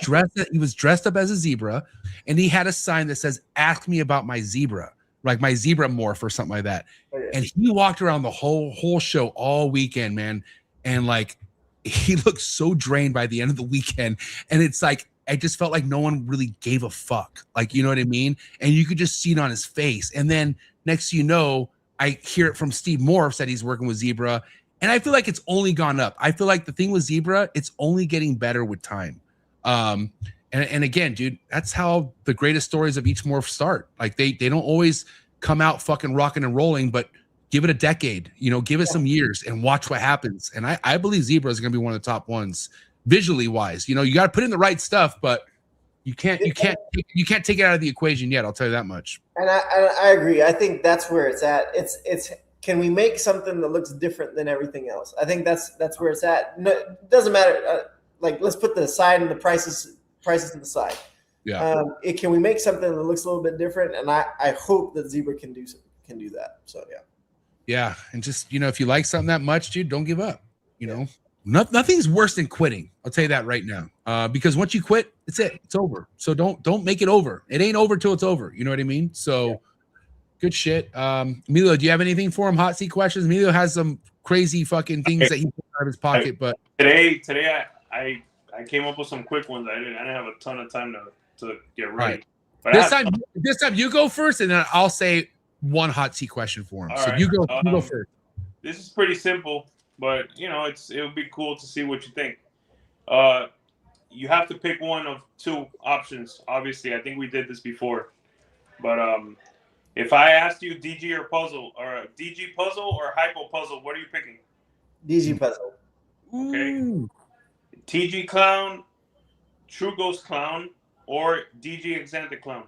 dressed up as a zebra, and he had a sign that says, "Ask me about my zebra." Like my zebra morph or something like that. And he walked around the whole show all weekend, man. And like, he looked so drained by the end of the weekend. And it's like, I just felt like no one really gave a fuck. Like, you know what I mean? And you could just see it on his face. And then next, you know, I hear it from Steve Morphs that he's working with zebra. And I feel like it's only gone up. I feel like the thing with zebra, it's only getting better with time. And again, dude, that's how the greatest stories of each morph start. Like they don't always come out fucking rocking and rolling, but give it a decade, you know, give it some years and watch what happens. And I believe zebra is going to be one of the top ones visually wise. You know, you got to put in the right stuff, but you can't take it out of the equation yet. I'll tell you that much. And I agree. I think that's where it's at. It's can we make something that looks different than everything else? I think that's where it's at. No, it doesn't matter. Like let's put the side and the prices to the side. Yeah. Can we make something that looks a little bit different? And I hope that zebra can do that. So yeah. Yeah, and just if you like something that much, dude, don't give up. You know, nothing's worse than quitting. I'll tell you that right now. Because once you quit, it's it. It's over. So don't make it over. It ain't over till it's over. You know what I mean? So good shit. Emilio, do you have anything for him? Hot seat questions. Emilio has some crazy fucking things that he put out of his pocket. But today I came up with some quick ones. I didn't have a ton of time to get ready. Right. But this time you go first, and then I'll say one hot seat question for him. All so right. you go first. This is pretty simple, but it would be cool to see what you think. You have to pick one of two options. Obviously, I think we did this before, but if I asked you DG or puzzle, or DG puzzle or hypo puzzle, what are you picking? DG puzzle. Okay. Ooh. TG clown, true ghost clown, or DG exantic clown.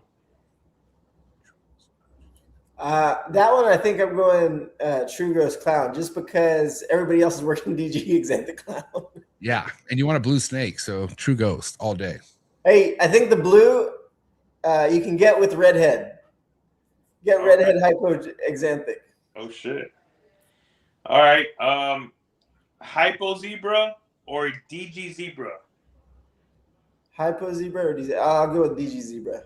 That one, I think I'm going True Ghost Clown, just because everybody else is working DG exantic clown. Yeah, and you want a blue snake, so True Ghost all day. Hey, I think the blue you can get with redhead. Get redhead hypo exanthic. Oh shit! All right, hypo zebra or DG zebra. Hypo zebra or DG? I'll go with DG zebra.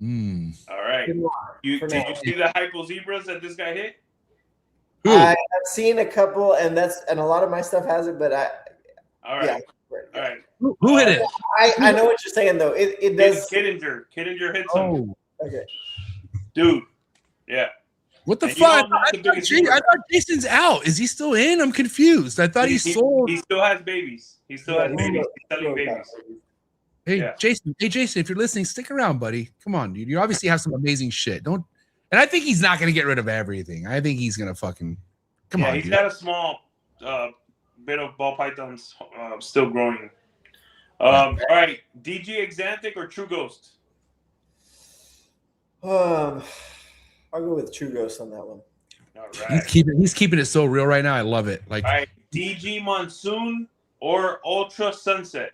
All right. Did you see the hypo zebras that this guy hit? I've seen a couple, and a lot of my stuff has it, but all right. Yeah. All right. Who hit it? I know what you're saying though. It does. Kittinger hit some. Oh. Okay. Dude. Yeah. What the fuck? I thought Jason's out. Is he still in? I'm confused. I thought he sold. He still has babies. He's selling babies. Hey, Jason, if you're listening, stick around, buddy. Come on, dude. You obviously have some amazing shit. And I think he's not going to get rid of everything. I think he's going to fucking come on. He's dude. got a small bit of ball pythons still growing. All right, DG exantic or True Ghost? I'll go with True Ghost on that one. All right. He's keeping it so real right now. I love it. Like, all right, DG Monsoon or Ultra Sunset?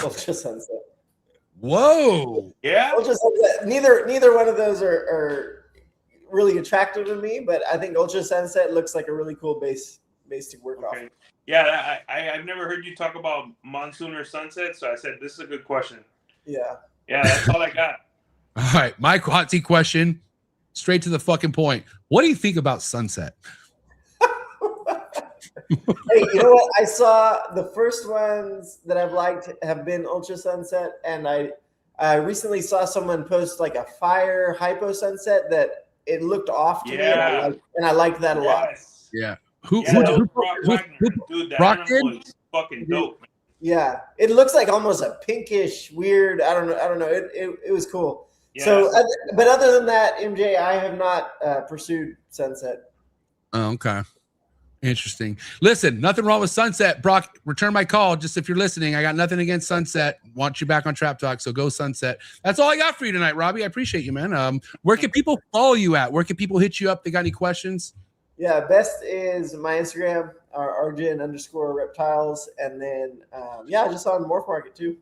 Ultra Sunset. Whoa. Yeah. Ultra Sunset. Neither one of those are really attractive to me, but I think Ultra Sunset looks like a really cool base to work off. Yeah, I've never heard you talk about Monsoon or Sunset, so I said this is a good question. Yeah. Yeah, that's all I got. All right, my hot seat question, straight to the fucking point. What do you think about Sunset? Hey, you know what? I saw the first ones that I've liked have been Ultra Sunset, and I recently saw someone post like a fire hypo sunset that it looked off to me, and I liked that a lot. Yeah. Dude, that animal is fucking dope, man. Yeah, it looks like almost a pinkish, weird. I don't know. It was cool. Yeah. So, but other than that, MJ, I have not pursued Sunset. Oh, okay. Interesting. Listen, nothing wrong with Sunset. Brock, return my call. Just if you're listening, I got nothing against Sunset. Want you back on Trap Talk, so go Sunset. That's all I got for you tonight, Robbie. I appreciate you, man. Where can people follow you at? Where can people hit you up? They got any questions? Yeah, best is my Instagram, Rjen_reptiles, and then just on Morph Market too.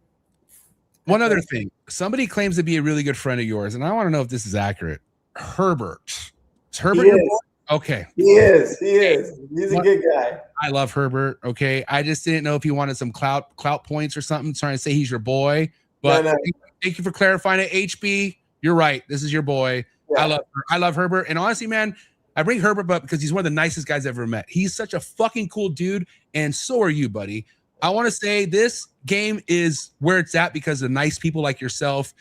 One other thing, somebody claims to be a really good friend of yours, and I want to know if this is accurate. Herbert. Is Herbert your boy? Okay. He is. He's a good guy. I love Herbert. Okay. I just didn't know if you wanted some clout points or something, trying to say he's your boy. But no. Thank you for clarifying it. HB, you're right. This is your boy. Yeah. I love Herbert. And honestly, man, I bring Herbert up because he's one of the nicest guys I've ever met. He's such a fucking cool dude, and so are you, buddy. I want to say this game is where it's at because of nice people like yourself.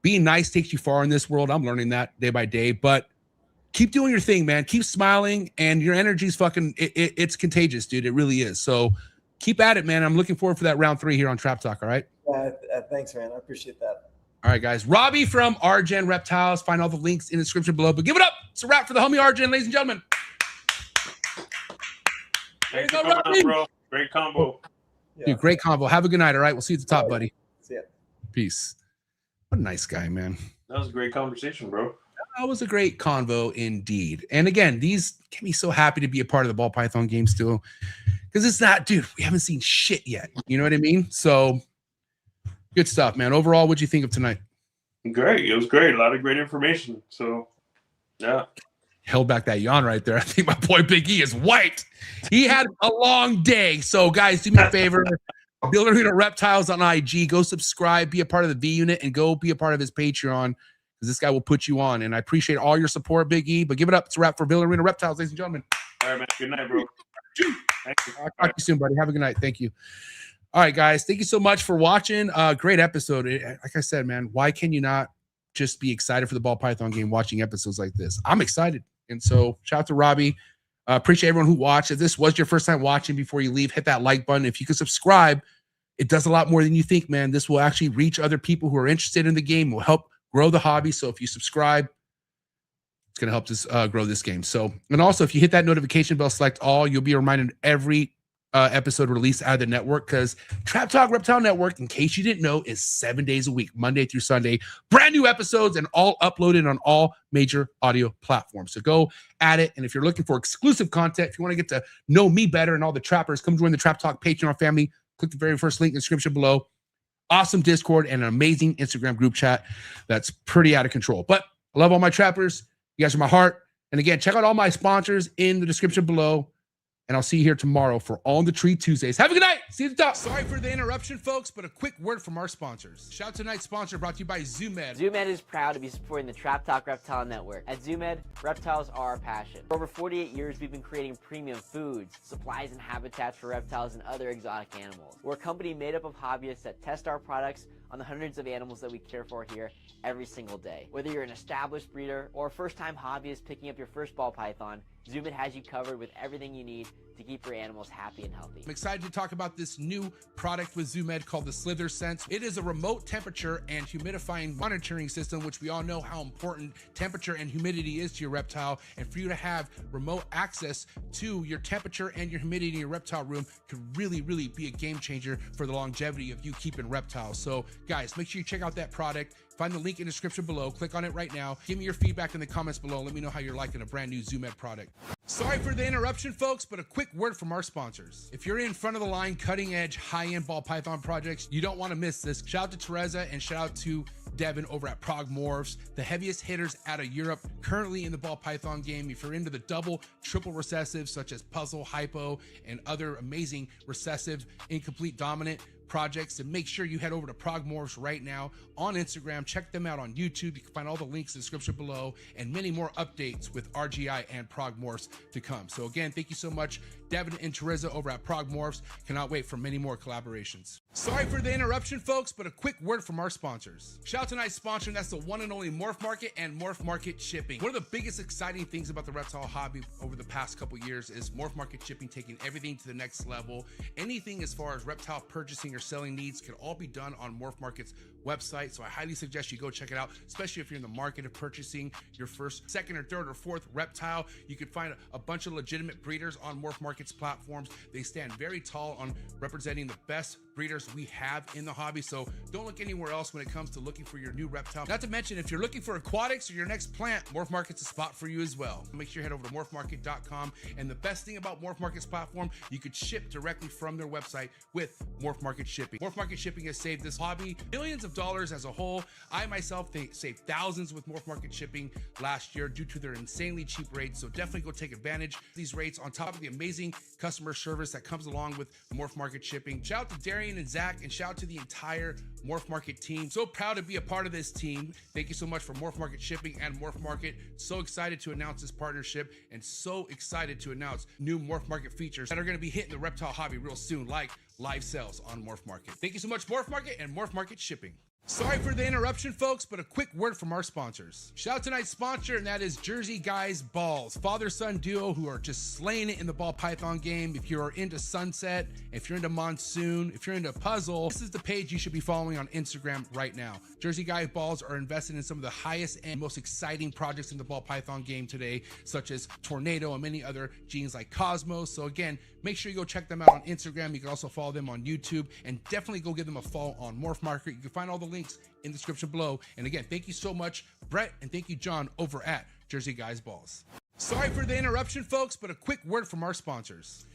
Being nice takes you far in this world. I'm learning that day by day, but keep doing your thing, man. Keep smiling, and your energy's fucking, it's contagious, dude. It really is. So keep at it, man. I'm looking forward for that round 3 here on Trap Talk, all right? Thanks, man. I appreciate that. All right, guys. Robbie from Rjen Reptiles. Find all the links in the description below. But give it up. It's a wrap for the homie Rjen, ladies and gentlemen. Thanks for coming on, bro. Great combo. Dude, great combo. Have a good night, all right? We'll see you at the top, buddy. See ya. Peace. What a nice guy, man. That was a great conversation, bro. That was a great convo indeed. And again, these can be so happy to be a part of the ball python game still. Because it's not, dude, we haven't seen shit yet. You know what I mean? So good stuff, man. Overall, what'd you think of tonight? Great. It was great. A lot of great information. So, yeah. held back that yawn right there. I think my boy Big E is wiped. He had a long day. So guys, do me a favor. Bill Arena Reptiles on IG. Go subscribe, be a part of the V Unit, and go be a part of his Patreon, because this guy will put you on. And I appreciate all your support, Big E. But give it up. It's a wrap for Bill Arena Reptiles, ladies and gentlemen. All right, man. Good night, bro. Thank you. I'll talk to you soon, buddy. Have a good night. Thank you. All right, guys. Thank you so much for watching. Great episode. Like I said, man, why can you not just be excited for the ball python game watching episodes like this? I'm excited. And so shout out to Robbie. Appreciate everyone who watched. If this was your first time watching, before you leave, hit that like button. If you could subscribe, it does a lot more than you think, man. This will actually reach other people who are interested in the game. It will help grow the hobby. So if you subscribe, it's going to help us grow this game. So, and also if you hit that notification bell, select all, you'll be reminded every episode released out of the network, because Trap Talk Reptile Network, in case you didn't know, is 7 days a week, Monday through Sunday, brand new episodes, and all uploaded on all major audio platforms. So go at it. And if you're looking for exclusive content, if you want to get to know me better and all the trappers, come join the Trap Talk Patreon family. Click the very first link in the description below. Awesome Discord and an amazing Instagram group chat that's pretty out of control. But I love all my trappers. You guys are my heart. And again, check out all my sponsors in the description below. And I'll see you here tomorrow for On the Tree Tuesdays. Have a good night. See you at the top. Sorry for the interruption, folks, but a quick word from our sponsors. Shout out to tonight's sponsor, brought to you by ZooMed. ZooMed is proud to be supporting the Trap Talk Reptile Network. At ZooMed, reptiles are our passion. For over 48 years, we've been creating premium foods, supplies, and habitats for reptiles and other exotic animals. We're a company made up of hobbyists that test our products on the hundreds of animals that we care for here every single day. Whether you're an established breeder or a first-time hobbyist picking up your first ball python, ZooMed has you covered with everything you need to keep your animals happy and healthy. I'm excited to talk about this new product with ZooMed called the Slither Sense. It is a remote temperature and humidifying monitoring system, which we all know how important temperature and humidity is to your reptile. And for you to have remote access to your temperature and your humidity in your reptile room could really, really be a game changer for the longevity of you keeping reptiles. So guys, make sure you check out that product. Find the link in the description below. Click on it right now. Give me your feedback in the comments below. Let me know how you're liking a brand new ZooMed product. Sorry for the interruption, folks, but a quick word from our sponsors. If you're in front of the line, cutting edge, high-end ball python projects, you don't want to miss this. Shout out to Teresa and shout out to Devin over at PRAGUE MORPHS, the heaviest hitters out of Europe, currently in the ball python game. If you're into the double, triple recessive, such as puzzle, hypo, and other amazing recessive, incomplete, dominant projects, and make sure you head over to PRAGUE MORPHS right now on Instagram. Check them out on YouTube. You can find all the links in the description below, and many more updates with RGI and PRAGUE MORPHS to come. So again, thank you so much, Devin and Teresa over at PRAGUE MORPHS. Cannot wait for many more collaborations. Sorry for the interruption, folks, but a quick word from our sponsors. Shout out to tonight's sponsor, and that's the one and only MORPH Market and MORPH Market Shipping. One of the biggest exciting things about the reptile hobby over the past couple years is MORPH Market Shipping taking everything to the next level. Anything as far as reptile purchasing or selling needs can all be done on MORPH Market's website. So I highly suggest you go check it out, especially if you're in the market of purchasing your first, second, or third, or fourth reptile. You can find a bunch of legitimate breeders on MORPH Market's platforms. They stand very tall on representing the best breeders we have in the hobby. So don't look anywhere else when it comes to looking for your new reptile. Not to mention, if you're looking for aquatics or your next plant, MORPH Market's a spot for you as well. Make sure you head over to morphmarket.com. And the best thing about MORPH Market's platform, you could ship directly from their website with MORPH Market Shipping. MORPH Market Shipping has saved this hobby millions of dollars as a whole. I myself saved thousands with MORPH Market Shipping last year due to their insanely cheap rates. So definitely go take advantage of these rates on top of the amazing customer service that comes along with MORPH Market Shipping. Shout out to Darian and Zach, and shout out to the entire MORPH Market team. So proud to be a part of this team. Thank you so much for MORPH Market Shipping and MORPH Market. So excited to announce this partnership, and so excited to announce new MORPH Market features that are going to be hitting the reptile hobby real soon, like live sales on MORPH Market. Thank you so much, MORPH Market and MORPH Market Shipping. Sorry for the interruption, folks, but a quick word from our sponsors. Shout out to tonight's sponsor, and that is Jersey Guys Balls, father-son duo who are just slaying it in the ball python game. If you're into sunset, if you're into monsoon, if you're into puzzle, this is the page you should be following on Instagram right now. Jersey Guys Balls are invested in some of the highest and most exciting projects in the ball python game today, such as Tornado and many other genes like Cosmos. So again, make sure you go check them out on Instagram. You can also follow them on YouTube, and definitely go give them a follow on MORPH Market. You can find all the links in the description below. And again, thank you so much, Brett, and thank you, John, over at Jersey Guys Balls. Sorry for the interruption, folks, but a quick word from our sponsors.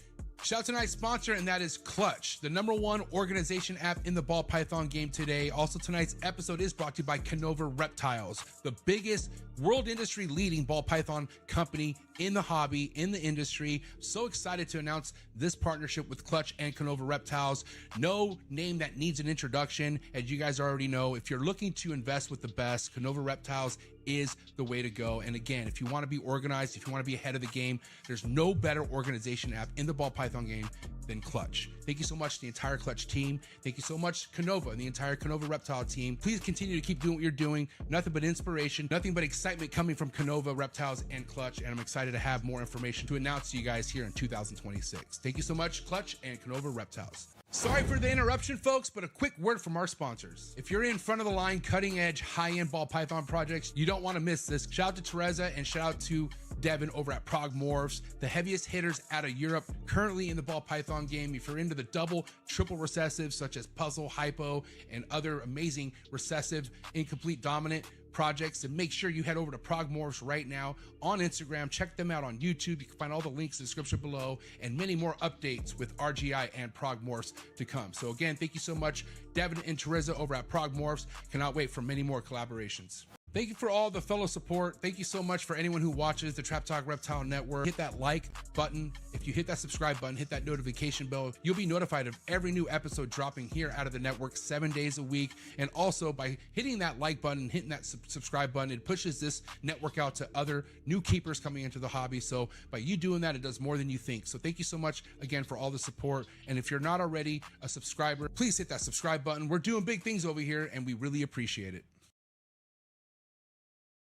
Shout out to tonight's sponsor, and that is Clutch, the #1 organization app in the ball python game today. Also, tonight's episode is brought to you by Canova Reptiles, the biggest world industry leading ball python company in the hobby, in the industry. So excited to announce this partnership with Clutch and Canova Reptiles. No name that needs an introduction. As you guys already know, if you're looking to invest with the best, Canova Reptiles is the way to go. And again, if you want to be organized, if you want to be ahead of the game, there's no better organization app in the ball python game than Clutch. Thank you so much to the entire Clutch team. Thank you so much, Canova and the entire Canova Reptile team. Please continue to keep doing what you're doing. Nothing but inspiration, nothing but excitement coming from Canova Reptiles and Clutch. And I'm excited to have more information to announce to you guys here in 2026. Thank you so much, Clutch and Canova Reptiles. Sorry for the interruption, folks, but a quick word from our sponsors. If you're in front of the line, cutting edge, high-end ball python projects, you don't want to miss this. Shout out to Teresa and shout out to Devin over at PRAGUE MORPHS, the heaviest hitters out of Europe, currently in the ball python game. If you're into the double, triple recessives, such as puzzle, hypo, and other amazing recessive, incomplete, dominant projects, and make sure you head over to PRAGUE MORPHS right now on Instagram. Check them out on YouTube. You can find all the links in the description below, and many more updates with RGI and PRAGUE MORPHS to come. So again, thank you so much, Devin and Teresa over at PRAGUE MORPHS. Cannot wait for many more collaborations. Thank you for all the fellow support. Thank you so much for anyone who watches the Trap Talk Reptile Network. Hit that like button. If you hit that subscribe button, hit that notification bell, you'll be notified of every new episode dropping here out of the network 7 days a week. And also by hitting that like button, hitting that subscribe button, it pushes this network out to other new keepers coming into the hobby. So by you doing that, it does more than you think. So thank you so much again for all the support. And if you're not already a subscriber, please hit that subscribe button. We're doing big things over here and we really appreciate it.